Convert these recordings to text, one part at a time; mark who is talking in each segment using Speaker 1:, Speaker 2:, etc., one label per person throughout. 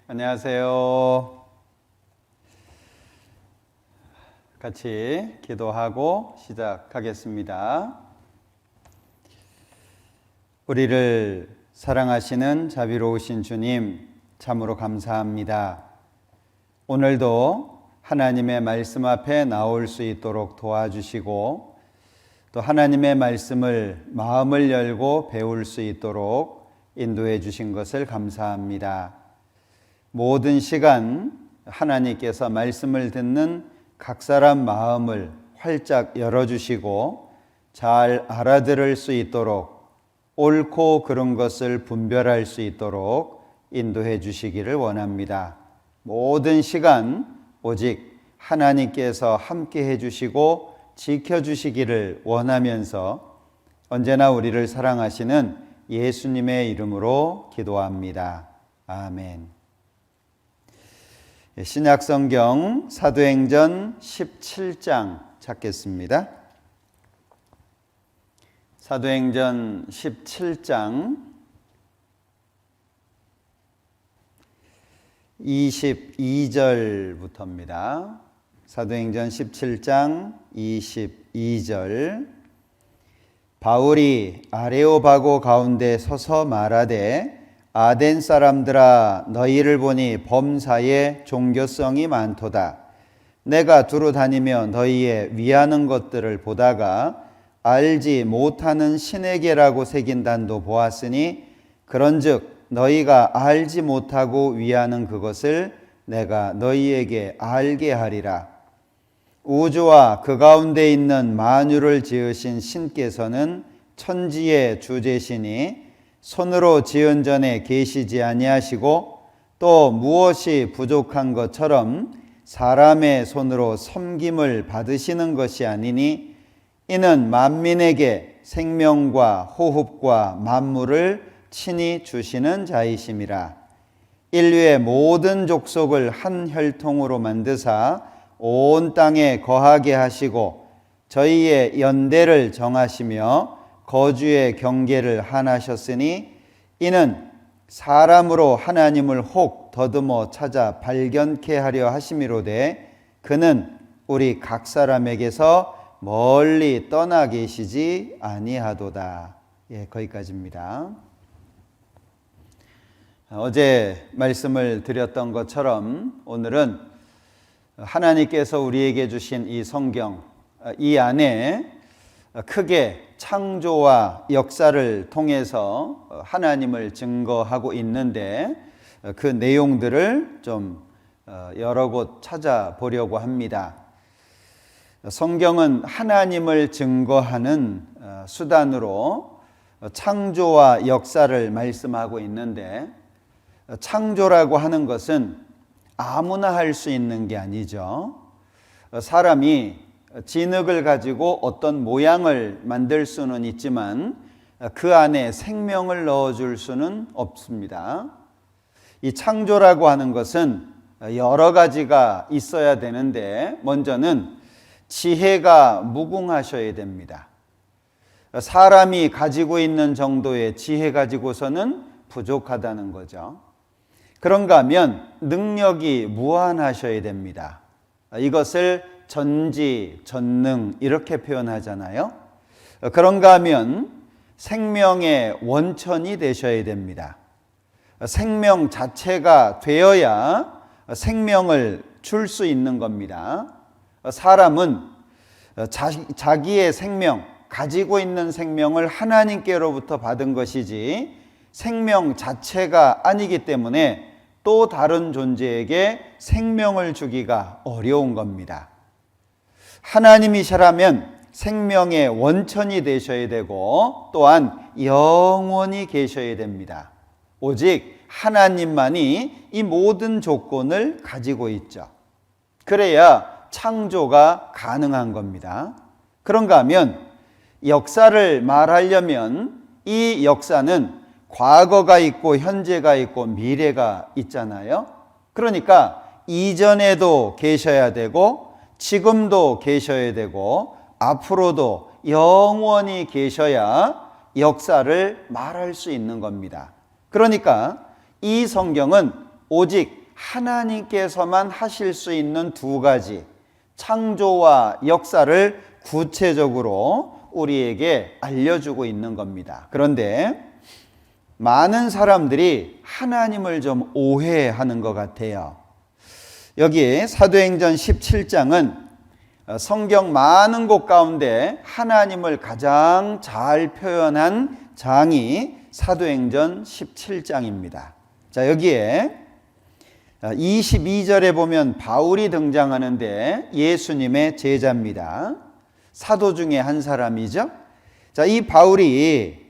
Speaker 1: 안녕하세요. 같이 기도하고 시작하겠습니다. 우리를 사랑하시는 자비로우신 주님, 참으로 감사합니다. 오늘도 하나님의 말씀 앞에 나올 수 있도록 도와주시고, 또 하나님의 말씀을 마음을 열고 배울 수 있도록 인도해 주신 것을 감사합니다. 모든 시간 하나님께서 말씀을 듣는 각 사람 마음을 활짝 열어주시고 잘 알아들을 수 있도록, 옳고 그른 것을 분별할 수 있도록 인도해 주시기를 원합니다. 모든 시간 오직 하나님께서 함께 해주시고 지켜주시기를 원하면서 언제나 우리를 사랑하시는 예수님의 이름으로 기도합니다. 아멘. 신약성경 사도행전 17장 찾겠습니다. 사도행전 17장 22절부터입니다. 사도행전 17장 22절. 바울이 아레오바고 가운데 서서 말하되, 아덴 사람들아, 너희를 보니 범사에 종교성이 많도다. 내가 두루 다니며 너희의 위하는 것들을 보다가 알지 못하는 신에게라고 새긴 단도 보았으니, 그런즉 너희가 알지 못하고 위하는 그것을 내가 너희에게 알게 하리라. 우주와 그 가운데 있는 만유를 지으신 신께서는 천지의 주제시니 손으로 지은 전에 계시지 아니하시고, 또 무엇이 부족한 것처럼 사람의 손으로 섬김을 받으시는 것이 아니니, 이는 만민에게 생명과 호흡과 만물을 친히 주시는 자이심이라. 인류의 모든 족속을 한 혈통으로 만드사 온 땅에 거하게 하시고, 저희의 연대를 정하시며 거주의 경계를 한하셨으니, 이는 사람으로 하나님을 혹 더듬어 찾아 발견케 하려 하심이로되, 그는 우리 각 사람에게서 멀리 떠나 계시지 아니하도다. 거기까지입니다. 어제 말씀을 드렸던 것처럼 오늘은 하나님께서 우리에게 주신 이 성경, 이 안에 크게 창조와 역사를 통해서 하나님을 증거하고 있는데, 그 내용들을 좀 여러 곳 찾아보려고 합니다. 성경은 하나님을 증거하는 수단으로 창조와 역사를 말씀하고 있는데, 창조라고 하는 것은 아무나 할 수 있는 게 아니죠. 사람이 진흙을 가지고 어떤 모양을 만들 수는 있지만 그 안에 생명을 넣어줄 수는 없습니다. 이 창조라고 하는 것은 여러 가지가 있어야 되는데, 먼저는 지혜가 무궁하셔야 됩니다. 사람이 가지고 있는 정도의 지혜 가지고서는 부족하다는 거죠. 그런가 하면 능력이 무한하셔야 됩니다. 이것을 전지전능 이렇게 표현하잖아요. 그런가 하면 생명의 원천이 되셔야 됩니다. 생명 자체가 되어야 생명을 줄 수 있는 겁니다. 사람은 자기의 생명, 가지고 있는 생명을 하나님께로부터 받은 것이지 생명 자체가 아니기 때문에 또 다른 존재에게 생명을 주기가 어려운 겁니다. 하나님이시라면 생명의 원천이 되셔야 되고, 또한 영원히 계셔야 됩니다. 오직 하나님만이 이 모든 조건을 가지고 있죠. 그래야 창조가 가능한 겁니다. 그런가 하면 역사를 말하려면 이 역사는 과거가 있고 현재가 있고 미래가 있잖아요. 그러니까 이전에도 계셔야 되고 지금도 계셔야 되고 앞으로도 영원히 계셔야 역사를 말할 수 있는 겁니다. 그러니까 이 성경은 오직 하나님께서만 하실 수 있는 두 가지 창조와 역사를 구체적으로 우리에게 알려주고 있는 겁니다. 그런데 많은 사람들이 하나님을 좀 오해하는 것 같아요. 여기 사도행전 17장은 성경 많은 곳 가운데 하나님을 가장 잘 표현한 장이 사도행전 17장입니다. 자, 여기에 22절에 보면 바울이 등장하는데 예수님의 제자입니다. 사도 중에 한 사람이죠. 자, 이 바울이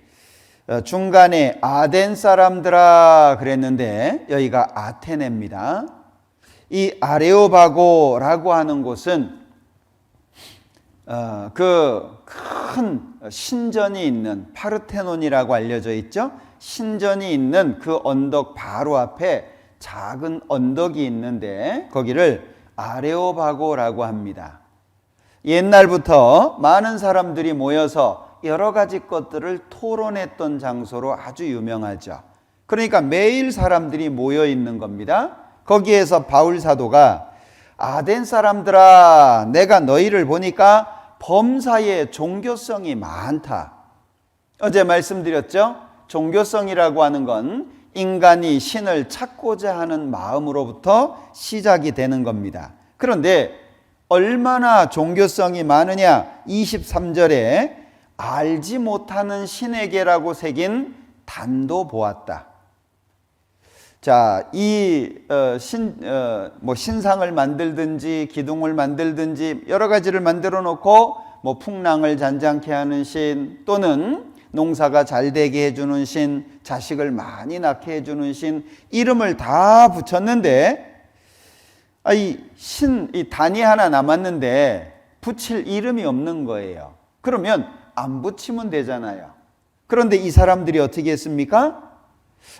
Speaker 1: 중간에 아덴 사람들아 그랬는데 여기가 아테네입니다. 이 아레오바고라고 하는 곳은 그 큰 신전이 있는 파르테논이라고 알려져 있죠. 신전이 있는 그 언덕 바로 앞에 작은 언덕이 있는데 거기를 아레오바고라고 합니다. 옛날부터 많은 사람들이 모여서 여러 가지 것들을 토론했던 장소로 아주 유명하죠. 그러니까 매일 사람들이 모여 있는 겁니다. 거기에서 바울 사도가 아덴 사람들아, 내가 너희를 보니까 범사에 종교성이 많다. 어제 말씀드렸죠? 종교성이라고 하는 건 인간이 신을 찾고자 하는 마음으로부터 시작이 되는 겁니다. 그런데 얼마나 종교성이 많으냐? 23절에 알지 못하는 신에게라고 새긴 단도 보았다. 자, 이 신상을 만들든지 기둥을 만들든지 여러 가지를 만들어 놓고 풍랑을 잔잔케 하는 신, 또는 농사가 잘 되게 해주는 신, 자식을 많이 낳게 해주는 신, 이름을 다 붙였는데 이 단이 하나 남았는데 붙일 이름이 없는 거예요. 그러면 안 붙이면 되잖아요. 그런데 이 사람들이 어떻게 했습니까?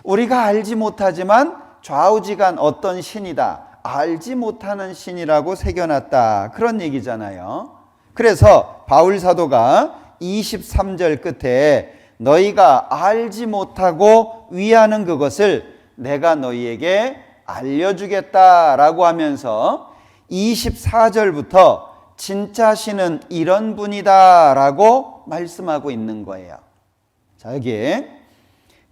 Speaker 1: 우리가 알지 못하지만 좌우지간 어떤 신이다, 알지 못하는 신이라고 새겨놨다, 그런 얘기잖아요. 그래서 바울 사도가 23절 끝에 너희가 알지 못하고 위하는 그것을 내가 너희에게 알려주겠다라고 하면서 24절부터 진짜 신은 이런 분이다라고 말씀하고 있는 거예요. 자, 여기에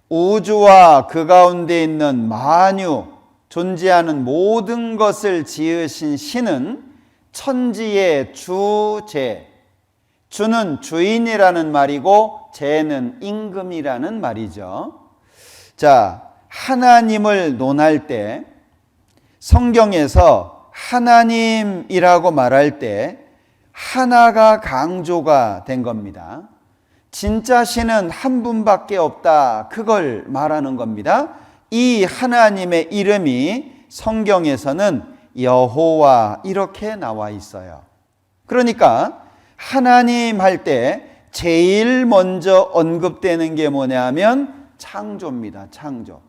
Speaker 1: 우주와 그 가운데 있는 만유, 존재하는 모든 것을 지으신 신은 천지의 주제, 주는 주인이라는 말이고 제는 임금이라는 말이죠. 자, 하나님을 논할 때 성경에서 하나님이라고 말할 때 하나가 강조가 된 겁니다. 진짜 신은 한 분밖에 없다, 그걸 말하는 겁니다. 이 하나님의 이름이 성경에서는 여호와 이렇게 나와 있어요. 그러니까 하나님 할 때 제일 먼저 언급되는 게 뭐냐 하면 창조입니다. 창조.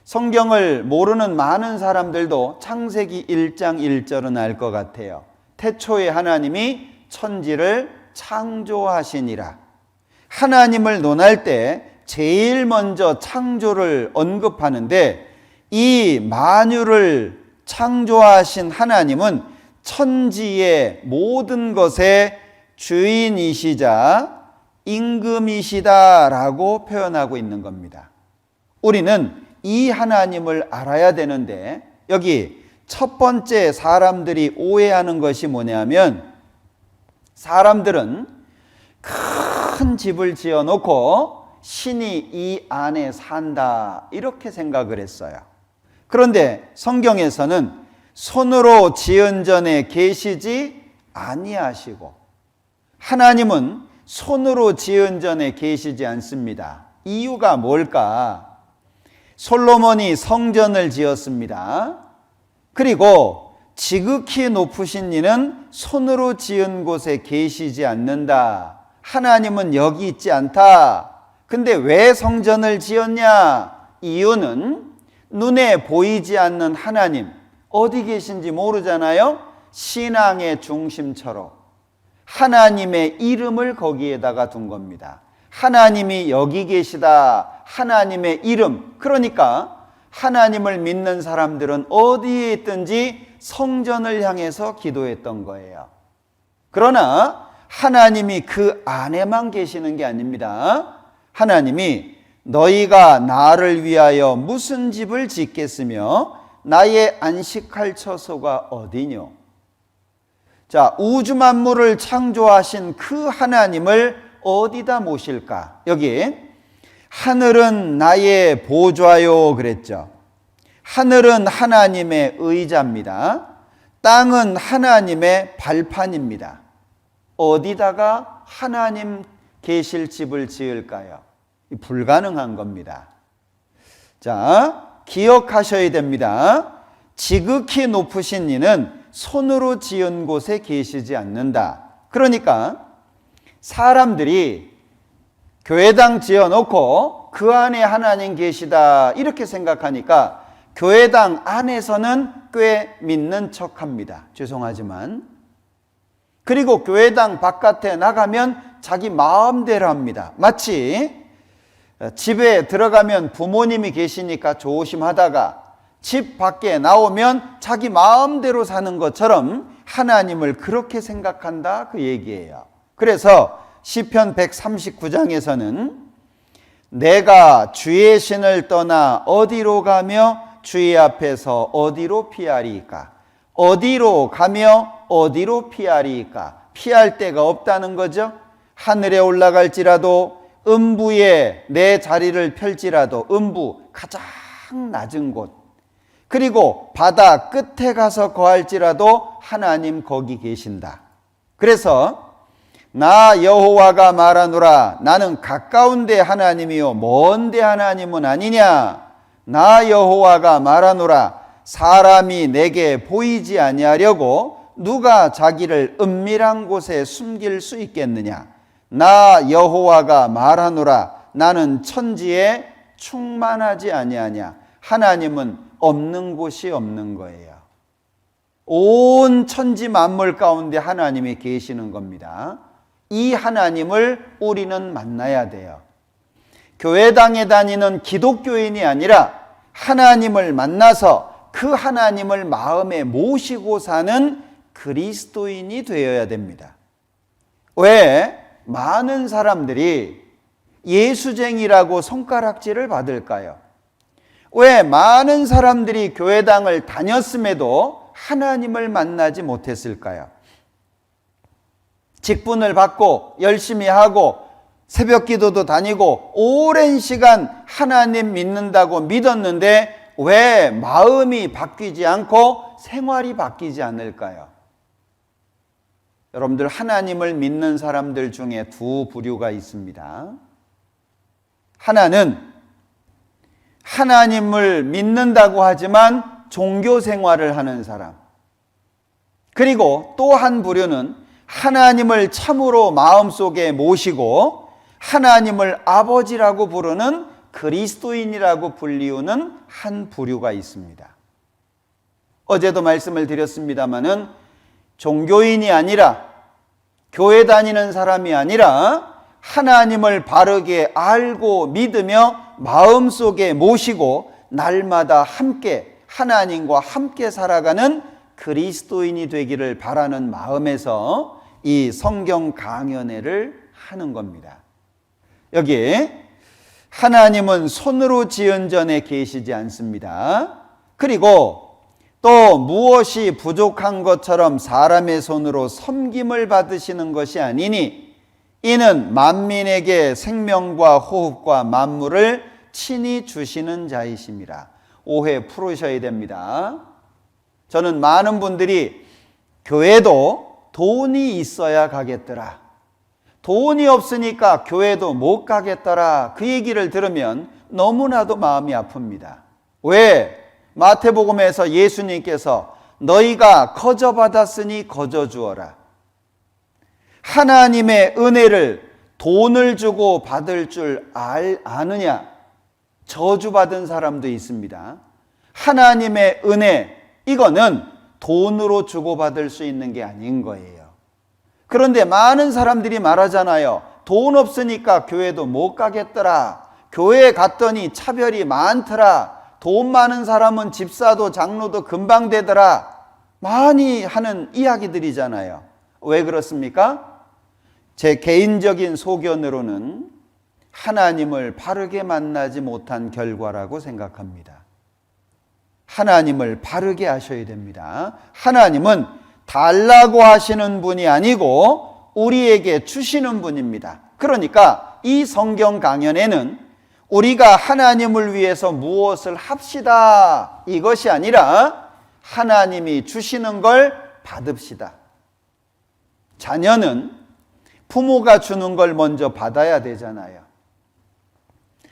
Speaker 1: 성경을 모르는 많은 사람들도 창세기 1장 1절은 알 것 같아요. 태초에 하나님이 천지를 창조하시니라. 하나님을 논할 때 제일 먼저 창조를 언급하는데 이 만유를 창조하신 하나님은 천지의 모든 것의 주인이시자 임금이시다라고 표현하고 있는 겁니다. 우리는 이 하나님을 알아야 되는데 여기 첫 번째 사람들이 오해하는 것이 뭐냐면 사람들은 큰 집을 지어놓고 신이 이 안에 산다 이렇게 생각을 했어요. 그런데 성경에서는 손으로 지은 전에 계시지 아니하시고 하나님은 손으로 지은 전에 계시지 않습니다. 이유가 뭘까? 솔로몬이 성전을 지었습니다. 그리고 지극히 높으신 이는 손으로 지은 곳에 계시지 않는다. 하나님은 여기 있지 않다. 근데 왜 성전을 지었냐? 이유는 눈에 보이지 않는 하나님, 어디 계신지 모르잖아요. 신앙의 중심처럼 하나님의 이름을 거기에다가 둔 겁니다. 하나님이 여기 계시다. 하나님의 이름. 그러니까 하나님을 믿는 사람들은 어디에 있든지 성전을 향해서 기도했던 거예요. 그러나 하나님이 그 안에만 계시는 게 아닙니다. 하나님이 너희가 나를 위하여 무슨 집을 짓겠으며 나의 안식할 처소가 어디뇨? 자, 우주 만물을 창조하신 그 하나님을 어디다 모실까? 여기 하늘은 나의 보좌요 그랬죠. 하늘은 하나님의 의자입니다. 땅은 하나님의 발판입니다. 어디다가 하나님 계실 집을 지을까요? 불가능한 겁니다. 자, 기억하셔야 됩니다. 지극히 높으신 이는 손으로 지은 곳에 계시지 않는다. 그러니까 사람들이 교회당 지어놓고 그 안에 하나님 계시다 이렇게 생각하니까 교회당 안에서는 꽤 믿는 척합니다. 죄송하지만. 그리고 교회당 바깥에 나가면 자기 마음대로 합니다. 마치 집에 들어가면 부모님이 계시니까 조심하다가 집 밖에 나오면 자기 마음대로 사는 것처럼 하나님을 그렇게 생각한다 그 얘기예요. 그래서 시편 139장에서는 내가 주의 신을 떠나 어디로 가며 주의 앞에서 어디로 피하리이까? 어디로 가며 어디로 피하리이까? 피할 데가 없다는 거죠. 하늘에 올라갈지라도 음부에 내 자리를 펼지라도 음부 가장 낮은 곳 그리고 바다 끝에 가서 거할지라도 하나님 거기 계신다. 그래서 나 여호와가 말하노라 나는 가까운 데 하나님이요 먼 데 하나님은 아니냐. 나 여호와가 말하노라 사람이 내게 보이지 아니하려고 누가 자기를 은밀한 곳에 숨길 수 있겠느냐. 나 여호와가 말하노라 나는 천지에 충만하지 아니하냐. 하나님은 없는 곳이 없는 거예요. 온 천지 만물 가운데 하나님이 계시는 겁니다. 이 하나님을 우리는 만나야 돼요. 교회당에 다니는 기독교인이 아니라 하나님을 만나서 그 하나님을 마음에 모시고 사는 그리스도인이 되어야 됩니다. 왜 많은 사람들이 예수쟁이라고 손가락질을 받을까요? 왜 많은 사람들이 교회당을 다녔음에도 하나님을 만나지 못했을까요? 직분을 받고 열심히 하고 새벽 기도도 다니고 오랜 시간 하나님 믿는다고 믿었는데 왜 마음이 바뀌지 않고 생활이 바뀌지 않을까요? 여러분들 하나님을 믿는 사람들 중에 두 부류가 있습니다. 하나는 하나님을 믿는다고 하지만 종교 생활을 하는 사람. 그리고 또 한 부류는 하나님을 참으로 마음속에 모시고 하나님을 아버지라고 부르는 그리스도인이라고 불리우는 한 부류가 있습니다. 어제도 말씀을 드렸습니다마는 종교인이 아니라 교회 다니는 사람이 아니라 하나님을 바르게 알고 믿으며 마음속에 모시고 날마다 함께 하나님과 함께 살아가는 그리스도인이 되기를 바라는 마음에서 이 성경 강연회를 하는 겁니다. 여기 하나님은 손으로 지은 전에 계시지 않습니다. 그리고 또 무엇이 부족한 것처럼 사람의 손으로 섬김을 받으시는 것이 아니니 이는 만민에게 생명과 호흡과 만물을 친히 주시는 자이심이라. 오해 풀으셔야 됩니다. 저는 많은 분들이 교회도 돈이 있어야 가겠더라. 돈이 없으니까 교회도 못 가겠더라. 그 얘기를 들으면 너무나도 마음이 아픕니다. 왜? 마태복음에서 예수님께서 너희가 거저 받았으니 거저 주어라. 하나님의 은혜를 돈을 주고 받을 줄 아느냐? 저주받은 사람도 있습니다. 하나님의 은혜, 이거는 돈으로 주고받을 수 있는 게 아닌 거예요. 그런데 많은 사람들이 말하잖아요. 돈 없으니까 교회도 못 가겠더라. 교회에 갔더니 차별이 많더라. 돈 많은 사람은 집사도 장로도 금방 되더라. 많이 하는 이야기들이잖아요. 왜 그렇습니까? 제 개인적인 소견으로는 하나님을 바르게 만나지 못한 결과라고 생각합니다. 하나님을 바르게 하셔야 됩니다. 하나님은 달라고 하시는 분이 아니고 우리에게 주시는 분입니다. 그러니까 이 성경 강연에는 우리가 하나님을 위해서 무엇을 합시다 이것이 아니라 하나님이 주시는 걸 받읍시다. 자녀는 부모가 주는 걸 먼저 받아야 되잖아요.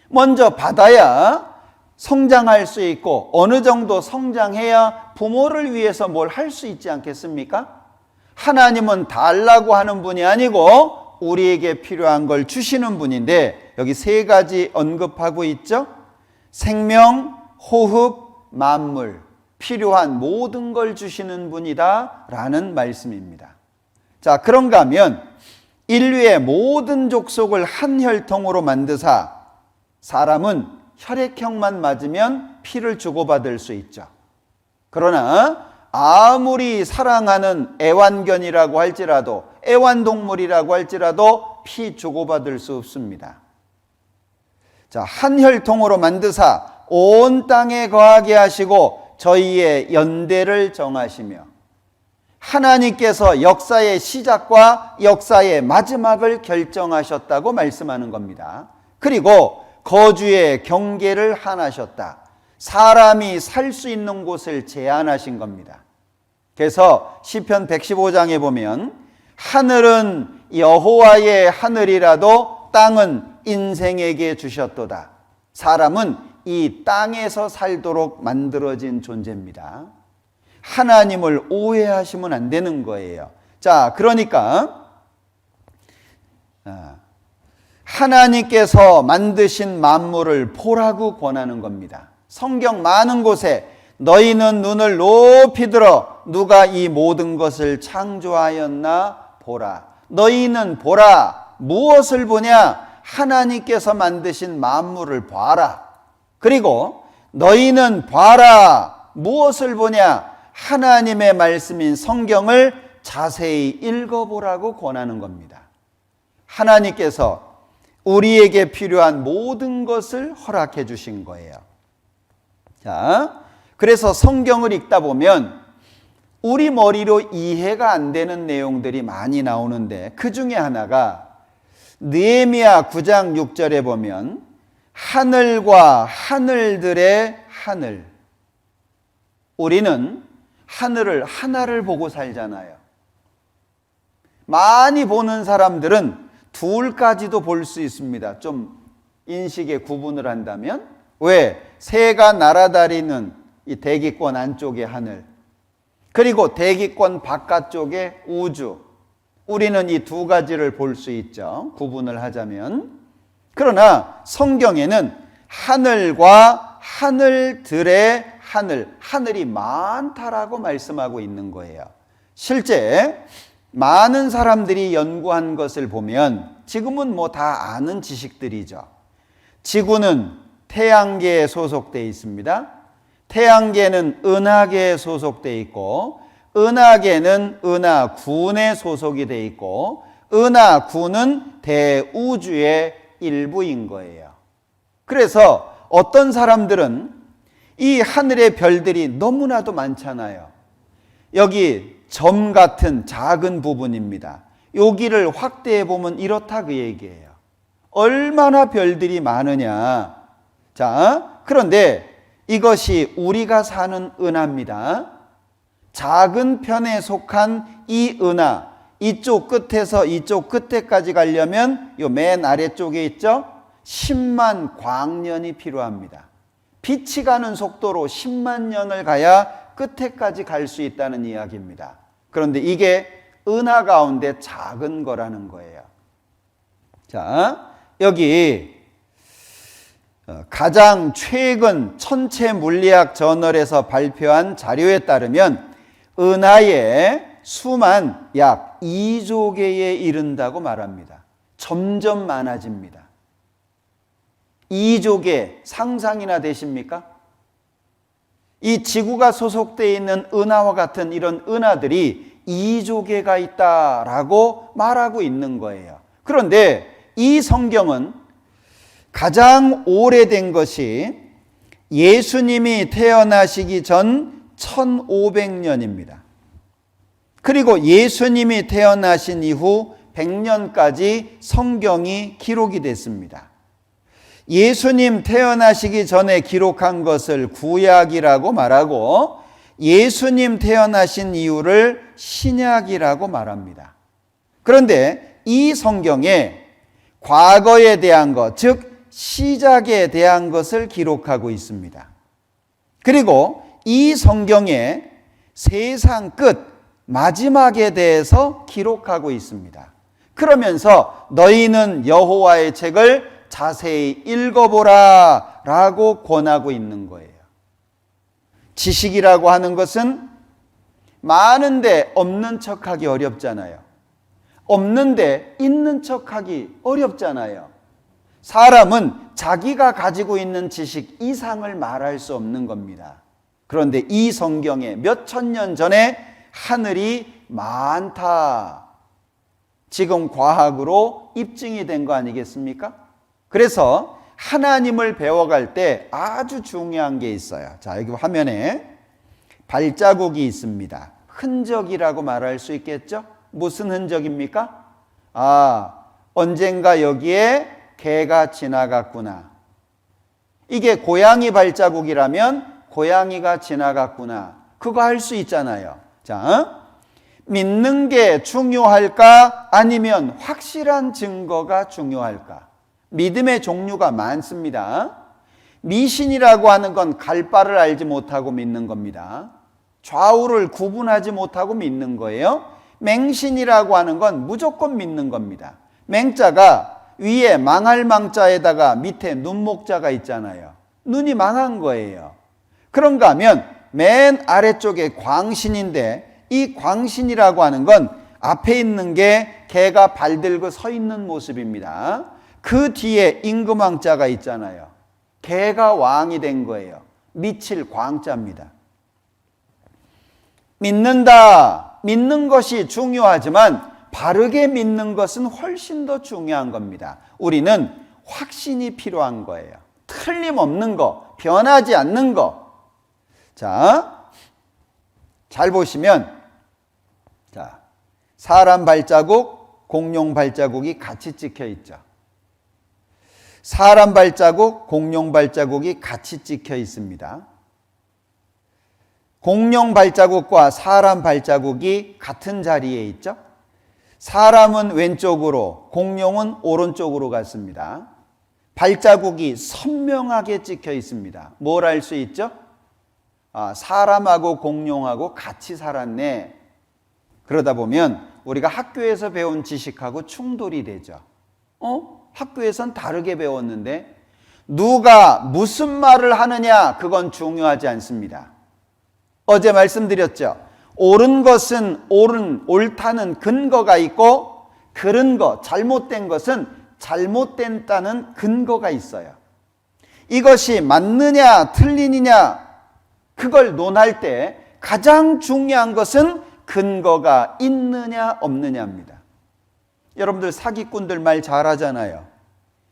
Speaker 1: 먼저 받아야 성장할 수 있고 어느 정도 성장해야 부모를 위해서 뭘 할 수 있지 않겠습니까? 하나님은 달라고 하는 분이 아니고 우리에게 필요한 걸 주시는 분인데 여기 세 가지 언급하고 있죠. 생명, 호흡, 만물, 필요한 모든 걸 주시는 분이다 라는 말씀입니다. 자, 그런가 하면 인류의 모든 족속을 한 혈통으로 만드사 사람은 혈액형만 맞으면 피를 주고받을 수 있죠. 그러나 아무리 사랑하는 애완견이라고 할지라도 애완동물이라고 할지라도 피 주고받을 수 없습니다. 자, 한 혈통으로 만드사 온 땅에 거하게 하시고 저희의 연대를 정하시며 하나님께서 역사의 시작과 역사의 마지막을 결정하셨다고 말씀하는 겁니다. 그리고 거주의 경계를 하나셨다. 사람이 살 수 있는 곳을 제한하신 겁니다. 그래서 시편 115장에 보면 하늘은 여호와의 하늘이라도 땅은 인생에게 주셨도다. 사람은 이 땅에서 살도록 만들어진 존재입니다. 하나님을 오해하시면 안 되는 거예요. 자, 그러니까 하나님께서 만드신 만물을 보라고 권하는 겁니다. 성경 많은 곳에 너희는 눈을 높이 들어 누가 이 모든 것을 창조하였나 보라. 너희는 보라. 무엇을 보냐? 하나님께서 만드신 만물을 봐라. 그리고 너희는 봐라. 무엇을 보냐? 하나님의 말씀인 성경을 자세히 읽어보라고 권하는 겁니다. 하나님께서 우리에게 필요한 모든 것을 허락해 주신 거예요. 자, 그래서 성경을 읽다 보면 우리 머리로 이해가 안 되는 내용들이 많이 나오는데 그 중에 하나가 느헤미야 9장 6절에 보면 하늘과 하늘들의 하늘. 우리는 하늘을 하나를 보고 살잖아요. 많이 보는 사람들은 둘까지도 볼 수 있습니다. 좀 인식에 구분을 한다면. 왜? 새가 날아다니는 이 대기권 안쪽의 하늘, 그리고 대기권 바깥쪽의 우주. 우리는 이 두 가지를 볼 수 있죠. 구분을 하자면. 그러나 성경에는 하늘과 하늘들의 하늘, 하늘이 많다라고 말씀하고 있는 거예요. 실제 많은 사람들이 연구한 것을 보면 지금은 뭐 다 아는 지식들이죠. 지구는 태양계에 소속되어 있습니다. 태양계는 은하계에 소속되어 있고 은하계는 은하군에 소속이 되어 있고 은하군은 대우주의 일부인 거예요. 그래서 어떤 사람들은 이 하늘의 별들이 너무나도 많잖아요. 여기 점 같은 작은 부분입니다. 여기를 확대해 보면 이렇다 그 얘기예요. 얼마나 별들이 많으냐. 자, 그런데 이것이 우리가 사는 은하입니다. 작은 편에 속한 이 은하, 이쪽 끝에서 이쪽 끝에까지 가려면 요 맨 아래쪽에 있죠? 10만 광년이 필요합니다. 빛이 가는 속도로 10만 년을 가야 끝에까지 갈 수 있다는 이야기입니다. 그런데 이게 은하 가운데 작은 거라는 거예요. 자, 여기 가장 최근 천체 물리학 저널에서 발표한 자료에 따르면 은하의 수만 약 2조 개에 이른다고 말합니다. 점점 많아집니다. 2조 개 상상이나 되십니까? 이 지구가 소속되어 있는 은하와 같은 이런 은하들이 2조개가 있다라고 말하고 있는 거예요. 그런데 이 성경은 가장 오래된 것이 예수님이 태어나시기 전 1500년입니다. 그리고 예수님이 태어나신 이후 100년까지 성경이 기록이 됐습니다. 예수님 태어나시기 전에 기록한 것을 구약이라고 말하고 예수님 태어나신 이유를 신약이라고 말합니다. 그런데 이 성경에 과거에 대한 것, 즉 시작에 대한 것을 기록하고 있습니다. 그리고 이 성경에 세상 끝, 마지막에 대해서 기록하고 있습니다. 그러면서 너희는 여호와의 책을 자세히 읽어보라 라고 권하고 있는 거예요. 지식이라고 하는 것은 많은데 없는 척하기 어렵잖아요. 없는데 있는 척하기 어렵잖아요. 사람은 자기가 가지고 있는 지식 이상을 말할 수 없는 겁니다. 그런데 이 성경에 몇 천 년 전에 하늘이 많다. 지금 과학으로 입증이 된 거 아니겠습니까? 그래서 하나님을 배워갈 때 아주 중요한 게 있어요. 자, 여기 화면에 발자국이 있습니다. 흔적이라고 말할 수 있겠죠? 무슨 흔적입니까? 언젠가 여기에 개가 지나갔구나. 이게 고양이 발자국이라면 고양이가 지나갔구나. 그거 할 수 있잖아요. 자, 믿는 게 중요할까? 아니면 확실한 증거가 중요할까? 믿음의 종류가 많습니다. 미신이라고 하는 건 갈 바를 알지 못하고 믿는 겁니다. 좌우를 구분하지 못하고 믿는 거예요. 맹신이라고 하는 건 무조건 믿는 겁니다. 맹자가 위에 망할 망자에다가 밑에 눈목자가 있잖아요. 눈이 망한 거예요. 그런가 하면 맨 아래쪽에 광신인데 이 광신이라고 하는 건 앞에 있는 게 개가 발 들고 서 있는 모습입니다. 그 뒤에 임금왕자가 있잖아요. 개가 왕이 된 거예요. 미칠 광자입니다. 믿는다, 믿는 것이 중요하지만 바르게 믿는 것은 훨씬 더 중요한 겁니다. 우리는 확신이 필요한 거예요. 틀림없는 거, 변하지 않는 거. 자, 잘 보시면 사람 발자국, 공룡 발자국이 같이 찍혀 있죠. 사람 발자국, 공룡 발자국이 같이 찍혀 있습니다. 공룡 발자국과 사람 발자국이 같은 자리에 있죠. 사람은 왼쪽으로, 공룡은 오른쪽으로 갔습니다. 발자국이 선명하게 찍혀 있습니다. 뭘 알 수 있죠? 사람하고 공룡하고 같이 살았네. 그러다 보면 우리가 학교에서 배운 지식하고 충돌이 되죠. 학교에선 다르게 배웠는데 누가 무슨 말을 하느냐, 그건 중요하지 않습니다. 어제 말씀드렸죠. 옳은 것은 옳다는 근거가 있고 그른 것, 잘못된 것은 잘못된다는 근거가 있어요. 이것이 맞느냐 틀리느냐 그걸 논할 때 가장 중요한 것은 근거가 있느냐 없느냐입니다. 여러분들 사기꾼들 말 잘하잖아요.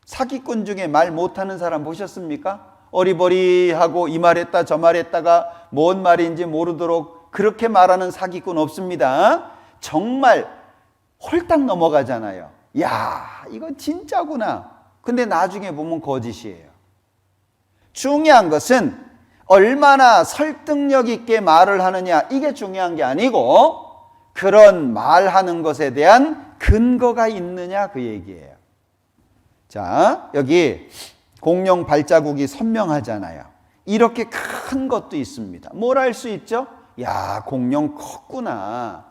Speaker 1: 사기꾼 중에 말 못하는 사람 보셨습니까? 어리버리하고 이 말했다 저 말했다가 뭔 말인지 모르도록 그렇게 말하는 사기꾼 없습니다. 정말 홀딱 넘어가잖아요. 야, 이거 진짜구나. 근데 나중에 보면 거짓이에요. 중요한 것은 얼마나 설득력 있게 말을 하느냐, 이게 중요한 게 아니고 그런 말하는 것에 대한 근거가 있느냐, 그 얘기예요. 자, 여기 공룡 발자국이 선명하잖아요. 이렇게 큰 것도 있습니다. 뭘 알 수 있죠? 야, 공룡 컸구나.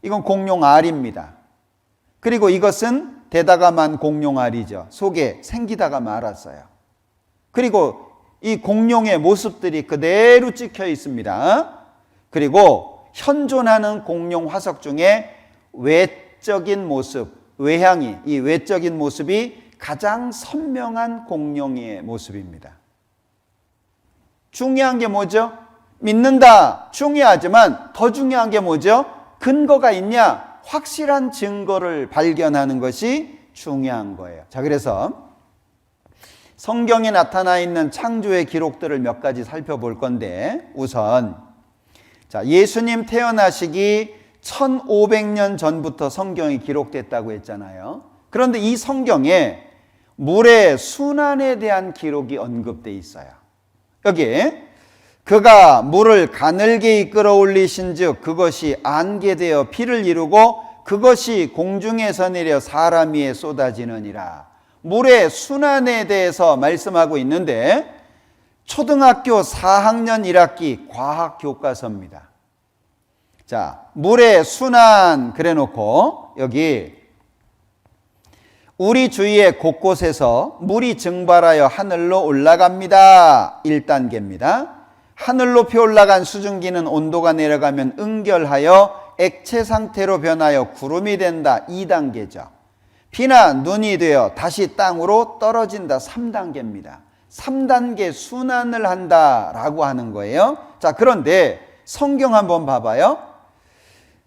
Speaker 1: 이건 공룡 알입니다. 그리고 이것은 되다가만 공룡 알이죠. 속에 생기다가 말았어요. 그리고 이 공룡의 모습들이 그대로 찍혀 있습니다. 그리고 현존하는 공룡 화석 중에 외적인 모습, 외향이, 이 외적인 모습이 가장 선명한 공룡의 모습입니다. 중요한 게 뭐죠? 믿는다 중요하지만 더 중요한 게 뭐죠? 근거가 있냐? 확실한 증거를 발견하는 것이 중요한 거예요. 자, 그래서 성경에 나타나 있는 창조의 기록들을 몇 가지 살펴볼 건데, 우선 자, 예수님 태어나시기 1500년 전부터 성경이 기록됐다고 했잖아요. 그런데 이 성경에 물의 순환에 대한 기록이 언급되어 있어요. 여기에 그가 물을 가늘게 이끌어 올리신 즉 그것이 안개되어 피를 이루고 그것이 공중에서 내려 사람 위에 쏟아지느니라. 물의 순환에 대해서 말씀하고 있는데 초등학교 4학년 1학기 과학 교과서입니다. 자, 물의 순환 그래 놓고 여기 우리 주위의 곳곳에서 물이 증발하여 하늘로 올라갑니다. 1단계입니다. 하늘 높이 올라간 수증기는 온도가 내려가면 응결하여 액체 상태로 변하여 구름이 된다. 2단계죠. 비나 눈이 되어 다시 땅으로 떨어진다. 3단계입니다. 3단계 순환을 한다라고 하는 거예요. 자, 그런데 성경 한번 봐봐요.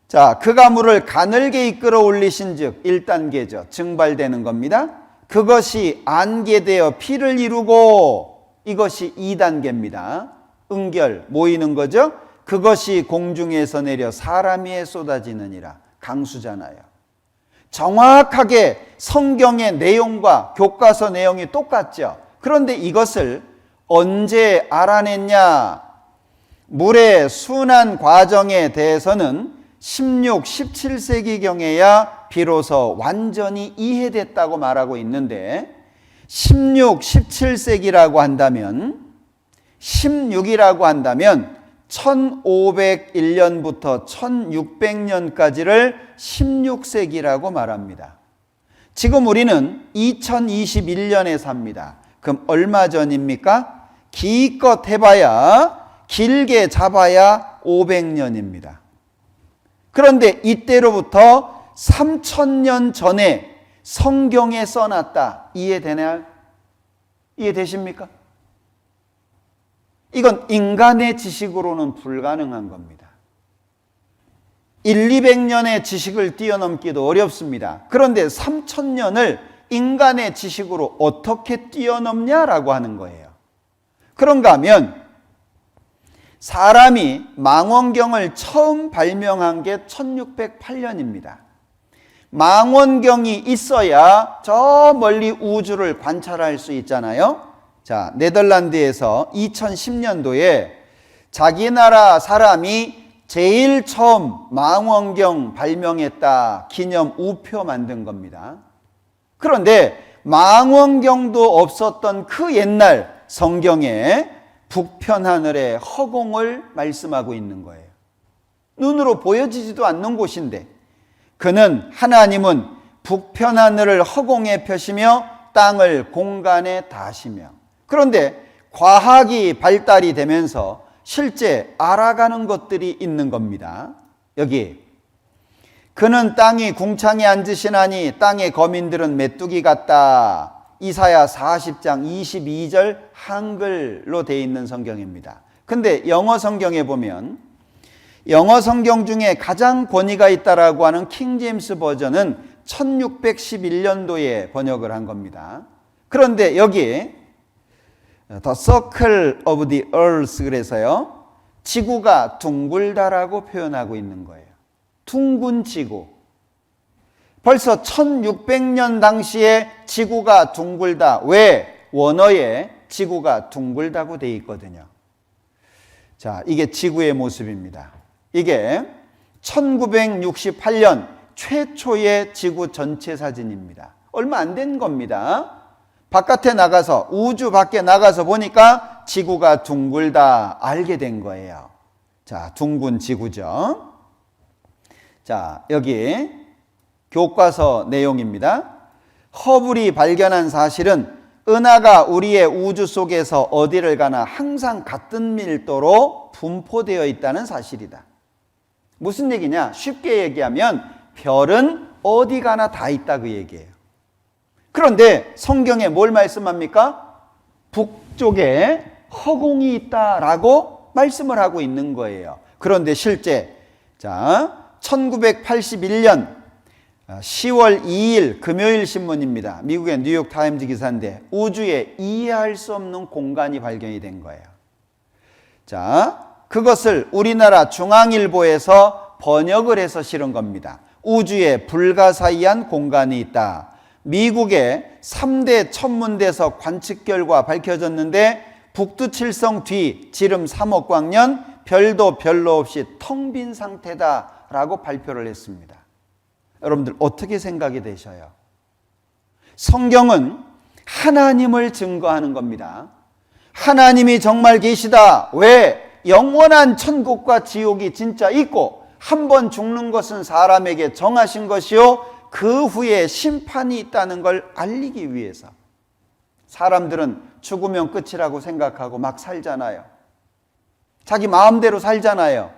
Speaker 1: 자, 그가 물을 가늘게 이끌어 올리신 즉 1단계죠. 증발되는 겁니다. 그것이 안개되어 피를 이루고 이것이 2단계입니다. 응결 모이는 거죠. 그것이 공중에서 내려 사람 위에 쏟아지느니라. 강수잖아요. 정확하게 성경의 내용과 교과서 내용이 똑같죠. 그런데 이것을 언제 알아냈냐? 물의 순환 과정에 대해서는 16, 17세기경에야 비로소 완전히 이해됐다고 말하고 있는데 16, 17세기라고 한다면 16이라고 한다면 1501년부터 1600년까지를 16세기라고 말합니다. 지금 우리는 2021년에 삽니다. 그럼 얼마 전입니까? 기껏 해봐야 길게 잡아야 500년입니다. 그런데 이때로부터 3000년 전에 성경에 써놨다. 이해되나요? 이해되십니까? 이건 인간의 지식으로는 불가능한 겁니다. 200년의 지식을 뛰어넘기도 어렵습니다. 그런데 3000년을 인간의 지식으로 어떻게 뛰어넘냐라고 하는 거예요. 그런가 하면 사람이 망원경을 처음 발명한 게 1608년입니다. 망원경이 있어야 저 멀리 우주를 관찰할 수 있잖아요. 자, 네덜란드에서 2010년도에 자기 나라 사람이 제일 처음 망원경 발명했다 기념 우표 만든 겁니다. 그런데 망원경도 없었던 그 옛날 성경에 북편 하늘의 허공을 말씀하고 있는 거예요. 눈으로 보여지지도 않는 곳인데 그는 하나님은 북편 하늘을 허공에 펴시며 땅을 공간에 다시며 그런데 과학이 발달이 되면서 실제 알아가는 것들이 있는 겁니다. 여기 그는 땅이 궁창에 앉으시나니 땅의 거민들은 메뚜기 같다. 이사야 40장 22절 한글로 되어 있는 성경입니다. 근데 영어 성경에 보면 영어 성경 중에 가장 권위가 있다라고 하는 킹 제임스 버전은 1611년도에 번역을 한 겁니다. 그런데 여기 The Circle of the Earth 그래서요 지구가 둥글다라고 표현하고 있는 거예요. 둥근 지구. 벌써 1600년 당시에 지구가 둥글다. 왜? 원어에 지구가 둥글다고 되어 있거든요. 자, 이게 지구의 모습입니다. 이게 1968년 최초의 지구 전체 사진입니다. 얼마 안 된 겁니다. 바깥에 나가서 우주 밖에 나가서 보니까 지구가 둥글다 알게 된 거예요. 자, 둥근 지구죠. 자, 여기 교과서 내용입니다. 허블이 발견한 사실은 은하가 우리의 우주 속에서 어디를 가나 항상 같은 밀도로 분포되어 있다는 사실이다. 무슨 얘기냐? 쉽게 얘기하면 별은 어디 가나 다 있다 그 얘기예요. 그런데 성경에 뭘 말씀합니까? 북쪽에 허공이 있다라고 말씀을 하고 있는 거예요. 그런데 실제 1981년 10월 2일 금요일 신문입니다. 미국의 뉴욕 타임즈 기사인데 우주에 이해할 수 없는 공간이 발견이 된 거예요. 그것을 우리나라 중앙일보에서 번역을 해서 실은 겁니다. 우주에 불가사의한 공간이 있다. 미국의 3대 천문대서 관측 결과 밝혀졌는데 북두칠성 뒤 지름 3억 광년 별도 별로 없이 텅 빈 상태다라고 발표를 했습니다. 여러분들 어떻게 생각이 되셔요? 성경은 하나님을 증거하는 겁니다. 하나님이 정말 계시다. 왜? 영원한 천국과 지옥이 진짜 있고 한 번 죽는 것은 사람에게 정하신 것이요 그 후에 심판이 있다는 걸 알리기 위해서. 사람들은 죽으면 끝이라고 생각하고 막 살잖아요. 자기 마음대로 살잖아요.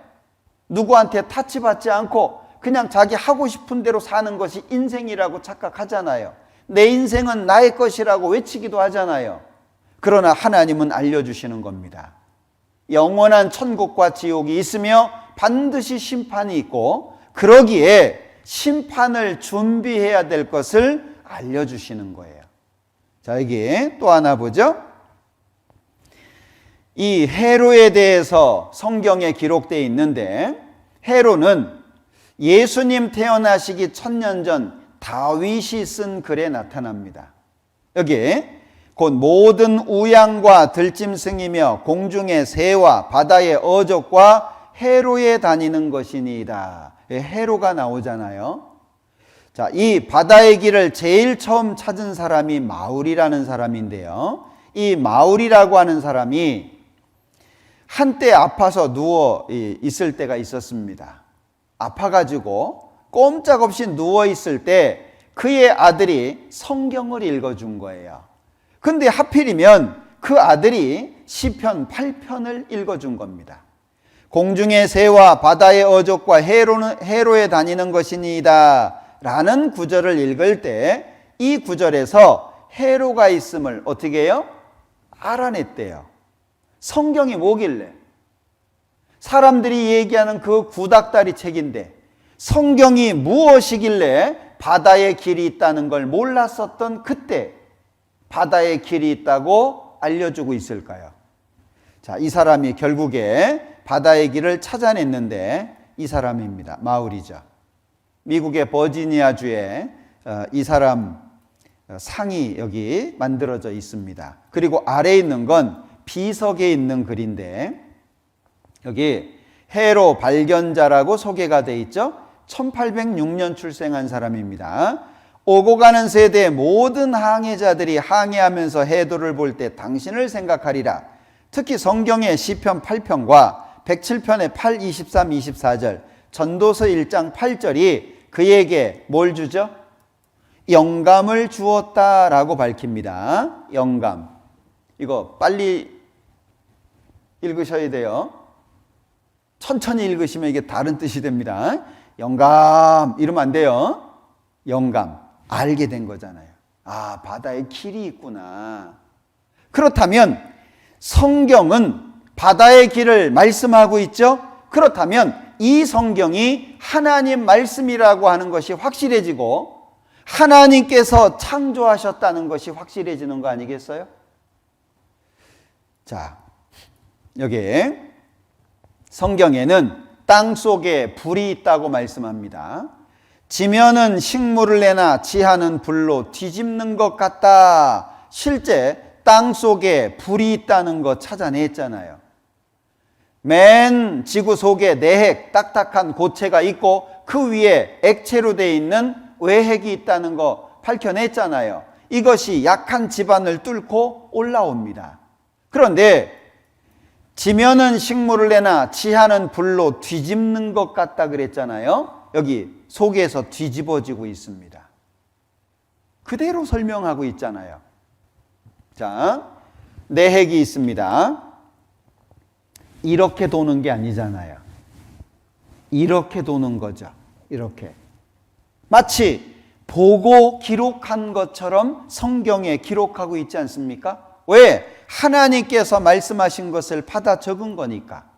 Speaker 1: 누구한테 타치받지 않고 그냥 자기 하고 싶은 대로 사는 것이 인생이라고 착각하잖아요. 내 인생은 나의 것이라고 외치기도 하잖아요. 그러나 하나님은 알려주시는 겁니다. 영원한 천국과 지옥이 있으며 반드시 심판이 있고 그러기에 심판을 준비해야 될 것을 알려주시는 거예요. 자, 여기 또 하나 보죠. 이 헤로에 대해서 성경에 기록되어 있는데 헤로는 예수님 태어나시기 1000년 전 다윗이 쓴 글에 나타납니다. 여기 곧 모든 우양과 들짐승이며 공중의 새와 바다의 어족과 해로에 다니는 것이니이다. 해로가 나오잖아요. 자, 이 바다의 길을 제일 처음 찾은 사람이 마울이라는 사람인데요. 이 마울이라고 하는 사람이 한때 아파서 누워 있을 때가 있었습니다. 아파가지고 꼼짝없이 누워 있을 때 그의 아들이 성경을 읽어준 거예요. 근데 하필이면 그 아들이 시편 8편을 읽어준 겁니다. 공중의 새와 바다의 어족과 해로에 다니는 것이니이다 라는 구절을 읽을 때 이 구절에서 해로가 있음을 어떻게 해요? 알아냈대요. 성경이 뭐길래? 사람들이 얘기하는 그 구닥다리 책인데 성경이 무엇이길래 바다의 길이 있다는 걸 몰랐었던 그때 바다의 길이 있다고 알려주고 있을까요? 자, 이 사람이 결국에 바다의 길을 찾아냈는데 이 사람입니다. 마울이죠. 미국의 버지니아주에 이 사람 상이 여기 만들어져 있습니다. 그리고 아래에 있는 건 비석에 있는 글인데 여기 해로 발견자라고 소개가 돼 있죠. 1806년 출생한 사람입니다. 오고 가는 세대의 모든 항해자들이 항해하면서 해도를 볼 때 당신을 생각하리라. 특히 성경의 시편 8편과 107편의 8, 23, 24절 전도서 1장 8절이 그에게 뭘 주죠? 영감을 주었다라고 밝힙니다. 영감. 이거 빨리 읽으셔야 돼요. 천천히 읽으시면 이게 다른 뜻이 됩니다. 영감 이러면 안 돼요. 영감. 알게 된 거잖아요. 아, 바다에 길이 있구나. 그렇다면 성경은 바다의 길을 말씀하고 있죠. 그렇다면 이 성경이 하나님 말씀이라고 하는 것이 확실해지고 하나님께서 창조하셨다는 것이 확실해지는 거 아니겠어요? 자, 여기 성경에는 땅 속에 불이 있다고 말씀합니다. 지면은 식물을 내나 지하는 불로 뒤집는 것 같다. 실제 땅 속에 불이 있다는 거 찾아냈잖아요. 맨 지구 속에 내핵 딱딱한 고체가 있고 그 위에 액체로 되어 있는 외핵이 있다는 거 밝혀냈잖아요. 이것이 약한 지반을 뚫고 올라옵니다. 그런데 지면은 식물을 내나 지하는 불로 뒤집는 것 같다 그랬잖아요. 여기 속에서 뒤집어지고 있습니다. 그대로 설명하고 있잖아요. 자, 내핵이 있습니다. 이렇게 도는 게 아니잖아요. 이렇게 도는 거죠. 이렇게. 마치 보고 기록한 것처럼 성경에 기록하고 있지 않습니까? 왜? 하나님께서 말씀하신 것을 받아 적은 거니까.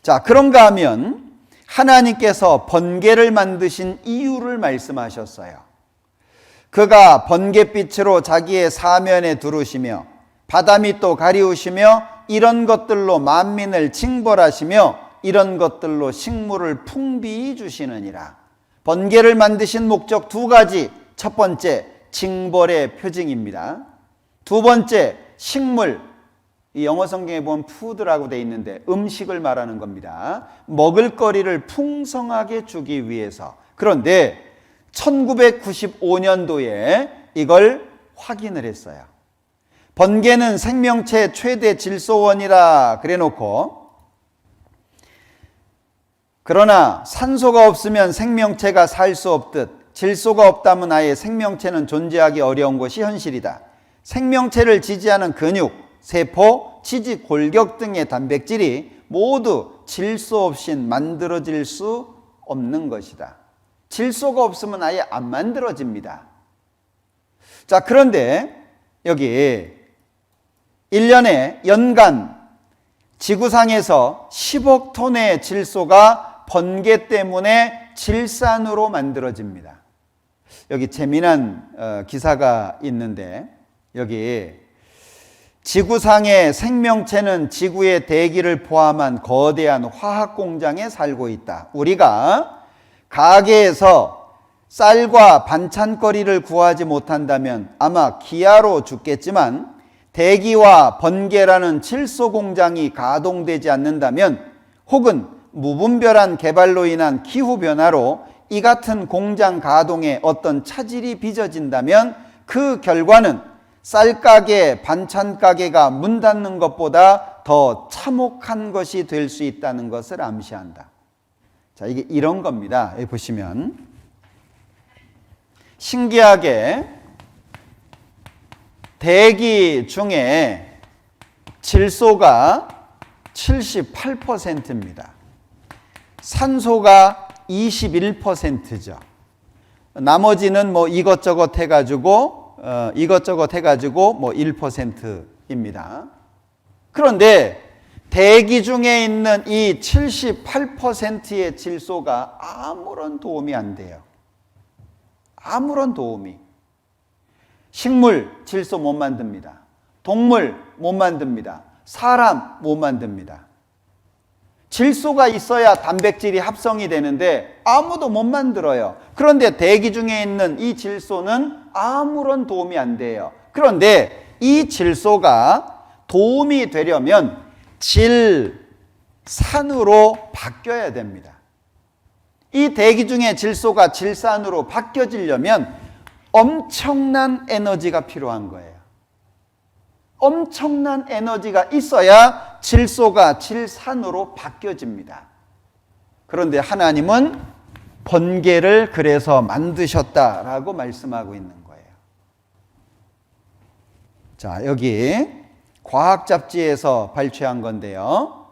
Speaker 1: 자, 그런가 하면 하나님께서 번개를 만드신 이유를 말씀하셨어요. 그가 번갯빛으로 자기의 사면에 두르시며 바다 밑도 가리우시며 이런 것들로 만민을 징벌하시며 이런 것들로 식물을 풍비히 주시느니라. 번개를 만드신 목적 두 가지. 첫 번째, 징벌의 표징입니다. 두 번째, 식물. 이 영어 성경에 보면 푸드라고 되어 있는데 음식을 말하는 겁니다. 먹을거리를 풍성하게 주기 위해서. 그런데 1995년도에 이걸 확인을 했어요. 번개는 생명체 최대 질소원이라 그래놓고, 그러나 산소가 없으면 생명체가 살 수 없듯 질소가 없다면 아예 생명체는 존재하기 어려운 것이 현실이다. 생명체를 지지하는 근육, 세포, 지지, 골격 등의 단백질이 모두 질소 없이 만들어질 수 없는 것이다. 질소가 없으면 아예 안 만들어집니다. 자, 그런데 여기 1년에 연간 지구상에서 10억 톤의 질소가 번개 때문에 질산으로 만들어집니다. 여기 재미난 기사가 있는데, 여기 지구상의 생명체는 지구의 대기를 포함한 거대한 화학 공장에 살고 있다. 우리가 가게에서 쌀과 반찬거리를 구하지 못한다면 아마 기아로 죽겠지만, 대기와 번개라는 질소 공장이 가동되지 않는다면, 혹은 무분별한 개발로 인한 기후변화로 이 같은 공장 가동에 어떤 차질이 빚어진다면 그 결과는 쌀가게, 반찬가게가 문 닫는 것보다 더 참혹한 것이 될 수 있다는 것을 암시한다. 자, 이게 이런 겁니다. 여기 보시면 신기하게 대기 중에 질소가 78%입니다. 산소가 21%죠. 나머지는 뭐 이것저것 해가지고 뭐 1%입니다. 그런데 대기 중에 있는 이 78%의 질소가 아무런 도움이 안 돼요. 아무런 도움이. 식물 질소 못 만듭니다. 동물 못 만듭니다. 사람 못 만듭니다. 질소가 있어야 단백질이 합성이 되는데 아무도 못 만들어요. 그런데 대기 중에 있는 이 질소는 아무런 도움이 안 돼요. 그런데 이 질소가 도움이 되려면 질산으로 바뀌어야 됩니다. 이 대기 중에 질소가 질산으로 바뀌어지려면 엄청난 에너지가 필요한 거예요. 엄청난 에너지가 있어야 질소가 질산으로 바뀌어집니다. 그런데 하나님은 번개를 그래서 만드셨다라고 말씀하고 있는 거예요. 자, 여기 과학 잡지에서 발췌한 건데요.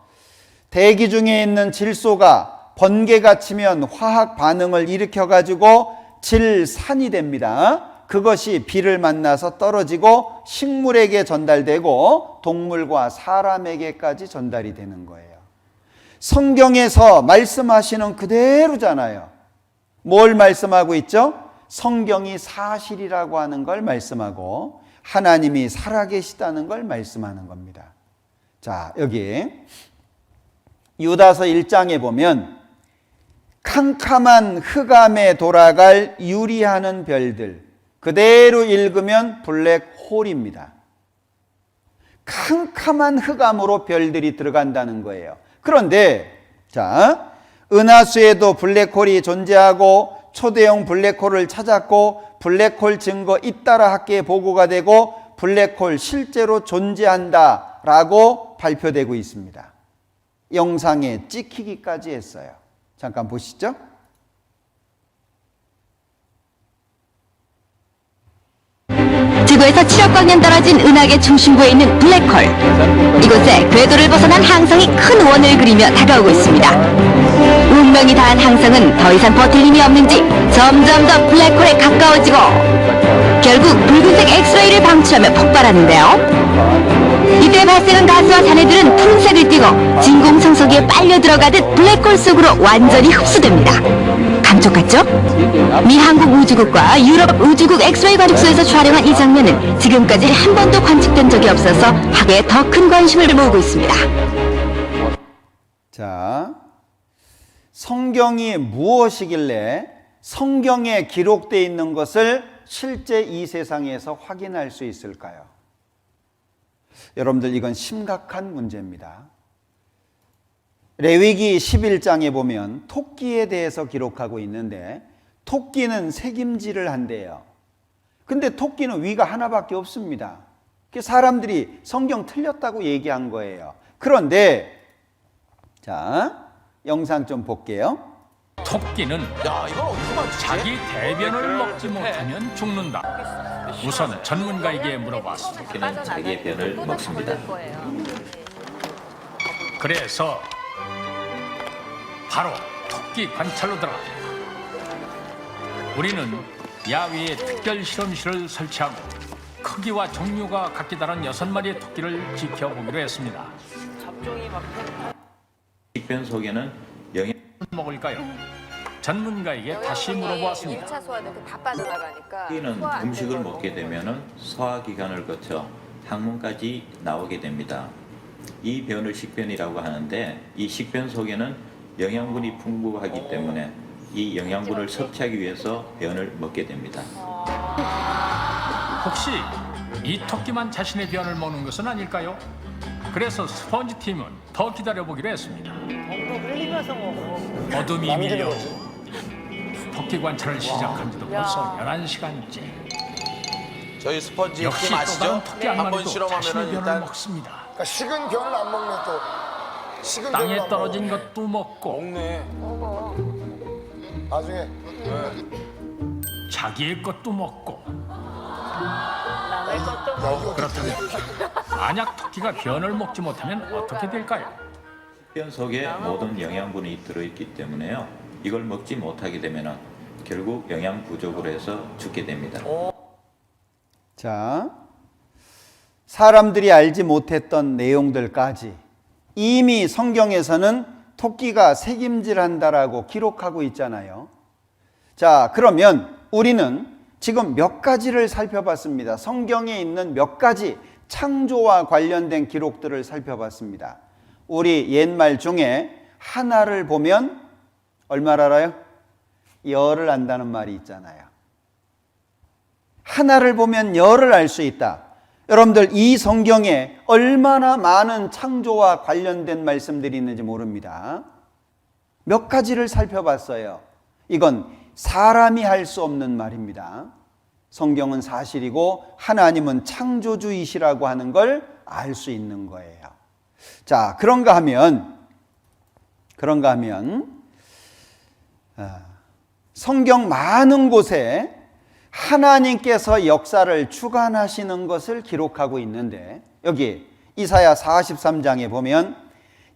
Speaker 1: 대기 중에 있는 질소가 번개가 치면 화학 반응을 일으켜 가지고 질산이 됩니다. 그것이 비를 만나서 떨어지고 식물에게 전달되고 동물과 사람에게까지 전달이 되는 거예요. 성경에서 말씀하시는 그대로잖아요. 뭘 말씀하고 있죠? 성경이 사실이라고 하는 걸 말씀하고 하나님이 살아계시다는 걸 말씀하는 겁니다. 자, 여기 유다서 1장에 보면 캄캄한 흑암에 돌아갈 유리하는 별들, 그대로 읽으면 블랙홀입니다. 캄캄한 흑암으로 별들이 들어간다는 거예요. 그런데 자, 은하수에도 블랙홀이 존재하고 초대형 블랙홀을 찾았고 블랙홀 증거 잇따라 학계에 보고가 되고 블랙홀 실제로 존재한다라고 발표되고 있습니다. 영상에 찍히기까지 했어요. 잠깐 보시죠.
Speaker 2: 지구에서 7억 광년 떨어진 은하계 중심부에 있는 블랙홀. 이곳에 궤도를 벗어난 항성이 큰 원을 그리며 다가오고 있습니다. 운명이 닿은 항성은 더 이상 버틸 힘이 없는지 점점 더 블랙홀에 가까워지고 결국 붉은색 엑스레이를 방출하며 폭발하는데요. 이때 발생한 가스와 잔해들은 푸른색을 띠고 진공청소기에 빨려 들어가듯 블랙홀 속으로 완전히 흡수됩니다. 감쪽 같죠? 미 한국 우주국과 유럽 우주국 엑스레이 관측소에서 촬영한 이 장면은 지금까지 한 번도 관측된 적이 없어서 학계에 더 큰 관심을 모으고 있습니다.
Speaker 1: 자, 성경이 무엇이길래 성경에 기록되어 있는 것을 실제 이 세상에서 확인할 수 있을까요? 여러분들, 이건 심각한 문제입니다. 레위기 11장에 보면 토끼에 대해서 기록하고 있는데 토끼는 새김질을 한대요. 근데 토끼는 위가 하나밖에 없습니다. 사람들이 성경 틀렸다고 얘기한 거예요. 그런데 자, 영상 좀 볼게요.
Speaker 3: 토끼는 자기 대변을 먹지 못하면 죽는다. 우선 전문가에게 물어봤습니다.
Speaker 4: 토끼는 자기의 변을 먹습니다.
Speaker 3: 그래서 바로 토끼 관찰로 들어갑니다. 우리는 야외에 특별 실험실을 설치하고 크기와 종류가 각기 다른 6마리의 토끼를 지켜보기로 했습니다.
Speaker 4: 식변 속에는 영양
Speaker 3: 먹을까요? 전문가에게 다시 물어보았습니다.
Speaker 5: 1차 소화는 다 빠져나가니까
Speaker 4: 토끼는
Speaker 5: 소화 안
Speaker 4: 음식을
Speaker 5: 되고.
Speaker 4: 먹게 되면은 소화기관을 거쳐 항문까지 나오게 됩니다. 이 변을 식변이라고 하는데 이 식변 속에는 영양분이 풍부하기 때문에 이 영양분을 섭취하기 위해서 변을 먹게 됩니다.
Speaker 3: 혹시 이 토끼만 자신의 변을 먹는 것은 아닐까요? 그래서 스펀지 팀은 더 기다려보기로 했습니다. 어둠이 밀려 토끼 관찰을 시작한 지도 벌써 11시간째.
Speaker 6: 저희 스펀지
Speaker 3: 역시
Speaker 6: 팀
Speaker 3: 또
Speaker 6: 아시죠?
Speaker 3: 다른 토끼 한
Speaker 6: 한번
Speaker 3: 마리도 자신의
Speaker 6: 실험하면
Speaker 3: 변을
Speaker 6: 일단
Speaker 3: 먹습니다.
Speaker 7: 그러니까 식은 변을 안 먹네 또. 식은 변을
Speaker 3: 땅에
Speaker 7: 안
Speaker 3: 떨어진
Speaker 7: 먹어.
Speaker 3: 것도 먹고
Speaker 6: 먹네.
Speaker 7: 나중에
Speaker 3: 자기의 것도 먹고.
Speaker 5: 남의 것도
Speaker 7: 야 이거
Speaker 3: 그렇다면 만약 토끼가 변을 먹지 못하면 어떻게 될까요?
Speaker 4: 식변 속에 모든 영양분이 들어있기 때문에요. 이걸 먹지 못하게 되면은 결국 영양 부족으로 해서 죽게 됩니다.
Speaker 1: 자, 사람들이 알지 못했던 내용들까지 이미 성경에서는 토끼가 새김질한다라고 기록하고 있잖아요. 자, 그러면 우리는 지금 몇 가지를 살펴봤습니다. 성경에 있는 몇 가지 창조와 관련된 기록들을 살펴봤습니다. 우리 옛말 중에 하나를 보면 얼마를 알아요? 열을 안다는 말이 있잖아요. 하나를 보면 열을 알 수 있다. 여러분들, 이 성경에 얼마나 많은 창조와 관련된 말씀들이 있는지 모릅니다. 몇 가지를 살펴봤어요. 이건 사람이 할 수 없는 말입니다. 성경은 사실이고 하나님은 창조주이시라고 하는 걸 알 수 있는 거예요. 자, 그런가 하면 성경 많은 곳에 하나님께서 역사를 주관하시는 것을 기록하고 있는데, 여기 이사야 43장에 보면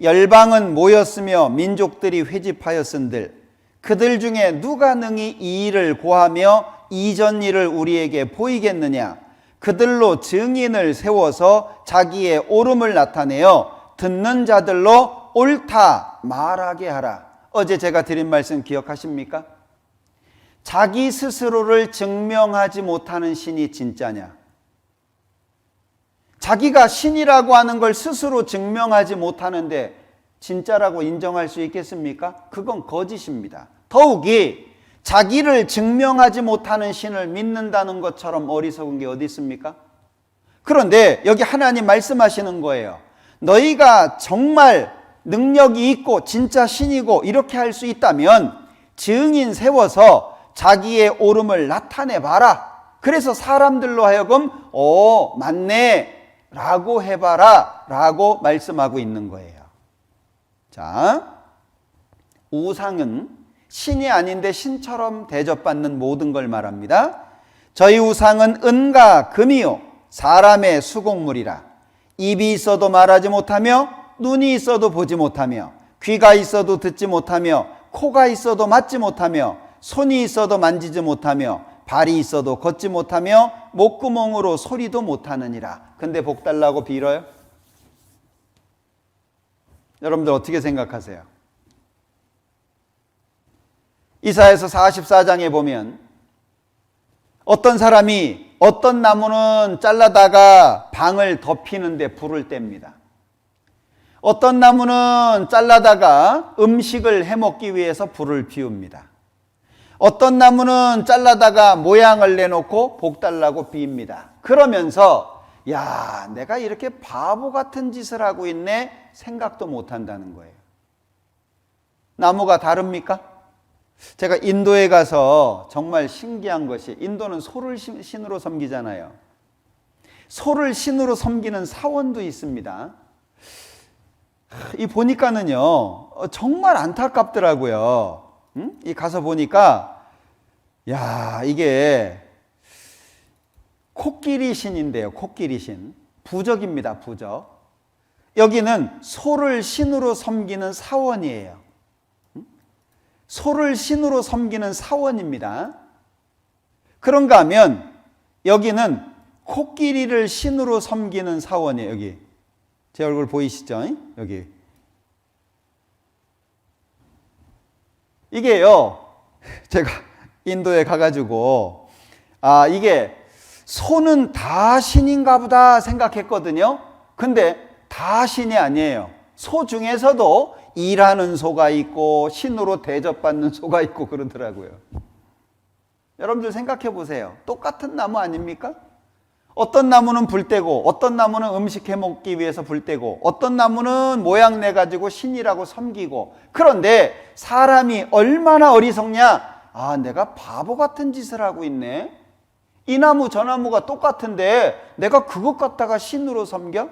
Speaker 1: 열방은 모였으며 민족들이 회집하였은들 그들 중에 누가 능히 이 일을 고하며 이전 일을 우리에게 보이겠느냐? 그들로 증인을 세워서 자기의 옳음을 나타내어 듣는 자들로 옳다 말하게 하라. 어제 제가 드린 말씀 기억하십니까? 자기 스스로를 증명하지 못하는 신이 진짜냐? 자기가 신이라고 하는 걸 스스로 증명하지 못하는데 진짜라고 인정할 수 있겠습니까? 그건 거짓입니다. 더욱이 자기를 증명하지 못하는 신을 믿는다는 것처럼 어리석은 게 어디 있습니까? 그런데 여기 하나님 말씀하시는 거예요. 너희가 정말 능력이 있고 진짜 신이고 이렇게 할 수 있다면 증인 세워서 자기의 옳음을 나타내 봐라. 그래서 사람들로 하여금 맞네 라고 해봐라 라고 말씀하고 있는 거예요. 자, 우상은 신이 아닌데 신처럼 대접받는 모든 걸 말합니다. 저희 우상은 은과 금이요 사람의 수공물이라. 입이 있어도 말하지 못하며 눈이 있어도 보지 못하며 귀가 있어도 듣지 못하며 코가 있어도 맞지 못하며 손이 있어도 만지지 못하며 발이 있어도 걷지 못하며 목구멍으로 소리도 못하느니라. 근데 복 달라고 빌어요? 여러분들 어떻게 생각하세요? 이사야서 44장에 보면 어떤 사람이 어떤 나무는 잘라다가 방을 덮이는데 불을 뗍니다. 어떤 나무는 잘라다가 음식을 해먹기 위해서 불을 피웁니다. 어떤 나무는 잘라다가 모양을 내놓고 복 달라고 빕니다. 그러면서 야, 내가 이렇게 바보 같은 짓을 하고 있네 생각도 못 한다는 거예요. 나무가 다릅니까? 제가 인도에 가서 정말 신기한 것이, 인도는 소를 신으로 섬기잖아요. 소를 신으로 섬기는 사원도 있습니다. 이 보니까는요 정말 안타깝더라고요. 이 가서 보니까 야, 이게 코끼리 신인데요. 코끼리 신, 부적입니다. 부적. 여기는 소를 신으로 섬기는 사원이에요. 소를 신으로 섬기는 사원입니다. 그런가 하면 여기는 코끼리를 신으로 섬기는 사원이에요. 여기 제 얼굴 보이시죠? 여기 이게요, 제가 인도에 가가지고 이게 소는 다 신인가 보다 생각했거든요. 근데 다 신이 아니에요. 소 중에서도 일하는 소가 있고 신으로 대접받는 소가 있고 그러더라고요. 여러분들 생각해 보세요. 똑같은 나무 아닙니까? 어떤 나무는 불 떼고, 어떤 나무는 음식 해 먹기 위해서 불 떼고, 어떤 나무는 모양 내 가지고 신이라고 섬기고. 그런데 사람이 얼마나 어리석냐? 내가 바보 같은 짓을 하고 있네. 이 나무 저 나무가 똑같은데 내가 그것 갖다가 신으로 섬겨?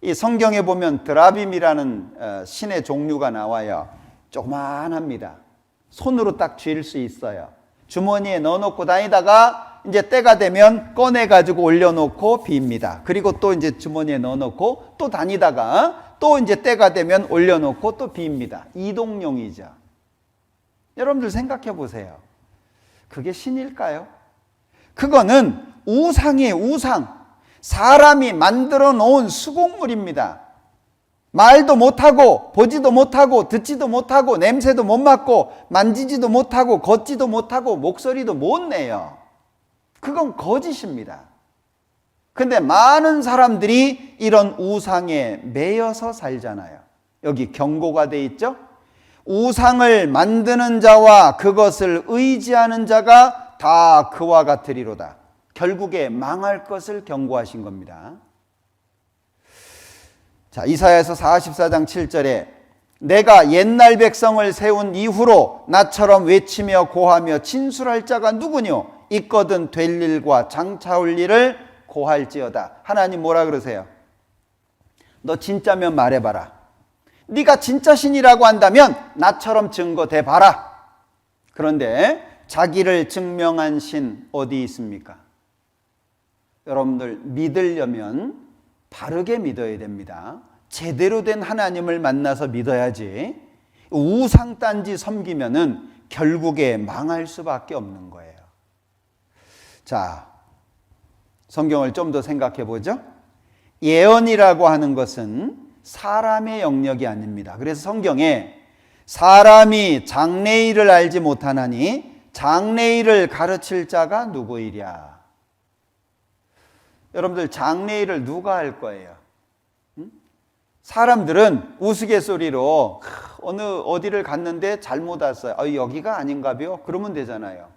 Speaker 1: 이 성경에 보면 드라빔이라는 신의 종류가 나와요. 조그만합니다. 손으로 딱 쥘 수 있어요. 주머니에 넣어놓고 다니다가 이제 때가 되면 꺼내가지고 올려놓고 빕니다. 그리고 또 이제 주머니에 넣어놓고 또 다니다가 또 이제 때가 되면 올려놓고 또 빕니다. 이동용이죠. 여러분들 생각해 보세요. 그게 신일까요? 그거는 우상이에요. 우상. 사람이 만들어 놓은 수공물입니다. 말도 못하고 보지도 못하고 듣지도 못하고 냄새도 못 맡고 만지지도 못하고 걷지도 못하고 목소리도 못 내요. 그건 거짓입니다. 근데 많은 사람들이 이런 우상에 매여서 살잖아요. 여기 경고가 돼 있죠? 우상을 만드는 자와 그것을 의지하는 자가 다 그와 같으리로다. 결국에 망할 것을 경고하신 겁니다. 자, 이사야서 44장 7절에 내가 옛날 백성을 세운 이후로 나처럼 외치며 고하며 진술할 자가 누구뇨? 있거든 될 일과 장차올 일을 고할지어다. 하나님 뭐라 그러세요? 너 진짜면 말해봐라. 네가 진짜 신이라고 한다면 나처럼 증거 대봐라. 그런데 자기를 증명한 신 어디 있습니까? 여러분들 믿으려면 바르게 믿어야 됩니다. 제대로 된 하나님을 만나서 믿어야지. 우상단지 섬기면은 결국에 망할 수밖에 없는 거예요. 자, 성경을 좀 더 생각해 보죠. 예언이라고 하는 것은 사람의 영역이 아닙니다. 그래서 성경에 사람이 장래일을 알지 못하나니 장래일을 가르칠 자가 누구이랴. 여러분들 장래일을 누가 할 거예요? 사람들은 우스갯소리로 어디를 갔는데 잘못 왔어요. 여기가 아닌가요? 그러면 되잖아요.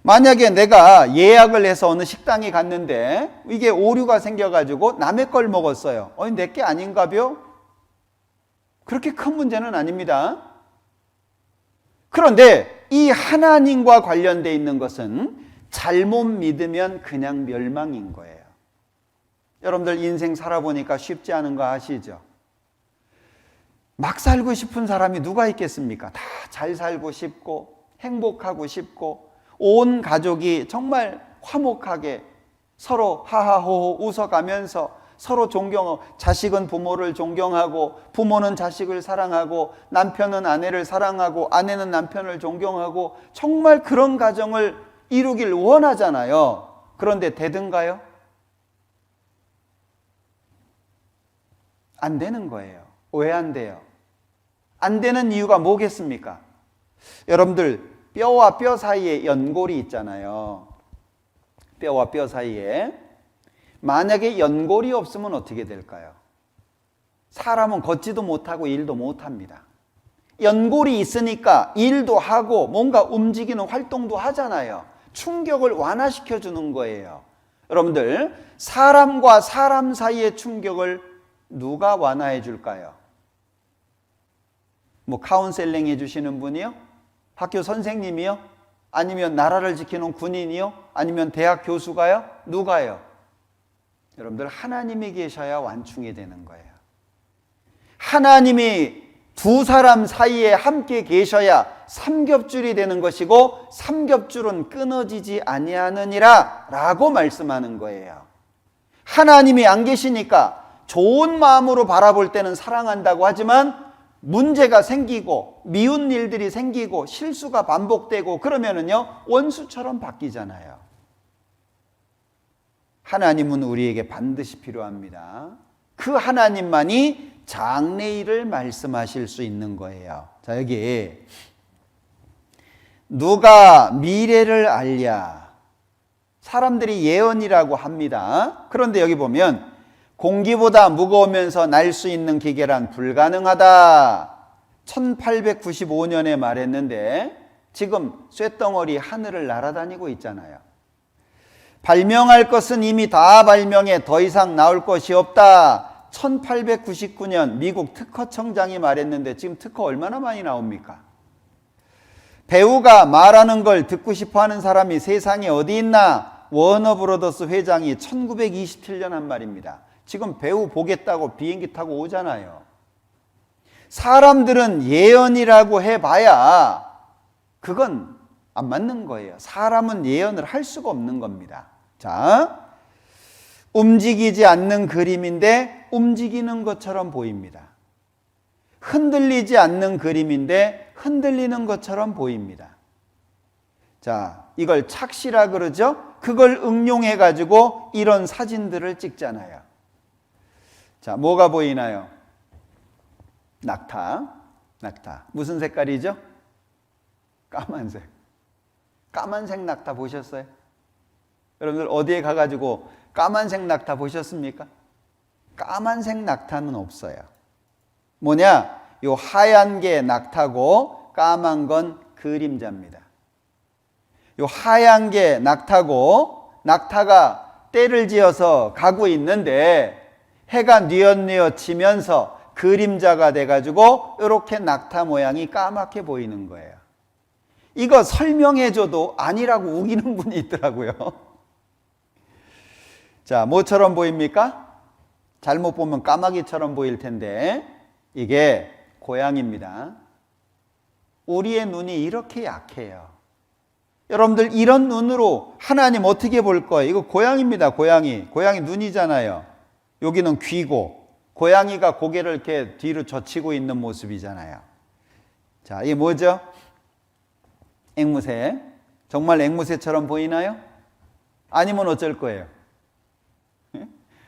Speaker 1: 만약에 내가 예약을 해서 어느 식당에 갔는데 이게 오류가 생겨가지고 남의 걸 먹었어요. 내 게 아닌가요? 그렇게 큰 문제는 아닙니다. 그런데 이 하나님과 관련되어 있는 것은 잘못 믿으면 그냥 멸망인 거예요. 여러분들 인생 살아보니까 쉽지 않은 거 아시죠? 막 살고 싶은 사람이 누가 있겠습니까? 다 잘 살고 싶고 행복하고 싶고 온 가족이 정말 화목하게 서로 하하호호 웃어가면서 서로 존경하고, 자식은 부모를 존경하고 부모는 자식을 사랑하고 남편은 아내를 사랑하고 아내는 남편을 존경하고 정말 그런 가정을 이루길 원하잖아요. 그런데 되든가요? 안 되는 거예요. 왜 안 돼요? 안 되는 이유가 뭐겠습니까? 여러분들 뼈와 뼈 사이에 연골이 있잖아요. 뼈와 뼈 사이에. 만약에 연골이 없으면 어떻게 될까요? 사람은 걷지도 못하고 일도 못합니다. 연골이 있으니까 일도 하고 뭔가 움직이는 활동도 하잖아요. 충격을 완화시켜 주는 거예요. 여러분들, 사람과 사람 사이의 충격을 누가 완화해 줄까요? 뭐 카운셀링 해주시는 분이요? 학교 선생님이요? 아니면 나라를 지키는 군인이요? 아니면 대학 교수가요? 누가요? 여러분들, 하나님이 계셔야 완충이 되는 거예요. 하나님이 두 사람 사이에 함께 계셔야 삼겹줄이 되는 것이고 삼겹줄은 끊어지지 아니하느니라 라고 말씀하는 거예요. 하나님이 안 계시니까 좋은 마음으로 바라볼 때는 사랑한다고 하지만 문제가 생기고 미운 일들이 생기고 실수가 반복되고 그러면은요 원수처럼 바뀌잖아요. 하나님은 우리에게 반드시 필요합니다. 그 하나님만이 장래일을 말씀하실 수 있는 거예요. 자, 여기 누가 미래를 알랴? 사람들이 예언이라고 합니다. 그런데 여기 보면 공기보다 무거우면서 날 수 있는 기계란 불가능하다. 1895년에 말했는데 지금 쇳덩어리 하늘을 날아다니고 있잖아요. 발명할 것은 이미 다 발명해 더 이상 나올 것이 없다. 1899년 미국 특허청장이 말했는데 지금 특허 얼마나 많이 나옵니까? 배우가 말하는 걸 듣고 싶어 하는 사람이 세상에 어디 있나? 워너브로더스 회장이 1927년 한 말입니다. 지금 배우 보겠다고 비행기 타고 오잖아요. 사람들은 예언이라고 해봐야 그건 안 맞는 거예요. 사람은 예언을 할 수가 없는 겁니다. 자, 움직이지 않는 그림인데 움직이는 것처럼 보입니다. 흔들리지 않는 그림인데 흔들리는 것처럼 보입니다. 자, 이걸 착시라 그러죠? 그걸 응용해 가지고 이런 사진들을 찍잖아요. 자, 뭐가 보이나요? 낙타. 무슨 색깔이죠? 까만색. 까만색 낙타 보셨어요? 여러분들 어디에 가가지고 까만색 낙타 보셨습니까? 까만색 낙타는 없어요. 뭐냐? 요 하얀 게 낙타고 까만 건 그림자입니다. 요 하얀 게 낙타고 낙타가 때를 지어서 가고 있는데 해가 뉘엿뉘엿 지면서 그림자가 돼가지고 이렇게 낙타 모양이 까맣게 보이는 거예요. 이거 설명해줘도 아니라고 우기는 분이 있더라고요. 자, 뭐처럼 보입니까? 잘못 보면 까마귀처럼 보일 텐데 이게 고양이입니다. 우리의 눈이 이렇게 약해요. 여러분들 이런 눈으로 하나님 어떻게 볼 거예요? 이거 고양이입니다. 고양이 눈이잖아요. 여기는 귀고 고양이가 고개를 이렇게 뒤로 젖히고 있는 모습이잖아요. 자, 이게 뭐죠? 앵무새. 정말 앵무새처럼 보이나요? 아니면 어쩔 거예요?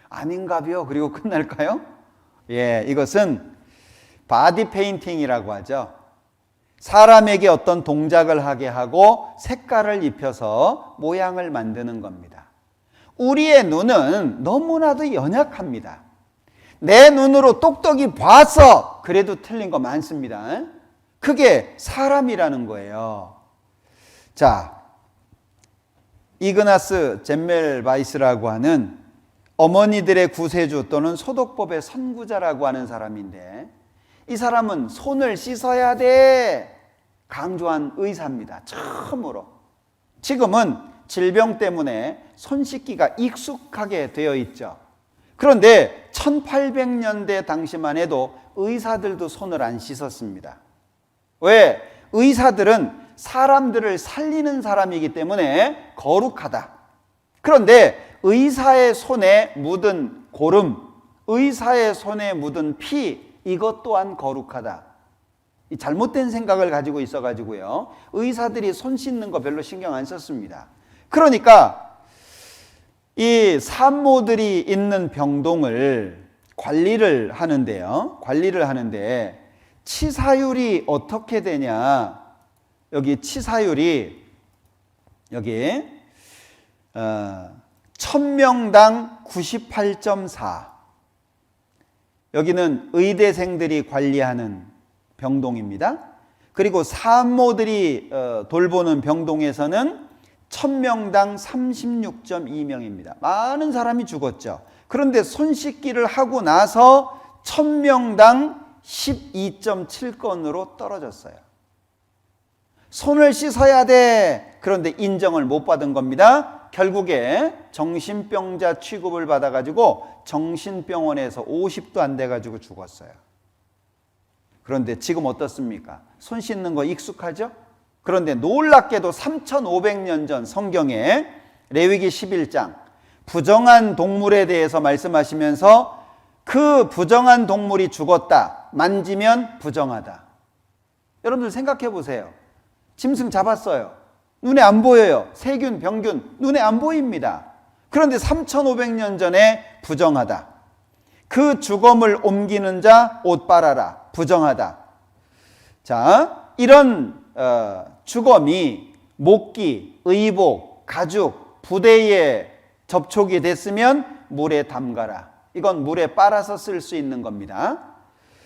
Speaker 1: 아닌가벼. 그리고 끝날까요? 예, 이것은 바디 페인팅이라고 하죠. 사람에게 어떤 동작을 하게 하고 색깔을 입혀서 모양을 만드는 겁니다. 우리의 눈은 너무나도 연약합니다. 내 눈으로 똑똑히 봐서 그래도 틀린 거 많습니다. 그게 사람이라는 거예요. 자, 이그나스 젬멜바이스라고 하는 어머니들의 구세주 또는 소독법의 선구자라고 하는 사람인데 이 사람은 손을 씻어야 돼 강조한 의사입니다. 처음으로. 지금은 질병 때문에 손 씻기가 익숙하게 되어 있죠. 그런데 1800년대 당시만 해도 의사들도 손을 안 씻었습니다. 왜? 의사들은 사람들을 살리는 사람이기 때문에 거룩하다. 그런데 의사의 손에 묻은 고름, 의사의 손에 묻은 피, 이것 또한 거룩하다. 이 잘못된 생각을 가지고 있어가지고요. 의사들이 손 씻는 거 별로 신경 안 썼습니다. 그러니까 이 산모들이 있는 병동을 관리를 하는데요. 관리를 하는데 치사율이 어떻게 되냐? 여기 치사율이 여기 1000명당 98.4. 여기는 의대생들이 관리하는 병동입니다. 그리고 산모들이 돌보는 병동에서는 1000명당 36.2명입니다. 많은 사람이 죽었죠. 그런데 손 씻기를 하고 나서 1000명당 12.7건으로 떨어졌어요. 손을 씻어야 돼. 그런데 인정을 못 받은 겁니다. 결국에 정신병자 취급을 받아가지고 정신병원에서 50도 안 돼가지고 죽었어요. 그런데 지금 어떻습니까? 손 씻는 거 익숙하죠? 그런데 놀랍게도 3500년 전 성경에 레위기 11장 부정한 동물에 대해서 말씀하시면서 그 부정한 동물이 죽었다. 만지면 부정하다. 여러분들 생각해 보세요. 짐승 잡았어요. 눈에 안 보여요. 세균, 병균 눈에 안 보입니다. 그런데 3500년 전에 부정하다. 그 주검을 옮기는 자 옷 빨아라. 부정하다. 자, 이런 주검이 목기, 의복, 가죽, 부대에 접촉이 됐으면 물에 담가라. 이건 물에 빨아서 쓸 수 있는 겁니다.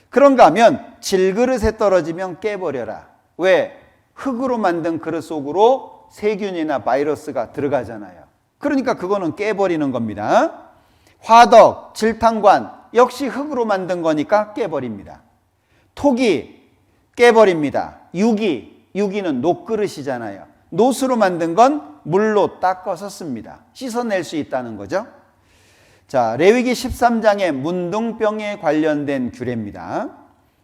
Speaker 1: 그런가 하면 질그릇에 떨어지면 깨버려라. 왜? 흙으로 만든 그릇 속으로 세균이나 바이러스가 들어가잖아요. 그러니까 그거는 깨버리는 겁니다. 화덕, 질탕관 역시 흙으로 만든 거니까 깨버립니다. 토기 깨버립니다. 유기는 녹그릇이잖아요. 노수로 만든 건 물로 닦아서 씁니다. 씻어낼 수 있다는 거죠. 자, 레위기 13장의 문둥병에 관련된 규례입니다.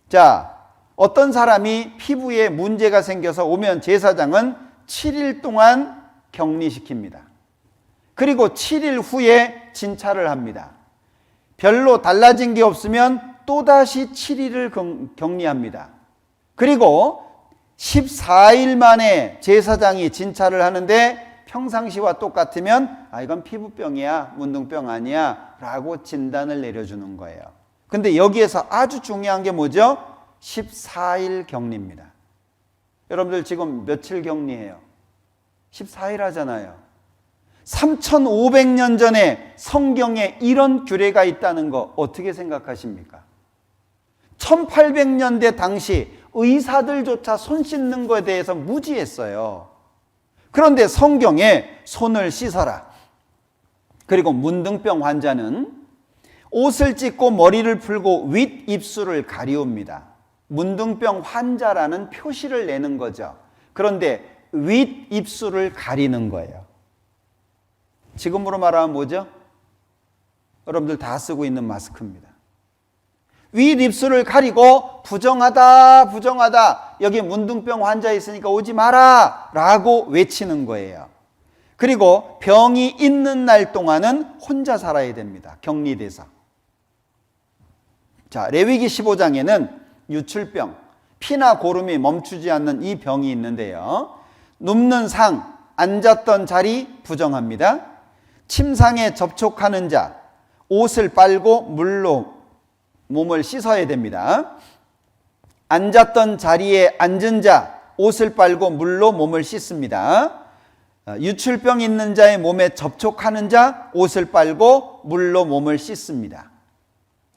Speaker 1: 자, 어떤 사람이 피부에 문제가 생겨서 오면 제사장은 7일 동안 격리시킵니다. 그리고 7일 후에 진찰을 합니다. 별로 달라진 게 없으면 또다시 7일을 격리합니다. 그리고 14일 만에 제사장이 진찰을 하는데 평상시와 똑같으면 이건 피부병이야, 문둥병 아니야 라고 진단을 내려주는 거예요. 근데 여기에서 아주 중요한 게 뭐죠? 14일 격리입니다. 여러분들 지금 며칠 격리해요? 14일 하잖아요. 3500년 전에 성경에 이런 규례가 있다는 거 어떻게 생각하십니까? 1800년대 당시 의사들조차 손 씻는 것에 대해서 무지했어요. 그런데 성경에 손을 씻어라. 그리고 문둥병 환자는 옷을 찢고 머리를 풀고 윗입술을 가리웁니다. 문둥병 환자라는 표시를 내는 거죠. 그런데 윗입술을 가리는 거예요. 지금으로 말하면 뭐죠? 여러분들 다 쓰고 있는 마스크입니다. 윗입술을 가리고 부정하다, 부정하다. 여기 문둥병 환자 있으니까 오지 마라 라고 외치는 거예요. 그리고 병이 있는 날 동안은 혼자 살아야 됩니다. 격리돼서. 자, 레위기 15장에는 유출병, 피나 고름이 멈추지 않는 이 병이 있는데요. 눕는 상, 앉았던 자리 부정합니다. 침상에 접촉하는 자, 옷을 빨고 물로 몸을 씻어야 됩니다. 앉았던 자리에 앉은 자, 옷을 빨고 물로 몸을 씻습니다. 유출병 있는 자의 몸에 접촉하는 자, 옷을 빨고 물로 몸을 씻습니다.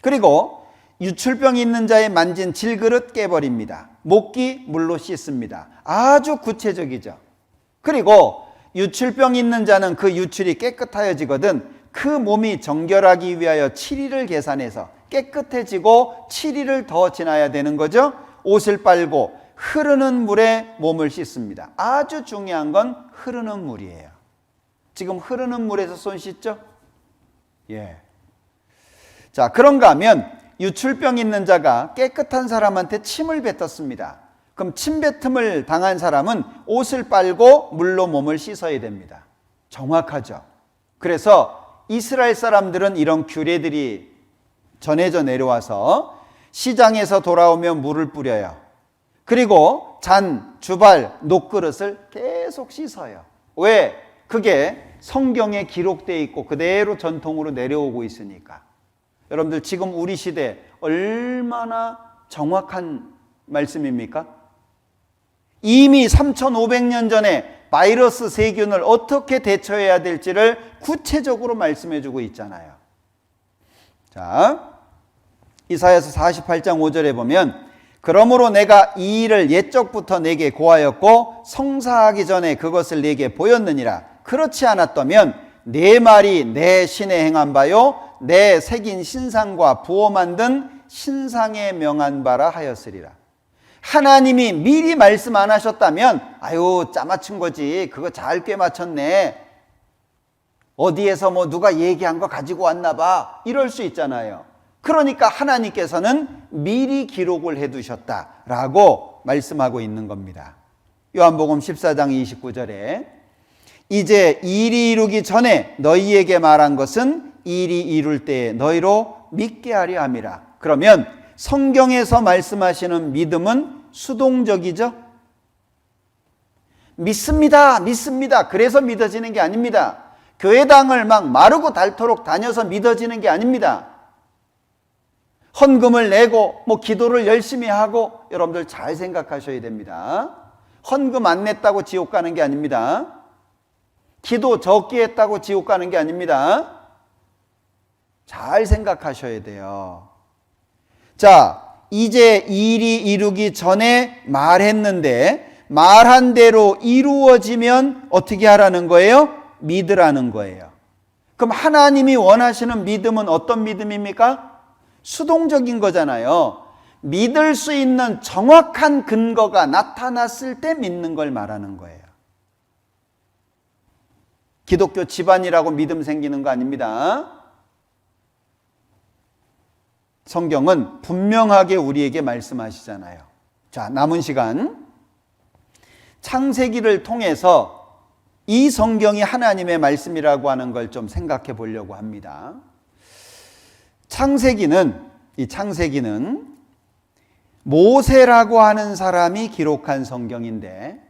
Speaker 1: 그리고 유출병 있는 자의 만진 질그릇 깨버립니다. 목기 물로 씻습니다. 아주 구체적이죠. 그리고 유출병 있는 자는 그 유출이 깨끗하여지거든 그 몸이 정결하기 위하여 7일을 계산해서 깨끗해지고 7일을 더 지나야 되는 거죠. 옷을 빨고 흐르는 물에 몸을 씻습니다. 아주 중요한 건 흐르는 물이에요. 지금 흐르는 물에서 손 씻죠? 예. 자, 그런가 하면 유출병 있는 자가 깨끗한 사람한테 침을 뱉었습니다. 그럼 침뱉음을 당한 사람은 옷을 빨고 물로 몸을 씻어야 됩니다. 정확하죠. 그래서 이스라엘 사람들은 이런 규례들이 전해져 내려와서 시장에서 돌아오면 물을 뿌려요. 그리고 잔, 주발, 녹그릇을 계속 씻어요. 왜? 그게 성경에 기록되어 있고 그대로 전통으로 내려오고 있으니까. 여러분들 지금 우리 시대 얼마나 정확한 말씀입니까? 이미 3,500년 전에 바이러스 세균을 어떻게 대처해야 될지를 구체적으로 말씀해 주고 있잖아요. 자, 이사야서 48장 5절에 보면 그러므로 내가 이 일을 옛적부터 내게 고하였고 성사하기 전에 그것을 내게 보였느니라. 그렇지 않았다면 내 말이 내 신에 행한 바요 내 새긴 신상과 부어 만든 신상에 명한 바라 하였으리라. 하나님이 미리 말씀 안 하셨다면 아유 짜맞춘 거지, 그거 잘 꿰맞췄네, 어디에서 뭐 누가 얘기한 거 가지고 왔나 봐, 이럴 수 있잖아요. 그러니까 하나님께서는 미리 기록을 해두셨다라고 말씀하고 있는 겁니다. 요한복음 14장 29절에 이제 일이 이루기 전에 너희에게 말한 것은 일이 이룰 때에 너희로 믿게 하려 함이라. 그러면 성경에서 말씀하시는 믿음은 수동적이죠? 믿습니다, 믿습니다. 그래서 믿어지는 게 아닙니다. 교회당을 막 마르고 닳도록 다녀서 믿어지는 게 아닙니다. 헌금을 내고 뭐 기도를 열심히 하고, 여러분들 잘 생각하셔야 됩니다. 헌금 안 냈다고 지옥 가는 게 아닙니다. 기도 적게 했다고 지옥 가는 게 아닙니다. 잘 생각하셔야 돼요. 자, 이제 일이 이루기 전에 말했는데 말한 대로 이루어지면 어떻게 하라는 거예요? 믿으라는 거예요. 그럼 하나님이 원하시는 믿음은 어떤 믿음입니까? 수동적인 거잖아요. 믿을 수 있는 정확한 근거가 나타났을 때 믿는 걸 말하는 거예요. 기독교 집안이라고 믿음 생기는 거 아닙니다. 성경은 분명하게 우리에게 말씀하시잖아요. 자, 남은 시간 창세기를 통해서 이 성경이 하나님의 말씀이라고 하는 걸 좀 생각해 보려고 합니다. 이 창세기는 모세라고 하는 사람이 기록한 성경인데,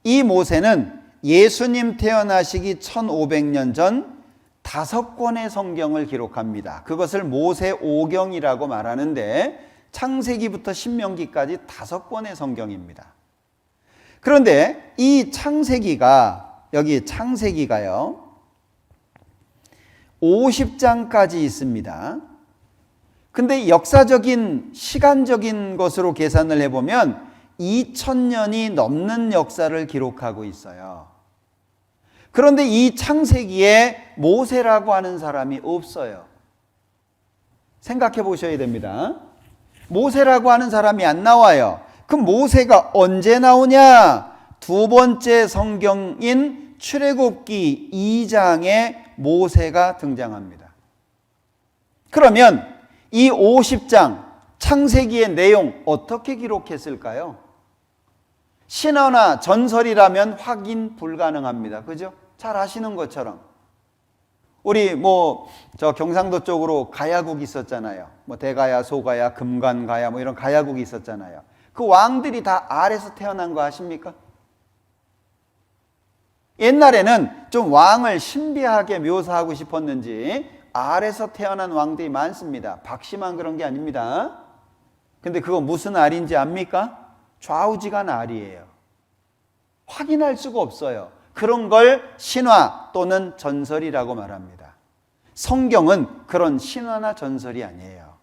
Speaker 1: 이 모세는 예수님 태어나시기 1500년 전 5권의 성경을 기록합니다. 그것을 모세오경이라고 말하는데 창세기부터 신명기까지 5권의 성경입니다. 그런데 이 창세기가요 50장까지 있습니다. 근데 역사적인 시간적인 것으로 계산을 해보면 2000년이 넘는 역사를 기록하고 있어요. 그런데 이 창세기에 모세라고 하는 사람이 없어요. 생각해 보셔야 됩니다. 모세라고 하는 사람이 안 나와요. 그럼 모세가 언제 나오냐? 두 번째 성경인 출애굽기 2장에 모세가 등장합니다. 그러면 이 50장 창세기의 내용 어떻게 기록했을까요? 신화나 전설이라면 확인 불가능합니다. 그죠? 잘 아시는 것처럼 우리 저 경상도 쪽으로 가야국 있었잖아요. 대가야, 소가야, 금관가야 이런 가야국이 있었잖아요. 그 왕들이 다 알에서 태어난 거 아십니까? 옛날에는 좀 왕을 신비하게 묘사하고 싶었는지 알에서 태어난 왕들이 많습니다. 박씨만 그런 게 아닙니다. 근데 그거 무슨 알인지 압니까? 좌우지간 알이에요. 확인할 수가 없어요. 그런 걸 신화 또는 전설이라고 말합니다. 성경은 그런 신화나 전설이 아니에요.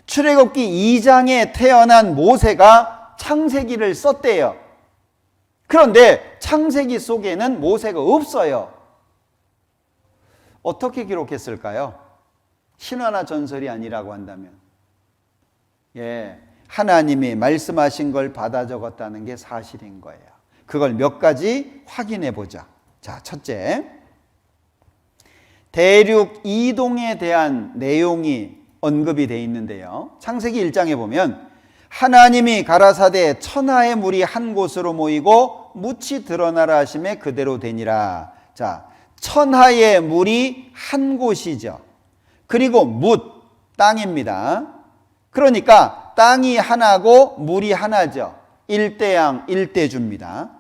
Speaker 1: 출애굽기 2장에 태어난 모세가 창세기를 썼대요. 그런데 창세기 속에는 모세가 없어요. 어떻게 기록했을까요? 신화나 전설이 아니라고 한다면, 하나님이 말씀하신 걸 받아 적었다는 게 사실인 거예요. 그걸 몇 가지 확인해 보자. 자, 첫째, 대륙 이동에 대한 내용이 언급이 되어 있는데요. 창세기 1장에 보면 하나님이 가라사대 천하의 물이 한 곳으로 모이고 묻이 드러나라 하심에 그대로 되니라. 자, 천하의 물이 한 곳이죠. 그리고 묻, 땅입니다. 그러니까 땅이 하나고 물이 하나죠. 일대양, 일대주입니다.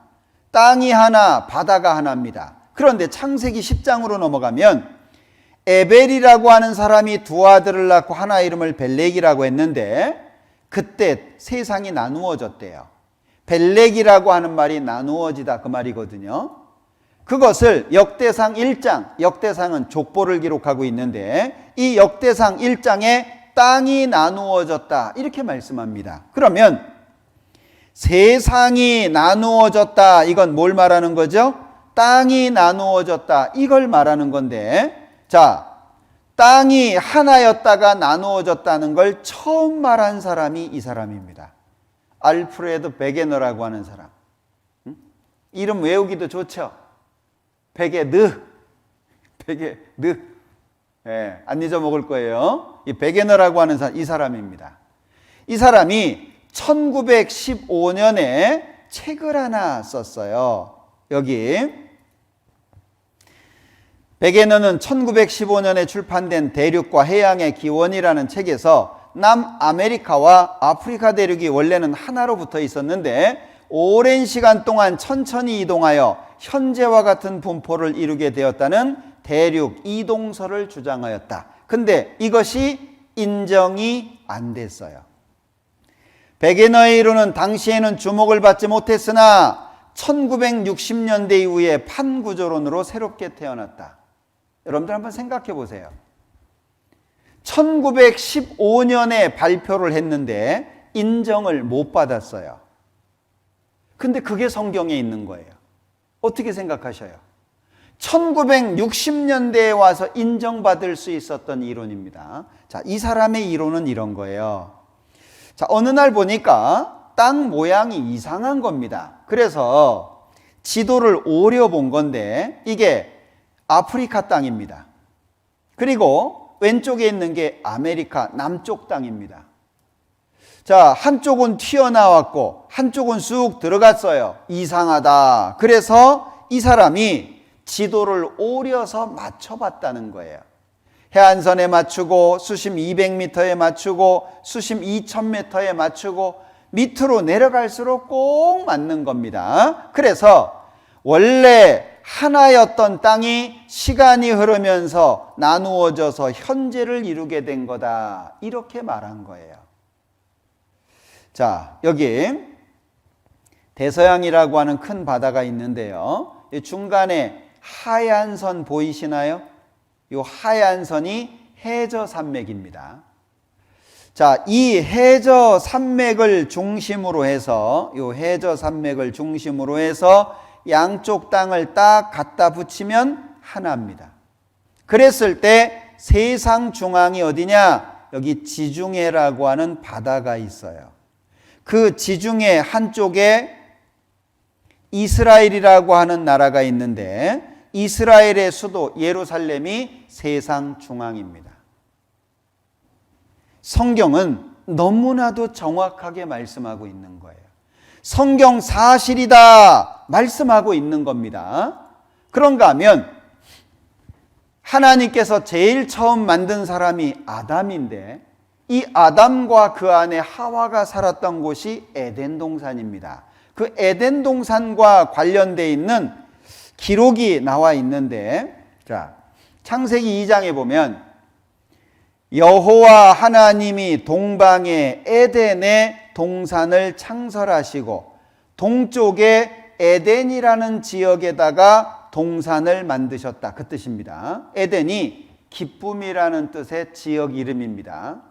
Speaker 1: 땅이 하나, 바다가 하나입니다. 그런데 창세기 10장으로 넘어가면 에벨이라고 하는 사람이 두 아들을 낳고 하나 이름을 벨렉이라고 했는데 그때 세상이 나누어졌대요. 벨렉이라고 하는 말이 나누어지다 그 말이거든요. 그것을 역대상 1장, 역대상은 족보를 기록하고 있는데 이 역대상 1장에 땅이 나누어졌다 이렇게 말씀합니다. 그러면 세상이 나누어졌다 이건 뭘 말하는 거죠? 땅이 나누어졌다 이걸 말하는 건데 자, 땅이 하나였다가 나누어졌다는 걸 처음 말한 사람이 이 사람입니다. 알프레드 베게너라고 하는 사람. 이름 외우기도 좋죠? 베게느. 예, 안 잊어먹을 거예요. 이 베게너라고 하는 사람, 이 사람입니다. 이 사람이 1915년에 책을 하나 썼어요. 여기 베게너는 1915년에 출판된 대륙과 해양의 기원이라는 책에서 남아메리카와 아프리카 대륙이 원래는 하나로 붙어 있었는데 오랜 시간 동안 천천히 이동하여 현재와 같은 분포를 이루게 되었다는 대륙 이동설을 주장하였다. 근데 이것이 인정이 안 됐어요. 베게너의 이론은 당시에는 주목을 받지 못했으나 1960년대 이후에 판구조론으로 새롭게 태어났다. 여러분들 한번 생각해 보세요. 1915년에 발표를 했는데 인정을 못 받았어요. 근데 그게 성경에 있는 거예요. 어떻게 생각하셔요? 1960년대에 와서 인정받을 수 있었던 이론입니다. 자, 이 사람의 이론은 이런 거예요. 자, 어느 날 보니까 땅 모양이 이상한 겁니다. 그래서 지도를 오려 본 건데 이게 아프리카 땅입니다. 그리고 왼쪽에 있는 게 아메리카 남쪽 땅입니다. 자, 한쪽은 튀어나왔고 한쪽은 쑥 들어갔어요. 이상하다. 그래서 이 사람이 지도를 오려서 맞춰봤다는 거예요. 해안선에 맞추고 수심 200m에 맞추고 수심 2000m에 맞추고 밑으로 내려갈수록 꼭 맞는 겁니다. 그래서 원래 하나였던 땅이 시간이 흐르면서 나누어져서 현재를 이루게 된 거다. 이렇게 말한 거예요. 자, 여기 대서양이라고 하는 큰 바다가 있는데요. 이 중간에 하얀 선 보이시나요? 이 하얀 선이 해저 산맥입니다. 자, 이 해저 산맥을 중심으로 해서 양쪽 땅을 딱 갖다 붙이면 하나입니다. 그랬을 때 세상 중앙이 어디냐? 여기 지중해라고 하는 바다가 있어요. 그 지중해 한쪽에 이스라엘이라고 하는 나라가 있는데 이스라엘의 수도 예루살렘이 세상 중앙입니다. 성경은 너무나도 정확하게 말씀하고 있는 거예요. 성경 사실이다 말씀하고 있는 겁니다. 그런가 하면 하나님께서 제일 처음 만든 사람이 아담인데 이 아담과 그 안에 하와가 살았던 곳이 에덴 동산입니다. 그 에덴 동산과 관련되어 있는 기록이 나와 있는데 자, 창세기 2장에 보면 여호와 하나님이 동방에 에덴의 동산을 창설하시고 동쪽에 에덴이라는 지역에다가 동산을 만드셨다. 그 뜻입니다. 에덴이 기쁨이라는 뜻의 지역 이름입니다.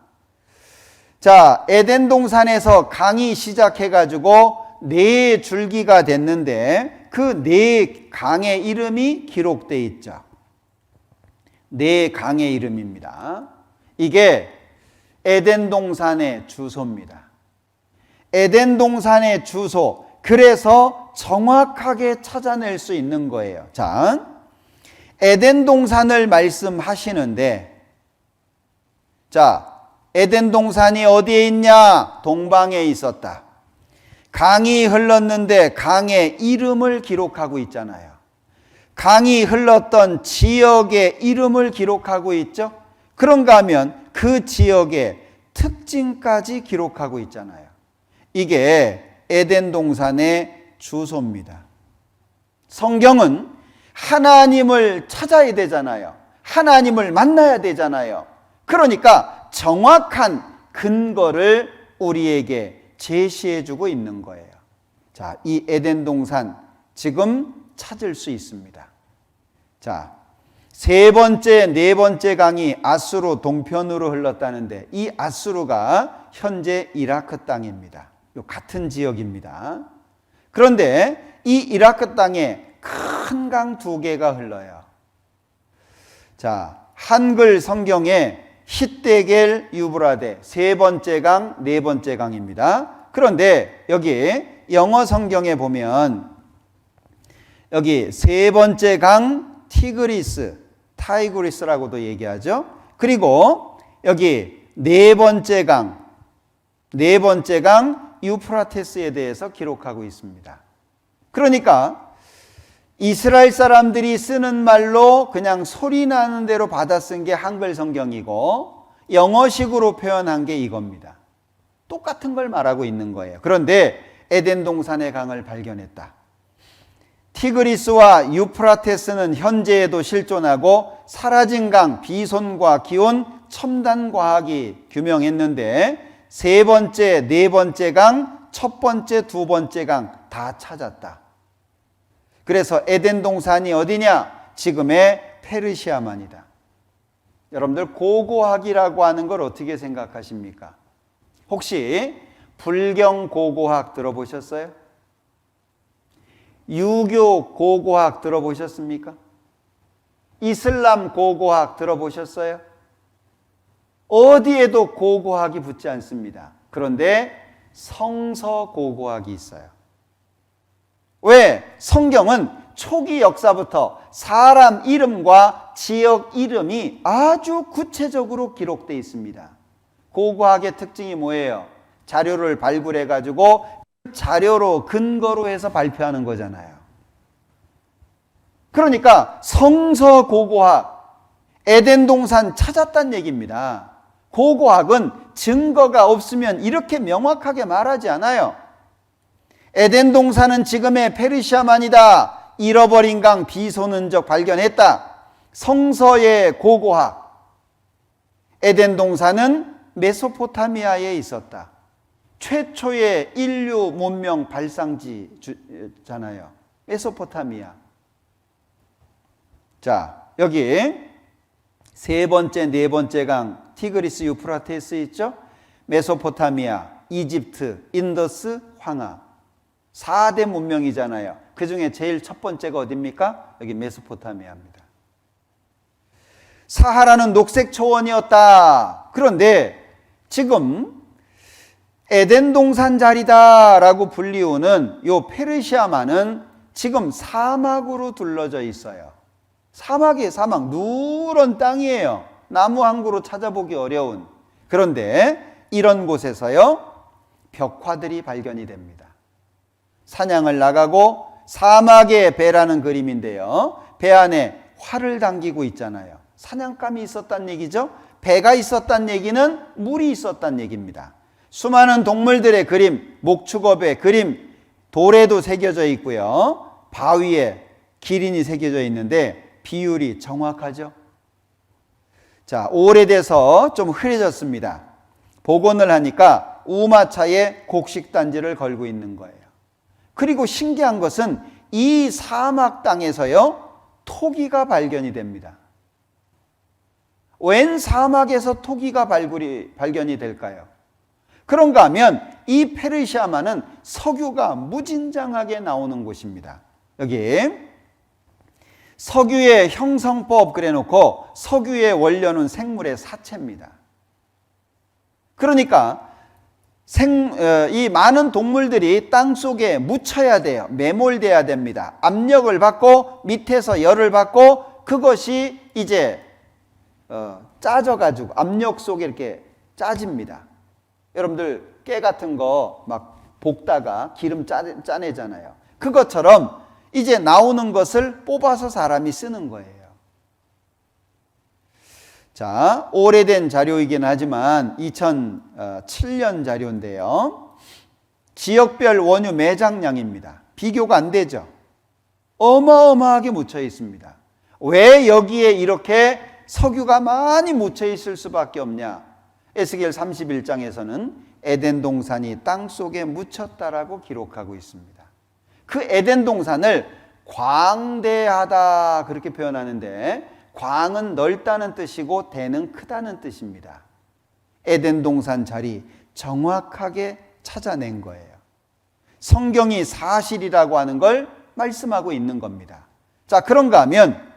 Speaker 1: 자, 에덴 동산에서 강이 시작해가지고 4줄기가 됐는데 그 4강의 이름이 기록되어 있죠. 4강의 이름입니다. 이게 에덴 동산의 주소입니다. 에덴 동산의 주소. 그래서 정확하게 찾아낼 수 있는 거예요. 자, 에덴 동산을 말씀하시는데 자, 에덴 동산이 어디에 있냐? 동방에 있었다. 강이 흘렀는데 강의 이름을 기록하고 있잖아요. 강이 흘렀던 지역의 이름을 기록하고 있죠. 그런가 하면 그 지역의 특징까지 기록하고 있잖아요. 이게 에덴 동산의 주소입니다. 성경은 하나님을 찾아야 되잖아요. 하나님을 만나야 되잖아요. 그러니까 정확한 근거를 우리에게 제시해 주고 있는 거예요. 자, 이 에덴 동산 지금 찾을 수 있습니다. 자, 세 번째, 네 번째 강이 아수르 동편으로 흘렀다는데 이 아수르가 현재 이라크 땅입니다. 같은 지역입니다. 그런데 이 이라크 땅에 큰 강 두 개가 흘러요. 자, 한글 성경에 히데겔 유브라데 세 번째 강, 네 번째 강입니다. 그런데 여기 영어 성경에 보면 여기 세 번째 강 티그리스, 타이그리스라고도 얘기하죠. 그리고 여기 네 번째 강 유프라테스에 대해서 기록하고 있습니다. 그러니까 이스라엘 사람들이 쓰는 말로 그냥 소리 나는 대로 받아 쓴 게 한글 성경이고 영어식으로 표현한 게 이겁니다. 똑같은 걸 말하고 있는 거예요. 그런데 에덴 동산의 강을 발견했다. 티그리스와 유프라테스는 현재에도 실존하고 사라진 강 비손과 기온 첨단 과학이 규명했는데 세 번째, 네 번째 강, 첫 번째, 두 번째 강 다 찾았다. 그래서 에덴 동산이 어디냐? 지금의 페르시아만이다. 여러분들 고고학이라고 하는 걸 어떻게 생각하십니까? 혹시 불경 고고학 들어보셨어요? 유교 고고학 들어보셨습니까? 이슬람 고고학 들어보셨어요? 어디에도 고고학이 붙지 않습니다. 그런데 성서 고고학이 있어요. 왜? 성경은 초기 역사부터 사람 이름과 지역 이름이 아주 구체적으로 기록되어 있습니다. 고고학의 특징이 뭐예요? 자료를 발굴해 가지고 자료로 근거로 해서 발표하는 거잖아요. 그러니까 성서 고고학, 에덴 동산 찾았다는 얘기입니다. 고고학은 증거가 없으면 이렇게 명확하게 말하지 않아요. 에덴 동산은 지금의 페르시아만이다. 잃어버린 강 비손 흔적 발견했다. 성서의 고고학. 에덴 동산은 메소포타미아에 있었다. 최초의 인류 문명 발상지잖아요. 메소포타미아. 자, 여기 세 번째, 네 번째 강 티그리스 유프라테스 있죠? 메소포타미아, 이집트, 인더스, 황하. 4대 문명이잖아요. 그 중에 제일 첫 번째가 어디입니까? 여기 메소포타미아입니다. 사하라는 녹색 초원이었다. 그런데 지금 에덴 동산 자리다라고 불리우는 요 페르시아만은 지금 사막으로 둘러져 있어요. 사막이에요, 사막. 누런 땅이에요. 나무 한 그루 찾아보기 어려운. 그런데 이런 곳에서요, 벽화들이 발견이 됩니다. 사냥을 나가고 사막의 배라는 그림인데요. 배 안에 활을 당기고 있잖아요. 사냥감이 있었다는 얘기죠. 배가 있었다는 얘기는 물이 있었다는 얘기입니다. 수많은 동물들의 그림, 목축업의 그림, 돌에도 새겨져 있고요. 바위에 기린이 새겨져 있는데 비율이 정확하죠. 자, 오래돼서 좀 흐려졌습니다. 복원을 하니까 우마차에 곡식단지를 걸고 있는 거예요. 그리고 신기한 것은 이 사막 땅에서요, 토기가 발견이 됩니다. 웬 사막에서 토기가 발견이 될까요? 그런가 하면 이 페르시아만은 석유가 무진장하게 나오는 곳입니다. 여기 석유의 형성법 그래놓고 석유의 원료는 생물의 사체입니다. 그러니까 이 많은 동물들이 땅 속에 묻혀야 돼요. 매몰돼야 됩니다. 압력을 받고 밑에서 열을 받고 그것이 이제 짜져가지고 압력 속에 이렇게 짜집니다. 여러분들 깨 같은 거 막 볶다가 기름 짜내잖아요. 그것처럼 이제 나오는 것을 뽑아서 사람이 쓰는 거예요. 자, 오래된 자료이긴 하지만 2007년 자료인데요. 지역별 원유 매장량입니다. 비교가 안 되죠. 어마어마하게 묻혀 있습니다. 왜 여기에 이렇게 석유가 많이 묻혀 있을 수밖에 없냐? 에스겔 31장에서는 에덴 동산이 땅 속에 묻혔다라고 기록하고 있습니다. 그 에덴 동산을 광대하다 그렇게 표현하는데, 광은 넓다는 뜻이고 대는 크다는 뜻입니다. 에덴 동산 자리 정확하게 찾아낸 거예요. 성경이 사실이라고 하는 걸 말씀하고 있는 겁니다. 자, 그런가 하면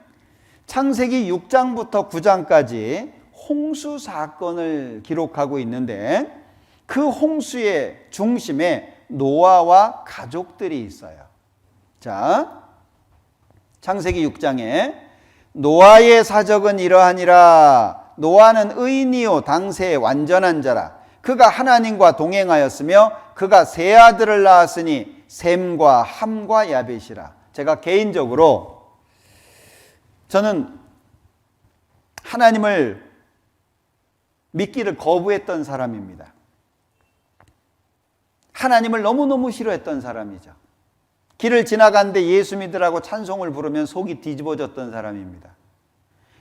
Speaker 1: 창세기 6장부터 9장까지 홍수 사건을 기록하고 있는데, 그 홍수의 중심에 노아와 가족들이 있어요. 자, 창세기 6장에 노아의 사적은 이러하니라. 노아는 의인이요 당세의 완전한 자라. 그가 하나님과 동행하였으며 그가 세 아들을 낳았으니 셈과 함과 야벳이라. 제가 개인적으로 저는 하나님을 믿기를 거부했던 사람입니다. 하나님을 너무너무 싫어했던 사람이죠. 길을 지나가는데 예수 믿으라고 찬송을 부르면 속이 뒤집어졌던 사람입니다.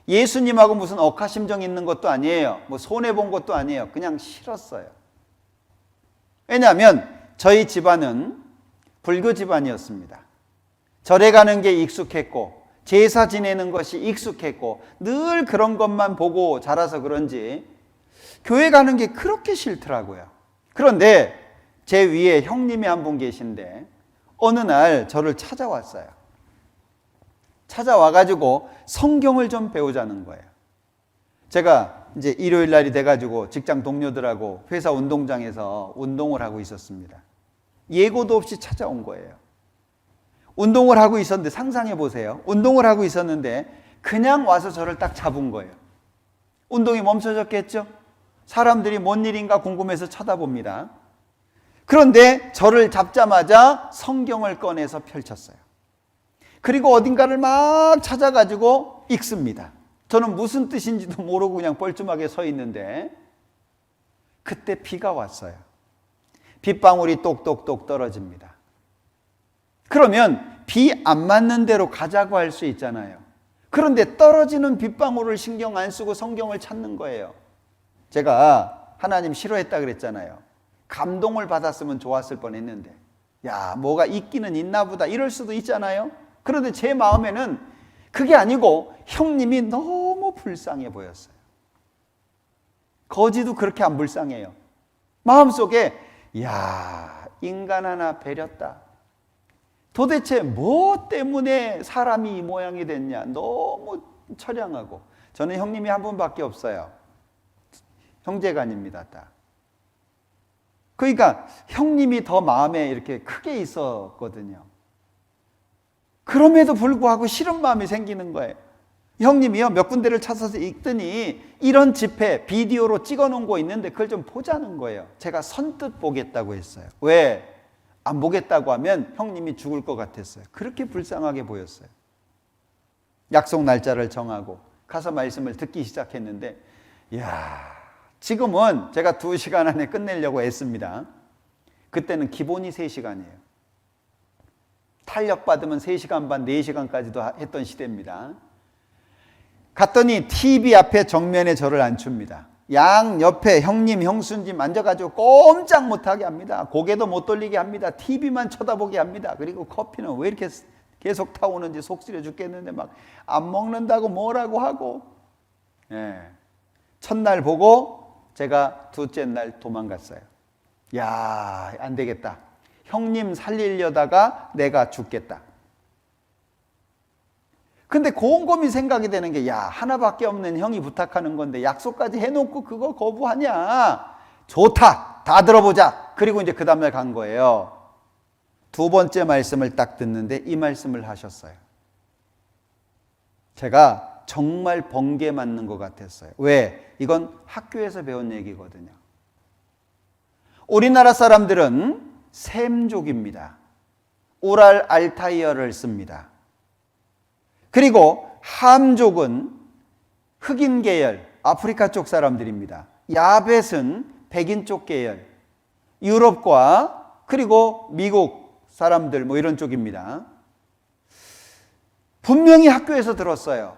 Speaker 1: 예수님하고 무슨 억하심정 있는 것도 아니에요. 뭐 손해본 것도 아니에요. 그냥 싫었어요. 왜냐하면 저희 집안은 불교 집안이었습니다. 절에 가는 게 익숙했고 제사 지내는 것이 익숙했고 늘 그런 것만 보고 자라서 그런지 교회 가는 게 그렇게 싫더라고요. 그런데 제 위에 형님이 한 분 계신데 어느 날 저를 찾아왔어요. 찾아와가지고 성경을 좀 배우자는 거예요. 제가 이제 일요일 날이 돼가지고 직장 동료들하고 회사 운동장에서 운동을 하고 있었습니다. 예고도 없이 찾아온 거예요. 운동을 하고 있었는데 상상해 보세요. 운동을 하고 있었는데 그냥 와서 저를 딱 잡은 거예요. 운동이 멈춰졌겠죠? 사람들이 뭔 일인가 궁금해서 쳐다봅니다. 그런데 저를 잡자마자 성경을 꺼내서 펼쳤어요. 그리고 어딘가를 막 찾아가지고 읽습니다. 저는 무슨 뜻인지도 모르고 그냥 뻘쭘하게 서 있는데 그때 비가 왔어요. 빗방울이 똑똑똑 떨어집니다. 그러면 비 안 맞는 대로 가자고 할 수 있잖아요. 그런데 떨어지는 빗방울을 신경 안 쓰고 성경을 찾는 거예요. 제가 하나님 싫어했다 그랬잖아요. 감동을 받았으면 좋았을 뻔했는데, 야, 뭐가 있기는 있나 보다 이럴 수도 있잖아요. 그런데 제 마음에는 그게 아니고 형님이 너무 불쌍해 보였어요. 거지도 그렇게 안 불쌍해요. 마음속에 야, 인간 하나 배렸다. 도대체 뭐 때문에 사람이 이 모양이 됐냐. 너무 처량하고. 저는 형님이 한 분밖에 없어요. 형제간입니다. 다. 그러니까 형님이 더 마음에 이렇게 크게 있었거든요. 그럼에도 불구하고 싫은 마음이 생기는 거예요. 형님이요 몇 군데를 찾아서 읽더니 이런 집회 비디오로 찍어놓은 거 있는데 그걸 좀 보자는 거예요. 제가 선뜻 보겠다고 했어요. 왜? 안 보겠다고 하면 형님이 죽을 것 같았어요. 그렇게 불쌍하게 보였어요. 약속 날짜를 정하고 가서 말씀을 듣기 시작했는데, 이야, 지금은 제가 2시간 안에 끝내려고 애씁니다. 그때는 기본이 3시간이에요. 탄력받으면 3시간 반, 4시간까지도 했던 시대입니다. 갔더니 TV 앞에 정면에 저를 앉춥니다. 양 옆에 형님, 형수님 앉아가지고 꼼짝 못하게 합니다. 고개도 못 돌리게 합니다. TV만 쳐다보게 합니다. 그리고 커피는 왜 이렇게 계속 타오는지 속쓰려 죽겠는데 막 안 먹는다고 뭐라고 하고. 예. 첫날 보고 제가 둘째 날 도망갔어요. 야, 안 되겠다. 형님 살리려다가 내가 죽겠다. 근데 곰곰이 생각이 되는 게, 야, 하나밖에 없는 형이 부탁하는 건데 약속까지 해놓고 그거 거부하냐? 좋다. 다 들어보자. 그리고 이제 그 다음날 간 거예요. 2번째 말씀을 딱 듣는데 이 말씀을 하셨어요. 제가 정말 번개 맞는 것 같았어요. 왜? 이건 학교에서 배운 얘기거든요. 우리나라 사람들은 셈족입니다. 우랄 알타이어를 씁니다. 그리고 함족은 흑인 계열, 아프리카 쪽 사람들입니다. 야벳은 백인 쪽 계열, 유럽과 그리고 미국 사람들 뭐 이런 쪽입니다. 분명히 학교에서 들었어요.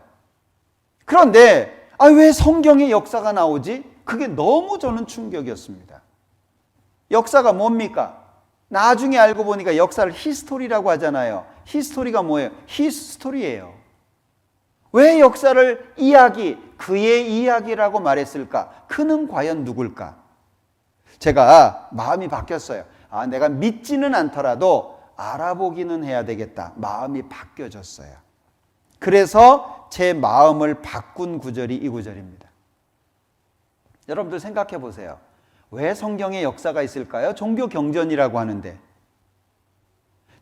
Speaker 1: 그런데 아, 왜 성경에 역사가 나오지? 그게 너무 저는 충격이었습니다. 역사가 뭡니까? 나중에 알고 보니까 역사를 히스토리라고 하잖아요. 히스토리가 뭐예요? 히스토리예요. 왜 역사를 그의 이야기라고 말했을까? 그는 과연 누굴까? 제가 마음이 바뀌었어요. 아, 내가 믿지는 않더라도 알아보기는 해야 되겠다. 마음이 바뀌어졌어요. 그래서 제 마음을 바꾼 구절이 이 구절입니다. 여러분들 생각해 보세요. 왜 성경에 역사가 있을까요? 종교 경전이라고 하는데,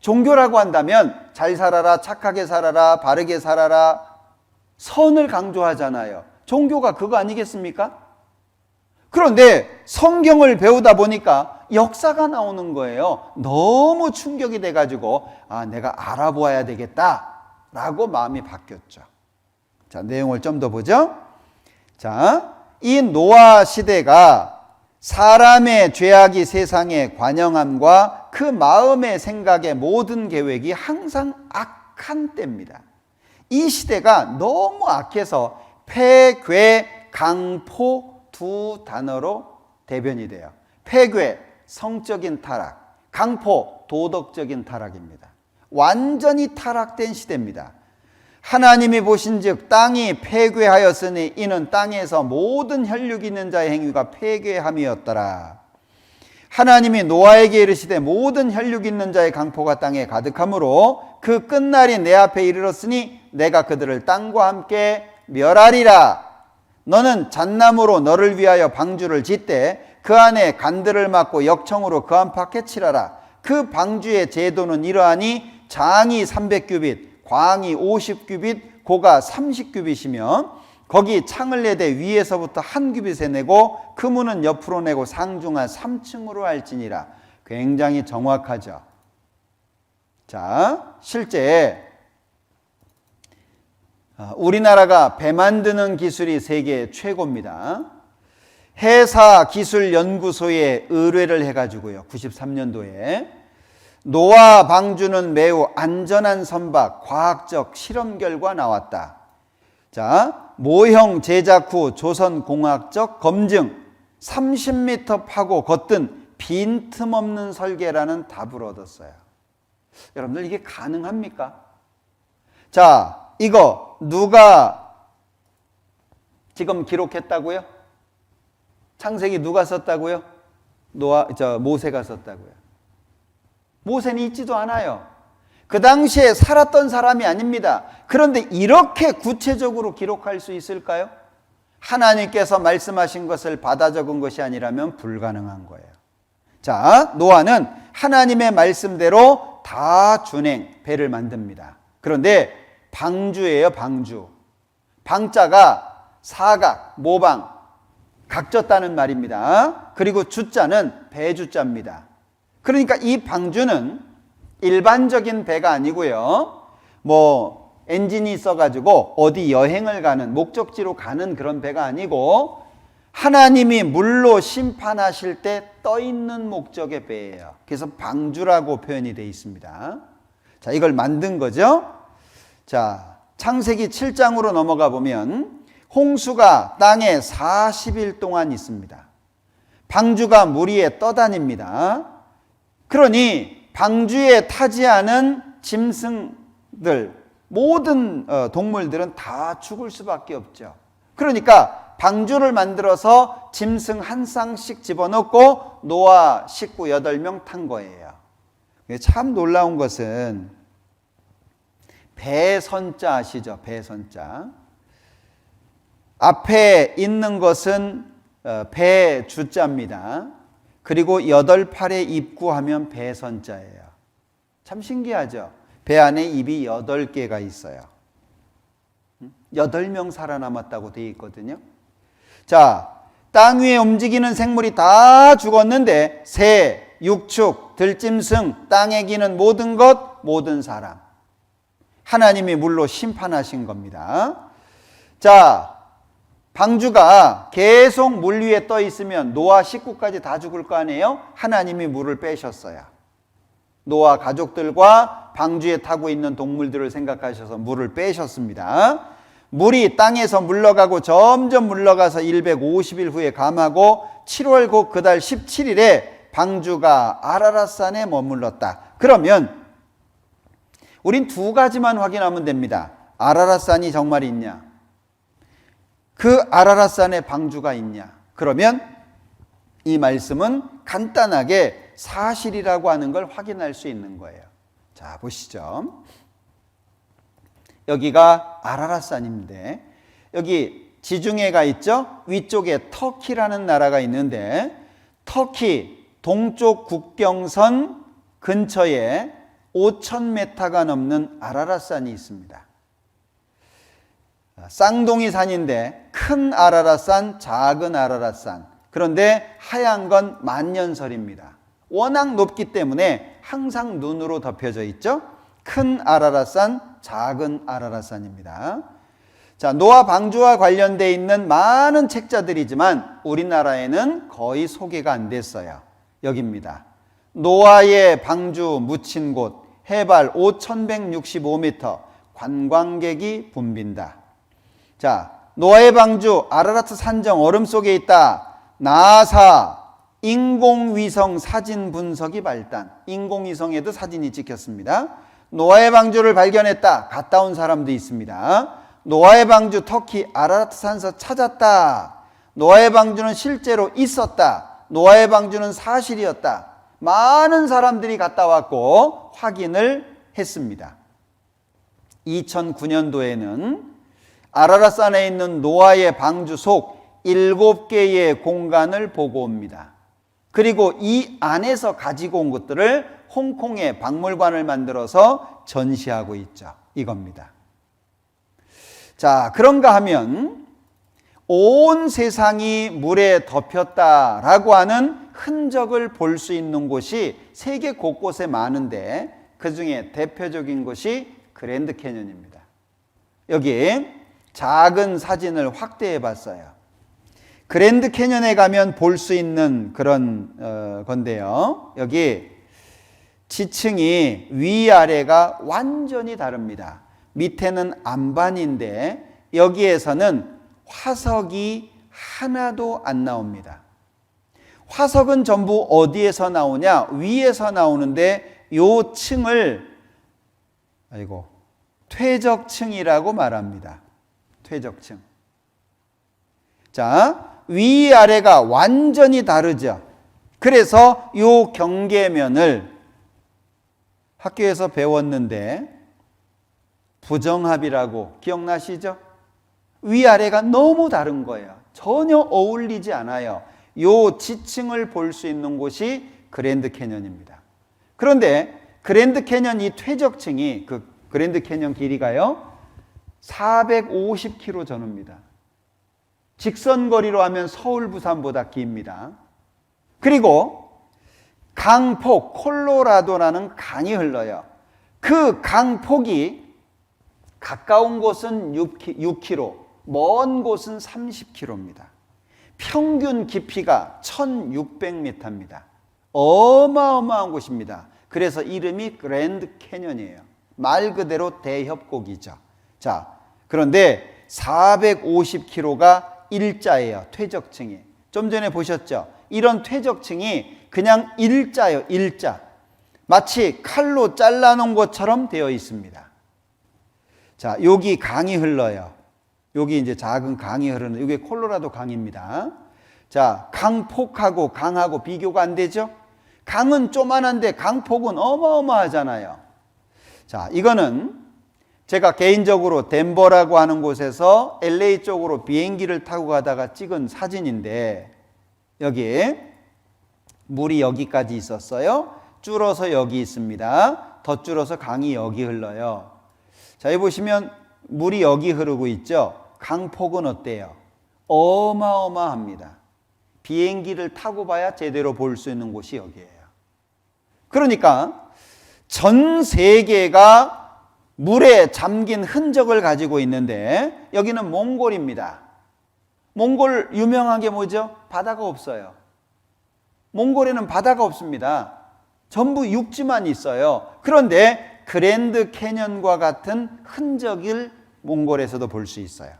Speaker 1: 종교라고 한다면 잘 살아라, 착하게 살아라, 바르게 살아라, 선을 강조하잖아요. 종교가 그거 아니겠습니까? 그런데 성경을 배우다 보니까 역사가 나오는 거예요. 너무 충격이 돼가지고 아, 내가 알아보아야 되겠다라고 마음이 바뀌었죠. 자, 내용을 좀 더 보죠. 자, 이 노아 시대가 사람의 죄악이 세상에 관영함과 그 마음의 생각의 모든 계획이 항상 악한 때입니다. 이 시대가 너무 악해서 폐괴, 강포 두 단어로 대변이 돼요. 폐괴, 성적인 타락, 강포, 도덕적인 타락입니다. 완전히 타락된 시대입니다. 하나님이 보신즉 땅이 폐괴하였으니 이는 땅에서 모든 혈육 있는 자의 행위가 폐괴함이었더라. 하나님이 노아에게 이르시되 모든 혈육 있는 자의 강포가 땅에 가득하므로 그 끝날이 내 앞에 이르렀으니 내가 그들을 땅과 함께 멸하리라. 너는 잣나무로 너를 위하여 방주를 짓되 그 안에 간들을 막고 역청으로 그 안팎에 칠하라. 그 방주의 제도는 이러하니 장이 300규빗, 광이 50규빗, 고가 30규빗이며 거기 창을 내되 위에서부터 한 규빗에 내고 그 문은 옆으로 내고 상중하 3층으로 할지니라. 굉장히 정확하죠. 자, 실제 우리나라가 배 만드는 기술이 세계 최고입니다. 해사기술연구소에 의뢰를 해가지고요, 93년도에 노아 방주는 매우 안전한 선박, 과학적 실험 결과 나왔다. 자, 모형 제작 후 조선공학적 검증, 30m 파고 걷든 빈틈없는 설계라는 답을 얻었어요. 여러분들 이게 가능합니까? 자, 이거 누가 지금 기록했다고요? 창세기 누가 썼다고요? 모세가 썼다고요. 모세는 있지도 않아요. 그 당시에 살았던 사람이 아닙니다. 그런데 이렇게 구체적으로 기록할 수 있을까요? 하나님께서 말씀하신 것을 받아 적은 것이 아니라면 불가능한 거예요. 자, 노아는 하나님의 말씀대로 다 준행, 배를 만듭니다. 그런데 방주예요, 방주. 방자가 사각, 모방, 각졌다는 말입니다. 그리고 주자는 배주자입니다. 그러니까 이 방주는 일반적인 배가 아니고요, 엔진이 있어가지고 어디 여행을 가는, 목적지로 가는 그런 배가 아니고 하나님이 물로 심판하실 때 떠있는 목적의 배예요. 그래서 방주라고 표현이 되어 있습니다. 자, 이걸 만든 거죠. 자, 창세기 7장으로 넘어가 보면 홍수가 땅에 40일 동안 있습니다. 방주가 물 위에 떠다닙니다. 그러니 방주에 타지 않은 짐승들, 모든 동물들은 다 죽을 수밖에 없죠. 그러니까 방주를 만들어서 짐승 한 쌍씩 집어넣고 노아 식구 8명 탄 거예요. 참 놀라운 것은 배선자 아시죠? 배선자. 앞에 있는 것은 배주자입니다. 그리고 8팔에 입구하면 배선자예요. 참 신기하죠? 배 안에 입이 8개가 있어요. 8명 살아남았다고 되어 있거든요. 자, 땅 위에 움직이는 생물이 다 죽었는데 새, 육축, 들짐승, 땅에 기는 모든 것, 모든 사람, 하나님이 물로 심판하신 겁니다. 자, 방주가 계속 물 위에 떠 있으면 노아 식구까지 다 죽을 거 아니에요? 하나님이 물을 빼셨어요. 노아 가족들과 방주에 타고 있는 동물들을 생각하셔서 물을 빼셨습니다. 물이 땅에서 물러가고 점점 물러가서 150일 후에 감하고 7월 그달 17일에 방주가 아라랏산에 머물렀다. 그러면 우린 두 가지만 확인하면 됩니다. 아라랏산이 정말 있냐? 그 아라랏산에 방주가 있냐? 그러면 이 말씀은 간단하게 사실이라고 하는 걸 확인할 수 있는 거예요. 자, 보시죠. 여기가 아라랏산인데 여기 지중해가 있죠? 위쪽에 터키라는 나라가 있는데 터키 동쪽 국경선 근처에 5,000m가 넘는 아라랏산이 있습니다. 쌍둥이 산인데 큰 아라랏산, 작은 아라랏산. 그런데 하얀 건 만년설입니다. 워낙 높기 때문에 항상 눈으로 덮여져 있죠. 큰 아라랏산, 작은 아라랏산입니다. 자, 노아 방주와 관련되어 있는 많은 책자들이지만 우리나라에는 거의 소개가 안 됐어요. 여기입니다. 노아의 방주 묻힌 곳, 해발 5,165m, 관광객이 붐빈다. 자, 노아의 방주 아라라트 산정 얼음 속에 있다. 나사 인공위성 사진 분석이 발단. 인공위성에도 사진이 찍혔습니다. 노아의 방주를 발견했다. 갔다 온 사람도 있습니다. 노아의 방주 터키 아라라트 산서 찾았다. 노아의 방주는 실제로 있었다. 노아의 방주는 사실이었다. 많은 사람들이 갔다 왔고 확인을 했습니다. 2009년도에는 아라랏산에 있는 노아의 방주 속 7개의 공간을 보고 옵니다. 그리고 이 안에서 가지고 온 것들을 홍콩에 박물관을 만들어서 전시하고 있죠. 이겁니다. 자, 그런가 하면 온 세상이 물에 덮였다라고 하는 흔적을 볼 수 있는 곳이 세계 곳곳에 많은데 그 중에 대표적인 곳이 그랜드 캐년입니다. 여기 작은 사진을 확대해 봤어요. 그랜드 캐년에 가면 볼 수 있는 그런 건데요. 여기 지층이 위아래가 완전히 다릅니다. 밑에는 안반인데 여기에서는 화석이 하나도 안 나옵니다. 화석은 전부 어디에서 나오냐? 위에서 나오는데 요 층을 퇴적층이라고 말합니다. 퇴적층. 자, 위아래가 완전히 다르죠. 그래서 요 경계면을 학교에서 배웠는데 부정합이라고 기억나시죠? 위아래가 너무 다른 거예요. 전혀 어울리지 않아요. 요 지층을 볼 수 있는 곳이 그랜드 캐년입니다. 그런데 그랜드 캐년 이 퇴적층이 그랜드 캐년 길이가요 450km 전후입니다. 직선거리로 하면 서울 부산보다 깁니다. 그리고 강폭 콜로라도라는 강이 흘러요. 그 강폭이 가까운 곳은 6km, 먼 곳은 30km입니다. 평균 깊이가 1600m입니다. 어마어마한 곳입니다. 그래서 이름이 그랜드 캐년이에요. 말 그대로 대협곡이죠. 자, 그런데 450km가 일자예요. 퇴적층이. 좀 전에 보셨죠? 이런 퇴적층이 그냥 일자예요. 일자. 마치 칼로 잘라놓은 것처럼 되어 있습니다. 자, 여기 강이 흘러요. 여기 이제 작은 강이 흐르는, 이게 콜로라도 강입니다. 자, 강폭하고 강하고 비교가 안 되죠? 강은 조만한데 강폭은 어마어마하잖아요. 자, 이거는 제가 개인적으로 덴버라고 하는 곳에서 LA 쪽으로 비행기를 타고 가다가 찍은 사진인데 여기 물이 여기까지 있었어요. 줄어서 여기 있습니다. 더 줄어서 강이 여기 흘러요. 자, 여기 보시면 물이 여기 흐르고 있죠. 강폭은 어때요? 어마어마합니다. 비행기를 타고 봐야 제대로 볼 수 있는 곳이 여기예요. 그러니까 전 세계가 물에 잠긴 흔적을 가지고 있는데 여기는 몽골입니다. 몽골 유명한 게 뭐죠? 바다가 없어요. 몽골에는 바다가 없습니다. 전부 육지만 있어요. 그런데 그랜드 캐년과 같은 흔적을 몽골에서도 볼 수 있어요.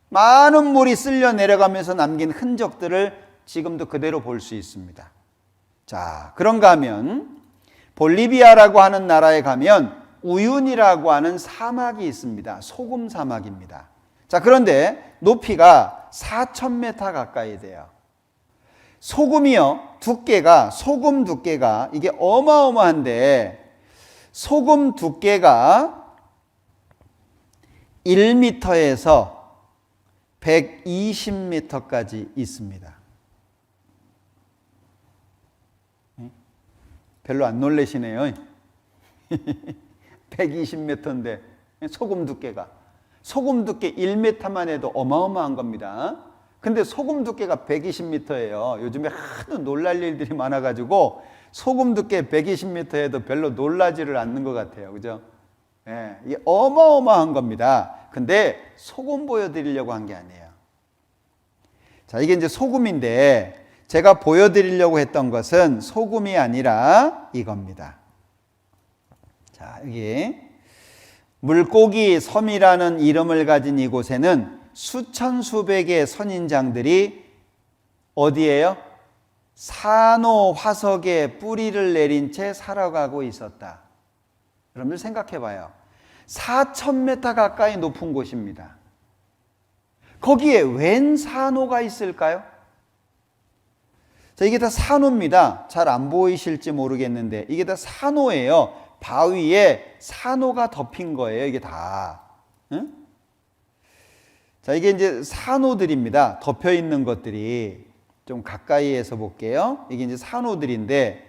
Speaker 1: 많은 물이 쓸려 내려가면서 남긴 흔적들을 지금도 그대로 볼 수 있습니다. 자, 그런가 하면 볼리비아라고 하는 나라에 가면 우윤이라고 하는 사막이 있습니다. 소금 사막입니다. 자, 그런데 높이가 4,000m 가까이 돼요. 소금이요, 소금 두께가 이게 어마어마한데, 소금 두께가 1m에서 120m까지 있습니다. 별로 안 놀라시네요. 120m인데 소금 두께 1m만 해도 어마어마한 겁니다. 근데 소금 두께가 120m예요. 요즘에 하도 놀랄 일들이 많아가지고 소금 두께 120m에도 별로 놀라지를 않는 것 같아요. 그죠? 예, 이게 어마어마한 겁니다. 근데 소금 보여드리려고 한 게 아니에요. 자, 이게 이제 소금인데 제가 보여드리려고 했던 것은 소금이 아니라 이겁니다. 자, 여기 물고기 섬이라는 이름을 가진 이곳에는 수천 수백의 선인장들이 어디예요? 산호 화석에 뿌리를 내린 채 살아가고 있었다. 여러분들 생각해 봐요. 4,000m 가까이 높은 곳입니다. 거기에 웬 산호가 있을까요? 자, 이게 다 산호입니다. 잘 안 보이실지 모르겠는데 이게 다 산호예요. 바위에 산호가 덮인 거예요. 이게 다. 응? 자, 이게 이제 산호들입니다. 덮여 있는 것들이. 좀 가까이에서 볼게요. 이게 이제 산호들인데,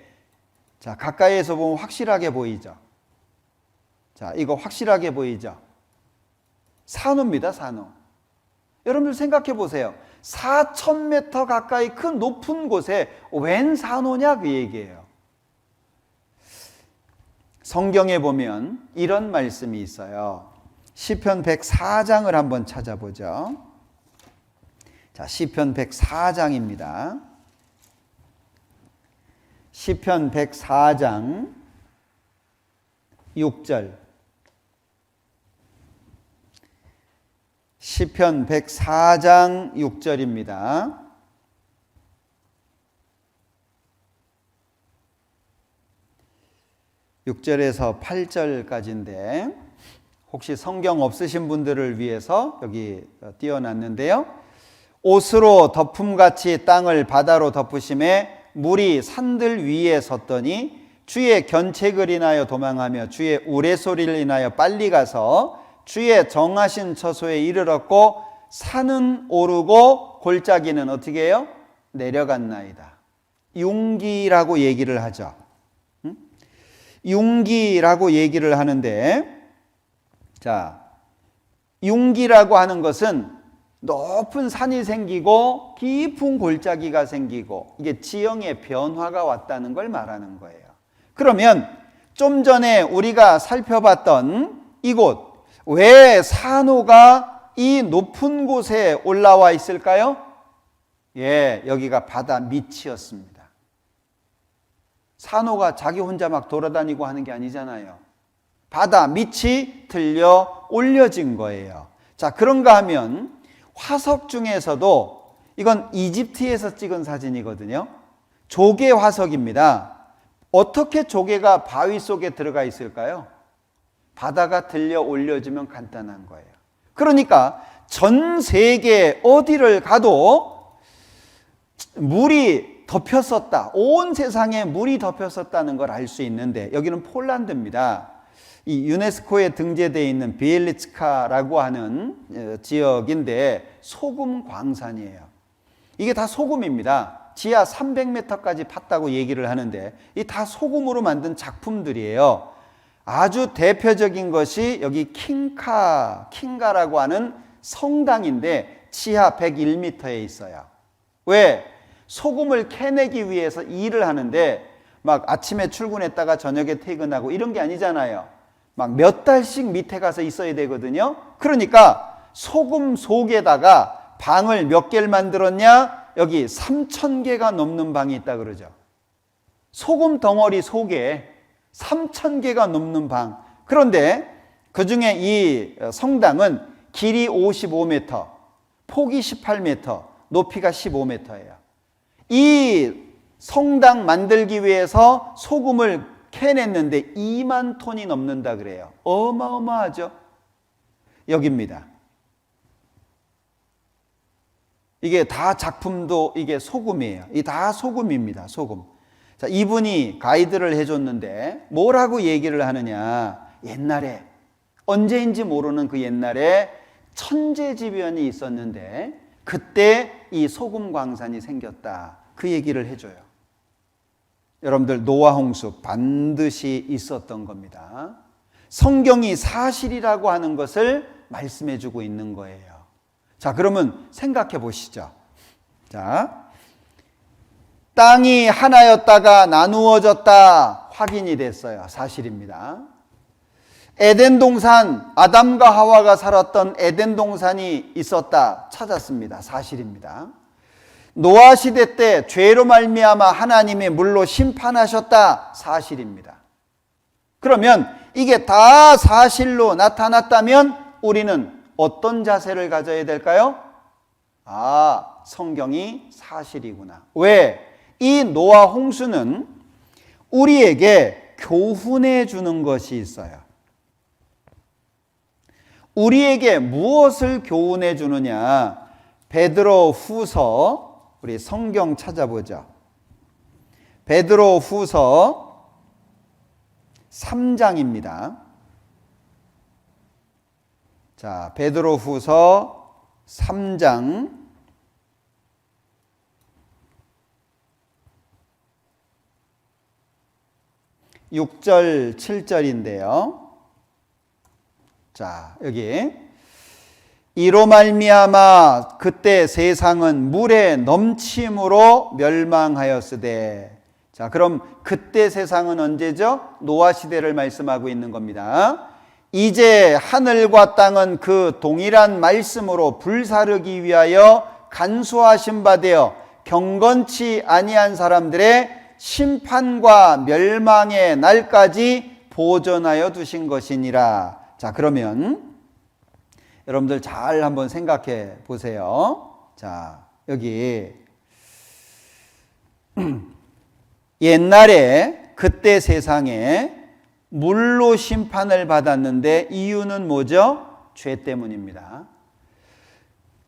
Speaker 1: 자, 가까이에서 보면 확실하게 보이죠. 자, 이거 확실하게 보이죠. 산호입니다. 산호. 여러분들 생각해 보세요. 4,000m 가까이 큰 높은 곳에 웬 산호냐 그 얘기예요. 성경에 보면 이런 말씀이 있어요. 시편 104장을 한번 찾아보죠. 자, 시편 104장입니다. 시편 104장 6절. 시편 104장 6절입니다. (6절에서) (8절까지인데) 혹시 성경 없으신 분들을 위해서 여기 띄워놨는데요. 옷으로 덮음같이 땅을 바다로 덮으심에 물이 산들 위에 섰더니 주의 견책을 인하여 도망하며 주의 우레소리를 인하여 빨리 가서 주의 정하신 처소에 이르렀고 산은 오르고 골짜기는 어떻게 해요? 내려갔나이다. 융기라고 얘기를 하죠. 융기라고 얘기를 하는데, 자, 융기라고 하는 것은 높은 산이 생기고 깊은 골짜기가 생기고 이게 지형의 변화가 왔다는 걸 말하는 거예요. 그러면 좀 전에 우리가 살펴봤던 이곳, 왜 산호가 이 높은 곳에 올라와 있을까요? 예, 여기가 바다 밑이었습니다. 산호가 자기 혼자 막 돌아다니고 하는 게 아니잖아요. 바다 밑이 들려 올려진 거예요. 자, 그런가 하면 화석 중에서도 이건 이집트에서 찍은 사진이거든요. 조개 화석입니다. 어떻게 조개가 바위 속에 들어가 있을까요? 바다가 들려 올려주면 간단한 거예요. 그러니까 전 세계 어디를 가도 물이 덮였었다. 온 세상에 물이 덮였었다는 걸 알 수 있는데, 여기는 폴란드입니다. 이 유네스코에 등재되어 있는 비엘리츠카라고 하는 지역인데 소금 광산이에요. 이게 다 소금입니다. 지하 300m까지 팠다고 얘기를 하는데 이 다 소금으로 만든 작품들이에요. 아주 대표적인 것이 여기 킹가라고 하는 성당인데 지하 101m에 있어요. 왜? 소금을 캐내기 위해서 일을 하는데 막 아침에 출근했다가 저녁에 퇴근하고 이런 게 아니잖아요. 막 몇 달씩 밑에 가서 있어야 되거든요. 그러니까 소금 속에다가 방을 몇 개를 만들었냐? 여기 3,000개가 넘는 방이 있다 그러죠. 소금 덩어리 속에 3,000개가 넘는 방. 그런데 그 중에 이 성당은 길이 55m, 폭이 18m, 높이가 15m예요. 이 성당 만들기 위해서 소금을 캐냈는데 2만 톤이 넘는다 그래요. 어마어마하죠? 여기입니다. 이게 다 작품도 이게 소금이에요. 이 다 소금입니다. 소금. 자, 이분이 가이드를 해줬는데 뭐라고 얘기를 하느냐. 옛날에, 언제인지 모르는 그 옛날에 천재지변이 있었는데 그때 이 소금 광산이 생겼다. 그 얘기를 해줘요. 여러분들, 노아 홍수 반드시 있었던 겁니다. 성경이 사실이라고 하는 것을 말씀해주고 있는 거예요. 자, 그러면 생각해 보시죠. 자, 땅이 하나였다가 나누어졌다 확인이 됐어요. 사실입니다. 에덴 동산, 아담과 하와가 살았던 에덴 동산이 있었다 찾았습니다. 사실입니다. 노아 시대 때 죄로 말미암아 하나님이 물로 심판하셨다. 사실입니다. 그러면 이게 다 사실로 나타났다면 우리는 어떤 자세를 가져야 될까요? 아, 성경이 사실이구나. 왜? 이 노아 홍수는 우리에게 교훈해 주는 것이 있어요. 우리에게 무엇을 교훈해 주느냐? 베드로 후서, 우리 성경 찾아보죠. 베드로 후서 3장입니다. 자, 베드로 후서 3장 6절 7절인데요. 자, 여기 이로 말미암아 그때 세상은 물의 넘침으로 멸망하였으되. 자, 그럼 그때 세상은 언제죠? 노아 시대를 말씀하고 있는 겁니다. 이제 하늘과 땅은 그 동일한 말씀으로 불사르기 위하여 간수하신 바 되어 경건치 아니한 사람들의 심판과 멸망의 날까지 보존하여 두신 것이니라. 자, 그러면 여러분들 잘 한번 생각해 보세요. 자, 여기 옛날에 그때 세상에 물로 심판을 받았는데 이유는 뭐죠? 죄 때문입니다.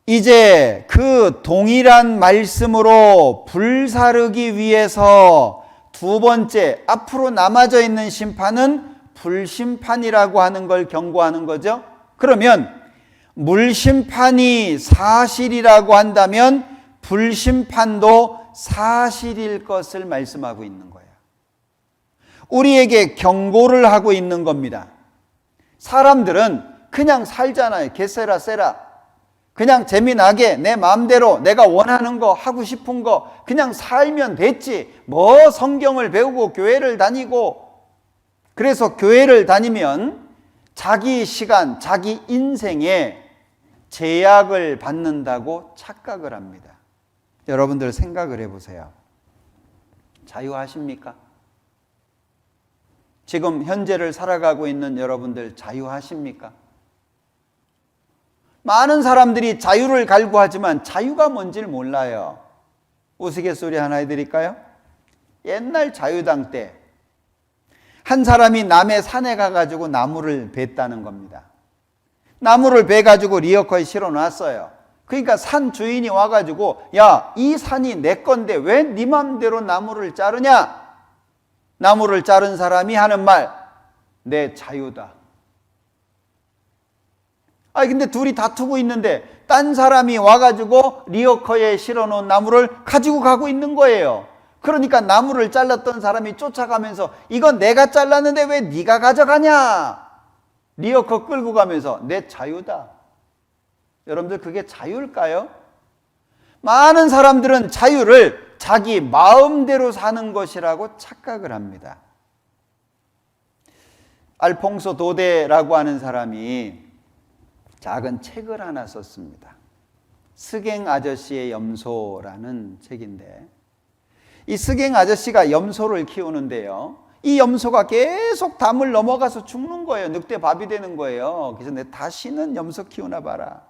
Speaker 1: 이제 그 동일한 말씀으로 불사르기 위해서 두 번째, 앞으로 남아져 있는 심판은 불심판이라고 하는 걸 경고하는 거죠. 그러면 물심판이 사실이라고 한다면 불심판도 사실일 것을 말씀하고 있는 거예요. 우리에게 경고를 하고 있는 겁니다. 사람들은 그냥 살잖아요. 개세라 세라. 그냥 재미나게 내 마음대로 내가 원하는 거, 하고 싶은 거 그냥 살면 됐지. 뭐 성경을 배우고 교회를 다니고. 그래서 교회를 다니면 자기 시간, 자기 인생에 제약을 받는다고 착각을 합니다. 여러분들 생각을 해보세요. 자유하십니까? 지금 현재를 살아가고 있는 여러분들 자유하십니까? 많은 사람들이 자유를 갈구하지만 자유가 뭔지를 몰라요. 우스갯소리 하나 해드릴까요? 옛날 자유당 때 한 사람이 남의 산에 가가지고 나무를 뱄다는 겁니다. 나무를 베가지고 리어커에 실어놨어요. 그러니까 산 주인이 와가지고 야, 이 산이 내 건데 왜 네 맘대로 나무를 자르냐? 나무를 자른 사람이 하는 말, 내 자유다. 근데 둘이 다투고 있는데 딴 사람이 와가지고 리어커에 실어놓은 나무를 가지고 가고 있는 거예요. 그러니까 나무를 잘랐던 사람이 쫓아가면서 이건 내가 잘랐는데 왜 네가 가져가냐? 리어커 끌고 가면서 내 자유다. 여러분들 그게 자유일까요? 많은 사람들은 자유를 자기 마음대로 사는 것이라고 착각을 합니다. 알퐁소 도데라고 하는 사람이 작은 책을 하나 썼습니다. 스갱 아저씨의 염소라는 책인데 이 스갱 아저씨가 염소를 키우는데요. 이 염소가 계속 담을 넘어가서 죽는 거예요. 늑대 밥이 되는 거예요. 그래서 내 다시는 염소 키우나 봐라.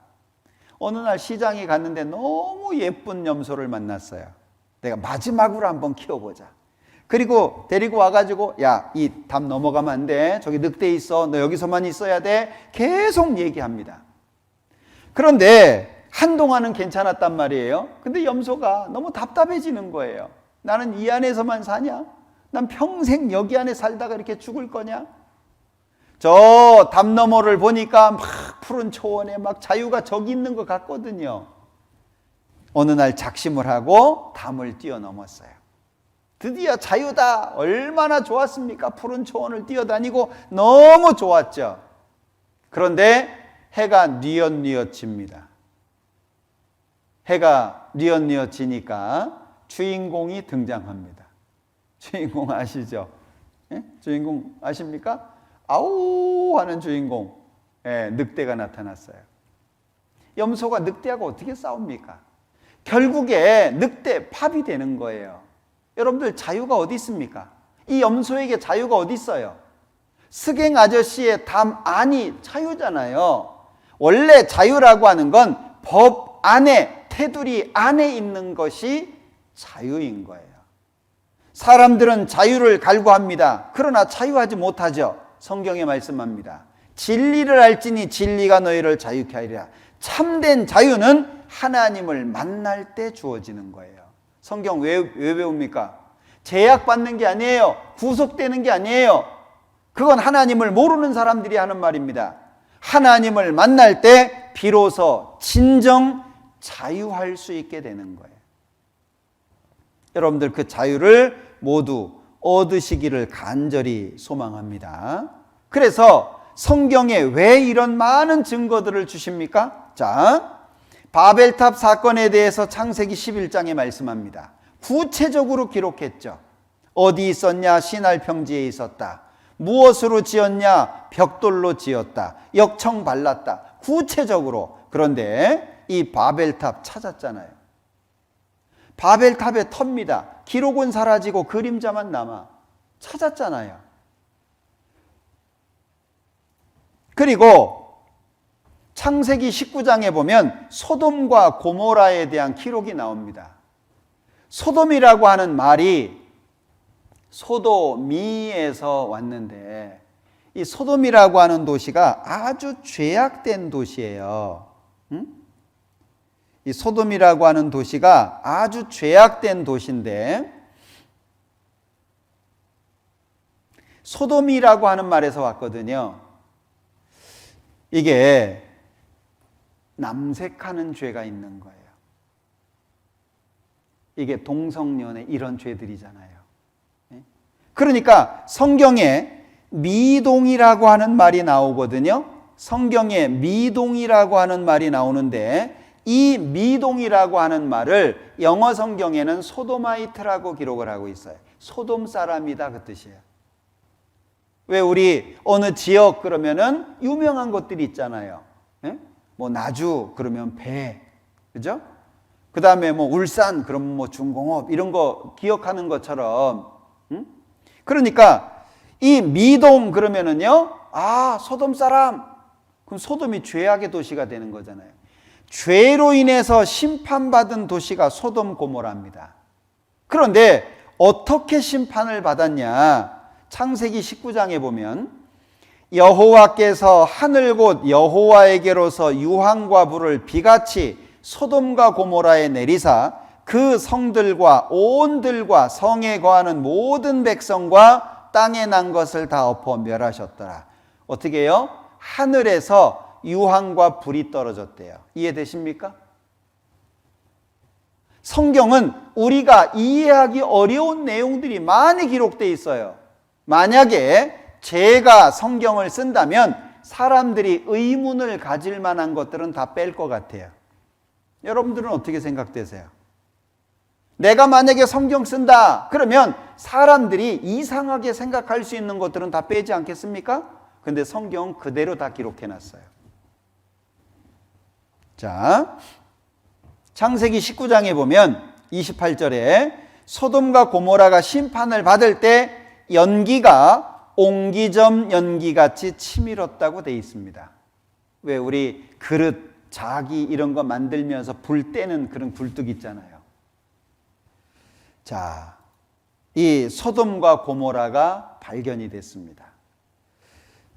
Speaker 1: 어느 날 시장에 갔는데 너무 예쁜 염소를 만났어요. 내가 마지막으로 한번 키워보자. 그리고 데리고 와가지고 야, 이 담 넘어가면 안 돼. 저기 늑대 있어. 너 여기서만 있어야 돼. 계속 얘기합니다. 그런데 한동안은 괜찮았단 말이에요. 근데 염소가 너무 답답해지는 거예요. 나는 이 안에서만 사냐? 난 평생 여기 안에 살다가 이렇게 죽을 거냐? 저 담 너머를 보니까 막 푸른 초원에 막 자유가 저기 있는 것 같거든요. 어느 날 작심을 하고 담을 뛰어넘었어요. 드디어 자유다. 얼마나 좋았습니까? 푸른 초원을 뛰어다니고 너무 좋았죠. 그런데 해가 뉘엿뉘엿 집니다. 해가 뉘엿뉘엿 지니까 주인공이 등장합니다. 주인공 아시죠? 예? 주인공 아십니까? 아우 하는 주인공. 예, 늑대가 나타났어요. 염소가 늑대하고 어떻게 싸웁니까? 결국에 늑대 팝이 되는 거예요. 여러분들 자유가 어디 있습니까? 이 염소에게 자유가 어디 있어요? 스갱 아저씨의 담 안이 자유잖아요. 원래 자유라고 하는 건 법 안에, 테두리 안에 있는 것이 자유인 거예요. 사람들은 자유를 갈구합니다. 그러나 자유하지 못하죠. 성경에 말씀합니다. 진리를 알지니 진리가 너희를 자유케 하리라. 참된 자유는 하나님을 만날 때 주어지는 거예요. 성경 왜 배웁니까? 제약받는 게 아니에요. 구속되는 게 아니에요. 그건 하나님을 모르는 사람들이 하는 말입니다. 하나님을 만날 때 비로소 진정 자유할 수 있게 되는 거예요. 여러분들 그 자유를 모두 얻으시기를 간절히 소망합니다. 그래서 성경에 왜 이런 많은 증거들을 주십니까? 자, 바벨탑 사건에 대해서 창세기 11장에 말씀합니다. 구체적으로 기록했죠. 어디 있었냐? 시날 평지에 있었다. 무엇으로 지었냐? 벽돌로 지었다. 역청 발랐다. 구체적으로. 그런데 이 바벨탑 찾았잖아요. 바벨탑의 텁니다. 기록은 사라지고 그림자만 남아. 찾았잖아요. 그리고 창세기 19장에 보면 소돔과 고모라에 대한 기록이 나옵니다. 소돔이라고 하는 말이 소도미에서 왔는데 이 소돔이라고 하는 도시가 아주 죄악된 도시예요. 이 소돔이라고 하는 도시가 아주 죄악된 도시인데 소돔이라고 하는 말에서 왔거든요. 이게 남색하는 죄가 있는 거예요. 이게 동성연애 이런 죄들이잖아요. 그러니까 성경에 미동이라고 하는 말이 나오거든요. 성경에 미동이라고 하는 말이 나오는데 이 미동이라고 하는 말을 영어 성경에는 소도마이트라고 기록을 하고 있어요. 소돔 사람이다 그 뜻이에요. 왜 우리 어느 지역 그러면은 유명한 것들이 있잖아요. 뭐 나주 그러면 배, 그죠? 그 다음에 뭐 울산 그러면 뭐 중공업 이런 거 기억하는 것처럼. 그러니까 이 미동 그러면은요, 아 소돔 사람. 그럼 소돔이 죄악의 도시가 되는 거잖아요. 죄로 인해서 심판받은 도시가 소돔 고모라입니다. 그런데 어떻게 심판을 받았냐? 창세기 19장에 보면 여호와께서 하늘 곧 여호와에게로서 유황과 불을 비같이 소돔과 고모라에 내리사 그 성들과 온 들과 성에 거하는 모든 백성과 땅에 난 것을 다 엎어 멸하셨더라. 어떻게 해요? 하늘에서 유황과 불이 떨어졌대요. 이해되십니까? 성경은 우리가 이해하기 어려운 내용들이 많이 기록되어 있어요. 만약에 제가 성경을 쓴다면 사람들이 의문을 가질 만한 것들은 다 뺄 것 같아요. 여러분들은 어떻게 생각되세요? 내가 만약에 성경 쓴다 그러면 사람들이 이상하게 생각할 수 있는 것들은 다 빼지 않겠습니까? 근데 성경은 그대로 다 기록해놨어요. 자, 창세기 19장에 보면 28절에 소돔과 고모라가 심판을 받을 때 연기가 옹기점 연기같이 치밀었다고 돼 있습니다. 왜 우리 그릇, 자기 이런 거 만들면서 불 때는 그런 굴뚝 있잖아요. 자, 이 소돔과 고모라가 발견이 됐습니다.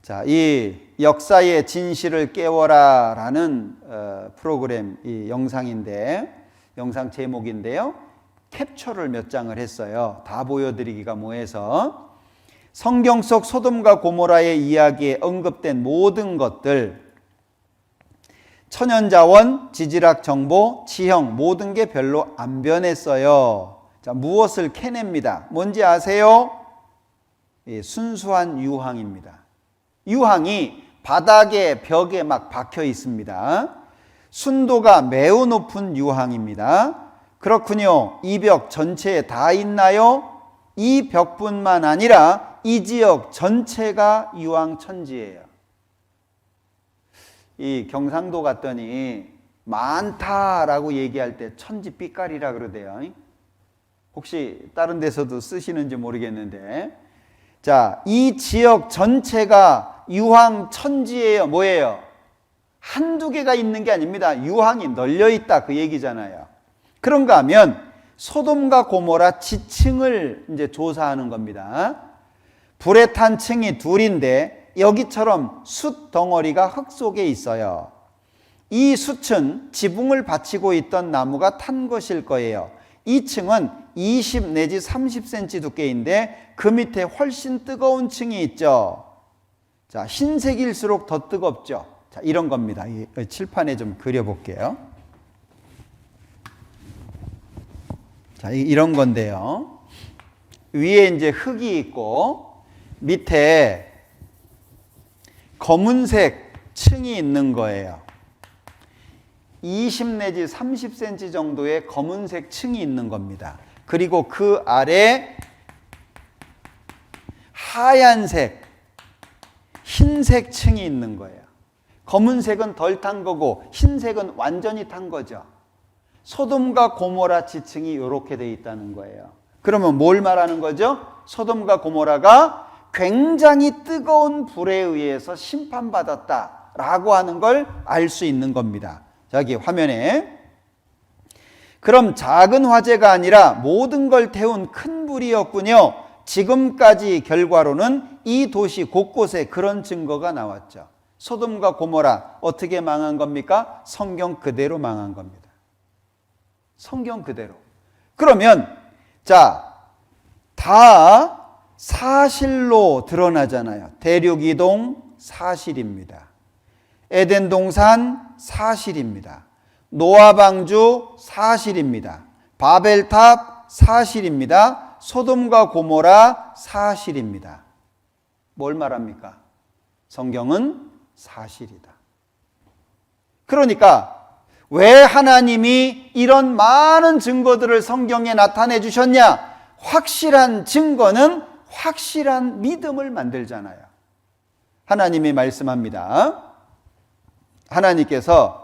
Speaker 1: 자, 이 역사의 진실을 깨워라라는 프로그램 이 영상 제목인데요. 캡처를 몇 장을 했어요. 다 보여드리기가 뭐해서 성경 속 소돔과 고모라의 이야기에 언급된 모든 것들, 천연자원, 지질학 정보, 지형 모든 게 별로 안 변했어요. 자, 무엇을 캐냅니다. 뭔지 아세요? 순수한 유황입니다. 유황이 바닥에 벽에 막 박혀 있습니다. 순도가 매우 높은 유황입니다. 그렇군요. 이 벽 전체에 다 있나요? 이 벽뿐만 아니라 이 지역 전체가 유황천지예요. 이 경상도 갔더니 많다라고 얘기할 때 천지빛깔이라 그러대요. 혹시 다른 데서도 쓰시는지 모르겠는데, 자, 이 지역 전체가 유황천지예요. 뭐예요? 한두 개가 있는 게 아닙니다. 유황이 널려 있다 그 얘기잖아요. 그런가 하면 소돔과 고모라 지층을 이제 조사하는 겁니다. 불에 탄 층이 둘인데 여기처럼 숯 덩어리가 흙 속에 있어요. 이 숯은 지붕을 받치고 있던 나무가 탄 것일 거예요. 이 층은 20 내지 30cm 두께인데 그 밑에 훨씬 뜨거운 층이 있죠. 자, 흰색일수록 더 뜨겁죠. 자, 이런 겁니다. 이 칠판에 좀 그려볼게요. 자, 이런 건데요. 위에 이제 흙이 있고 밑에 검은색 층이 있는 거예요. 20 내지 30cm 정도의 검은색 층이 있는 겁니다. 그리고 그 아래 하얀색, 흰색 층이 있는 거예요. 검은색은 덜 탄 거고 흰색은 완전히 탄 거죠. 소돔과 고모라 지층이 이렇게 돼 있다는 거예요. 그러면 뭘 말하는 거죠? 소돔과 고모라가 굉장히 뜨거운 불에 의해서 심판받았다라고 하는 걸 알 수 있는 겁니다. 여기 화면에. 그럼 작은 화재가 아니라 모든 걸 태운 큰 불이었군요. 지금까지 결과로는 이 도시 곳곳에 그런 증거가 나왔죠. 소돔과 고모라 어떻게 망한 겁니까? 성경 그대로 망한 겁니다. 성경 그대로. 그러면 자, 다 사실로 드러나잖아요. 대륙 이동 사실입니다. 에덴 동산 사실입니다. 노아 방주 사실입니다. 바벨탑 사실입니다. 소돔과 고모라 사실입니다. 뭘 말합니까? 성경은 사실이다. 그러니까 왜 하나님이 이런 많은 증거들을 성경에 나타내 주셨냐? 확실한 증거는 확실한 믿음을 만들잖아요. 하나님이 말씀합니다. 하나님께서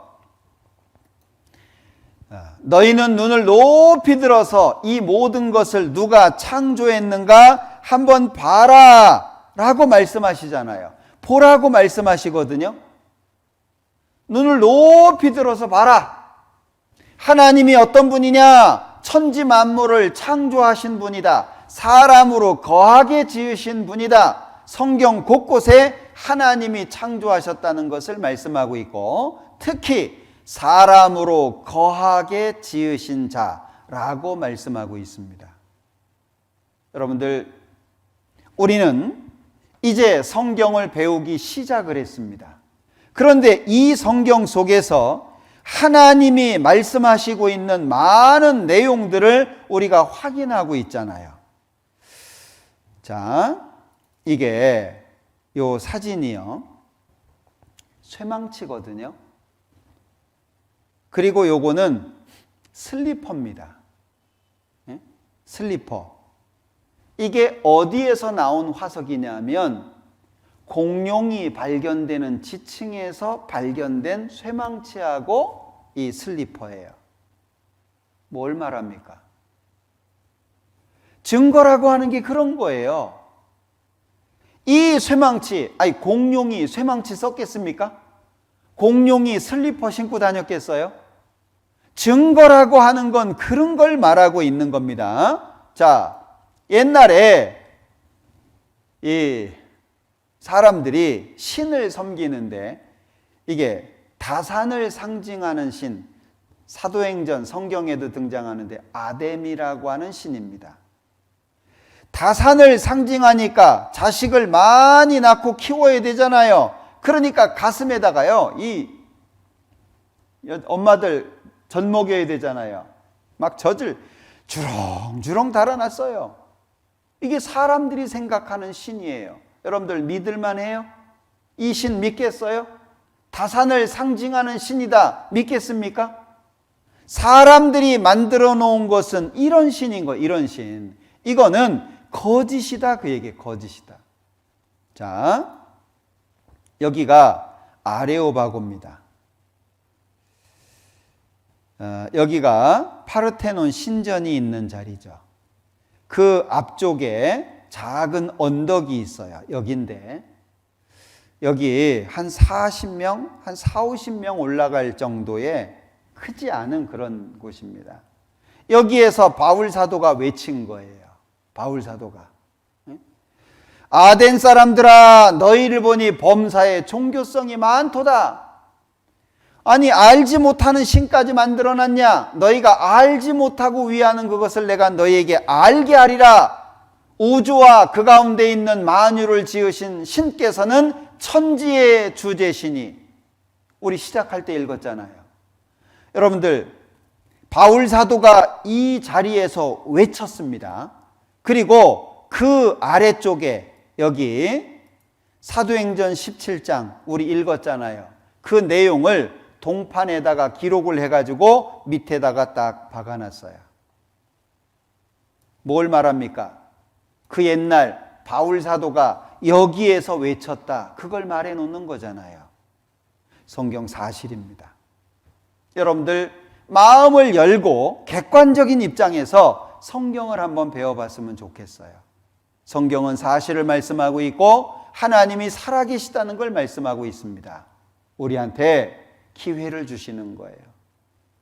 Speaker 1: 너희는 눈을 높이 들어서 이 모든 것을 누가 창조했는가 한번 봐라 라고 말씀하시잖아요. 보라고 말씀하시거든요. 눈을 높이 들어서 봐라. 하나님이 어떤 분이냐? 천지 만물을 창조하신 분이다. 사람으로 거하게 지으신 분이다. 성경 곳곳에 하나님이 창조하셨다는 것을 말씀하고 있고, 특히 사람으로 거하게 지으신 자라고 말씀하고 있습니다. 여러분들, 우리는 이제 성경을 배우기 시작을 했습니다. 그런데 이 성경 속에서 하나님이 말씀하시고 있는 많은 내용들을 우리가 확인하고 있잖아요. 자, 이게 요 사진이요. 쇠망치거든요. 그리고 요거는 슬리퍼입니다. 예? 슬리퍼. 이게 어디에서 나온 화석이냐면 공룡이 발견되는 지층에서 발견된 쇠망치하고 이 슬리퍼예요. 뭘 말합니까? 증거라고 하는 게 그런 거예요. 이 쇠망치, 아니 공룡이 쇠망치 썼겠습니까? 공룡이 슬리퍼 신고 다녔겠어요? 증거라고 하는 건 그런 걸 말하고 있는 겁니다. 자, 옛날에 이 사람들이 신을 섬기는데 이게 다산을 상징하는 신, 사도행전 성경에도 등장하는데 아데미라고 하는 신입니다. 다산을 상징하니까 자식을 많이 낳고 키워야 되잖아요. 그러니까 가슴에다가요, 이 엄마들 젖 먹여야 되잖아요. 막 젖을 주렁주렁 달아놨어요. 이게 사람들이 생각하는 신이에요. 여러분들 믿을만 해요? 이 신 믿겠어요? 다산을 상징하는 신이다 믿겠습니까? 사람들이 만들어 놓은 것은 이런 신인 거예요. 이런 신. 이거는 거짓이다, 그 얘기예요. 거짓이다. 자, 여기가 아레오바고입니다. 여기가 파르테논 신전이 있는 자리죠. 그 앞쪽에 작은 언덕이 있어요. 여기인데 여기 한 40명, 한 40-50명 올라갈 정도의 크지 않은 그런 곳입니다. 여기에서 바울 사도가 외친 거예요. 바울 사도가. 아덴 사람들아, 너희를 보니 범사에 종교성이 많도다. 아니, 알지 못하는 신까지 만들어놨냐? 너희가 알지 못하고 위하는 그것을 내가 너희에게 알게 하리라. 우주와 그 가운데 있는 만유를 지으신 신께서는 천지의 주제시니. 우리 시작할 때 읽었잖아요. 여러분들, 바울 사도가 이 자리에서 외쳤습니다. 그리고 그 아래쪽에 여기 사도행전 17장 우리 읽었잖아요. 그 내용을 동판에다가 기록을 해가지고 밑에다가 딱 박아놨어요. 뭘 말합니까? 그 옛날 바울 사도가 여기에서 외쳤다. 그걸 말해 놓는 거잖아요. 성경 사실입니다. 여러분들 마음을 열고 객관적인 입장에서 성경을 한번 배워봤으면 좋겠어요. 성경은 사실을 말씀하고 있고 하나님이 살아계시다는 걸 말씀하고 있습니다. 우리한테 기회를 주시는 거예요.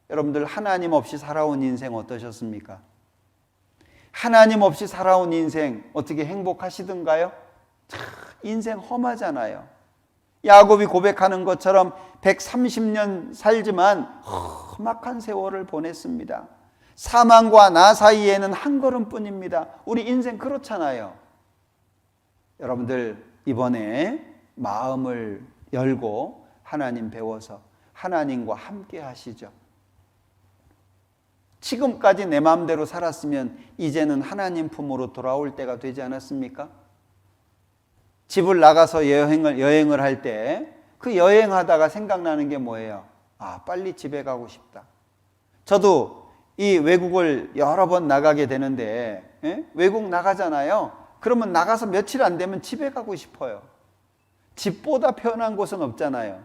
Speaker 1: 여러분들 하나님 없이 살아온 인생 어떠셨습니까? 하나님 없이 살아온 인생 어떻게 행복하시던가요? 참 인생 험하잖아요. 야곱이 고백하는 것처럼 130년 살지만 험악한 세월을 보냈습니다. 사망과 나 사이에는 한 걸음뿐입니다. 우리 인생 그렇잖아요. 여러분들 이번에 마음을 열고 하나님 배워서 하나님과 함께 하시죠. 지금까지 내 마음대로 살았으면 이제는 하나님 품으로 돌아올 때가 되지 않았습니까? 집을 나가서 여행을 할 때 그 여행하다가 생각나는 게 뭐예요? 아, 빨리 집에 가고 싶다. 저도 이 외국을 여러 번 나가게 되는데 외국 나가잖아요. 그러면 나가서 며칠 안 되면 집에 가고 싶어요. 집보다 편한 곳은 없잖아요.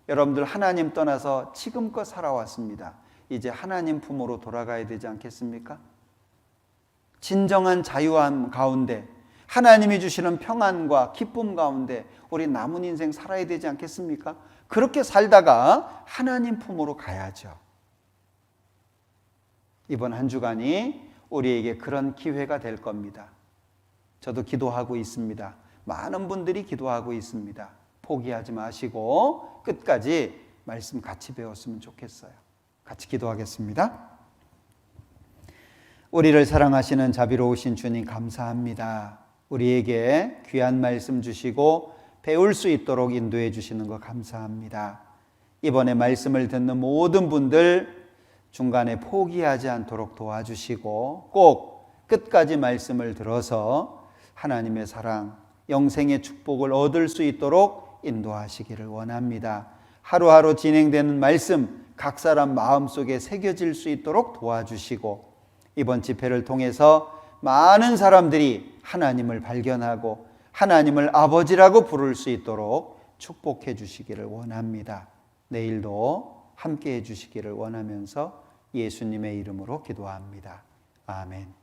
Speaker 1: 여러분들 하나님 떠나서 지금껏 살아왔습니다. 이제 하나님 품으로 돌아가야 되지 않겠습니까? 진정한 자유함 가운데 하나님이 주시는 평안과 기쁨 가운데 우리 남은 인생 살아야 되지 않겠습니까? 그렇게 살다가 하나님 품으로 가야죠. 이번 한 주간이 우리에게 그런 기회가 될 겁니다. 저도 기도하고 있습니다. 많은 분들이 기도하고 있습니다. 포기하지 마시고 끝까지 말씀 같이 배웠으면 좋겠어요. 같이 기도하겠습니다. 우리를 사랑하시는 자비로우신 주님 감사합니다. 우리에게 귀한 말씀 주시고 배울 수 있도록 인도해 주시는 것 감사합니다. 이번에 말씀을 듣는 모든 분들 중간에 포기하지 않도록 도와주시고 꼭 끝까지 말씀을 들어서 하나님의 사랑, 영생의 축복을 얻을 수 있도록 인도하시기를 원합니다. 하루하루 진행되는 말씀 각 사람 마음속에 새겨질 수 있도록 도와주시고 이번 집회를 통해서 많은 사람들이 하나님을 발견하고 하나님을 아버지라고 부를 수 있도록 축복해 주시기를 원합니다. 내일도 함께 해 주시기를 원하면서 예수님의 이름으로 기도합니다. 아멘.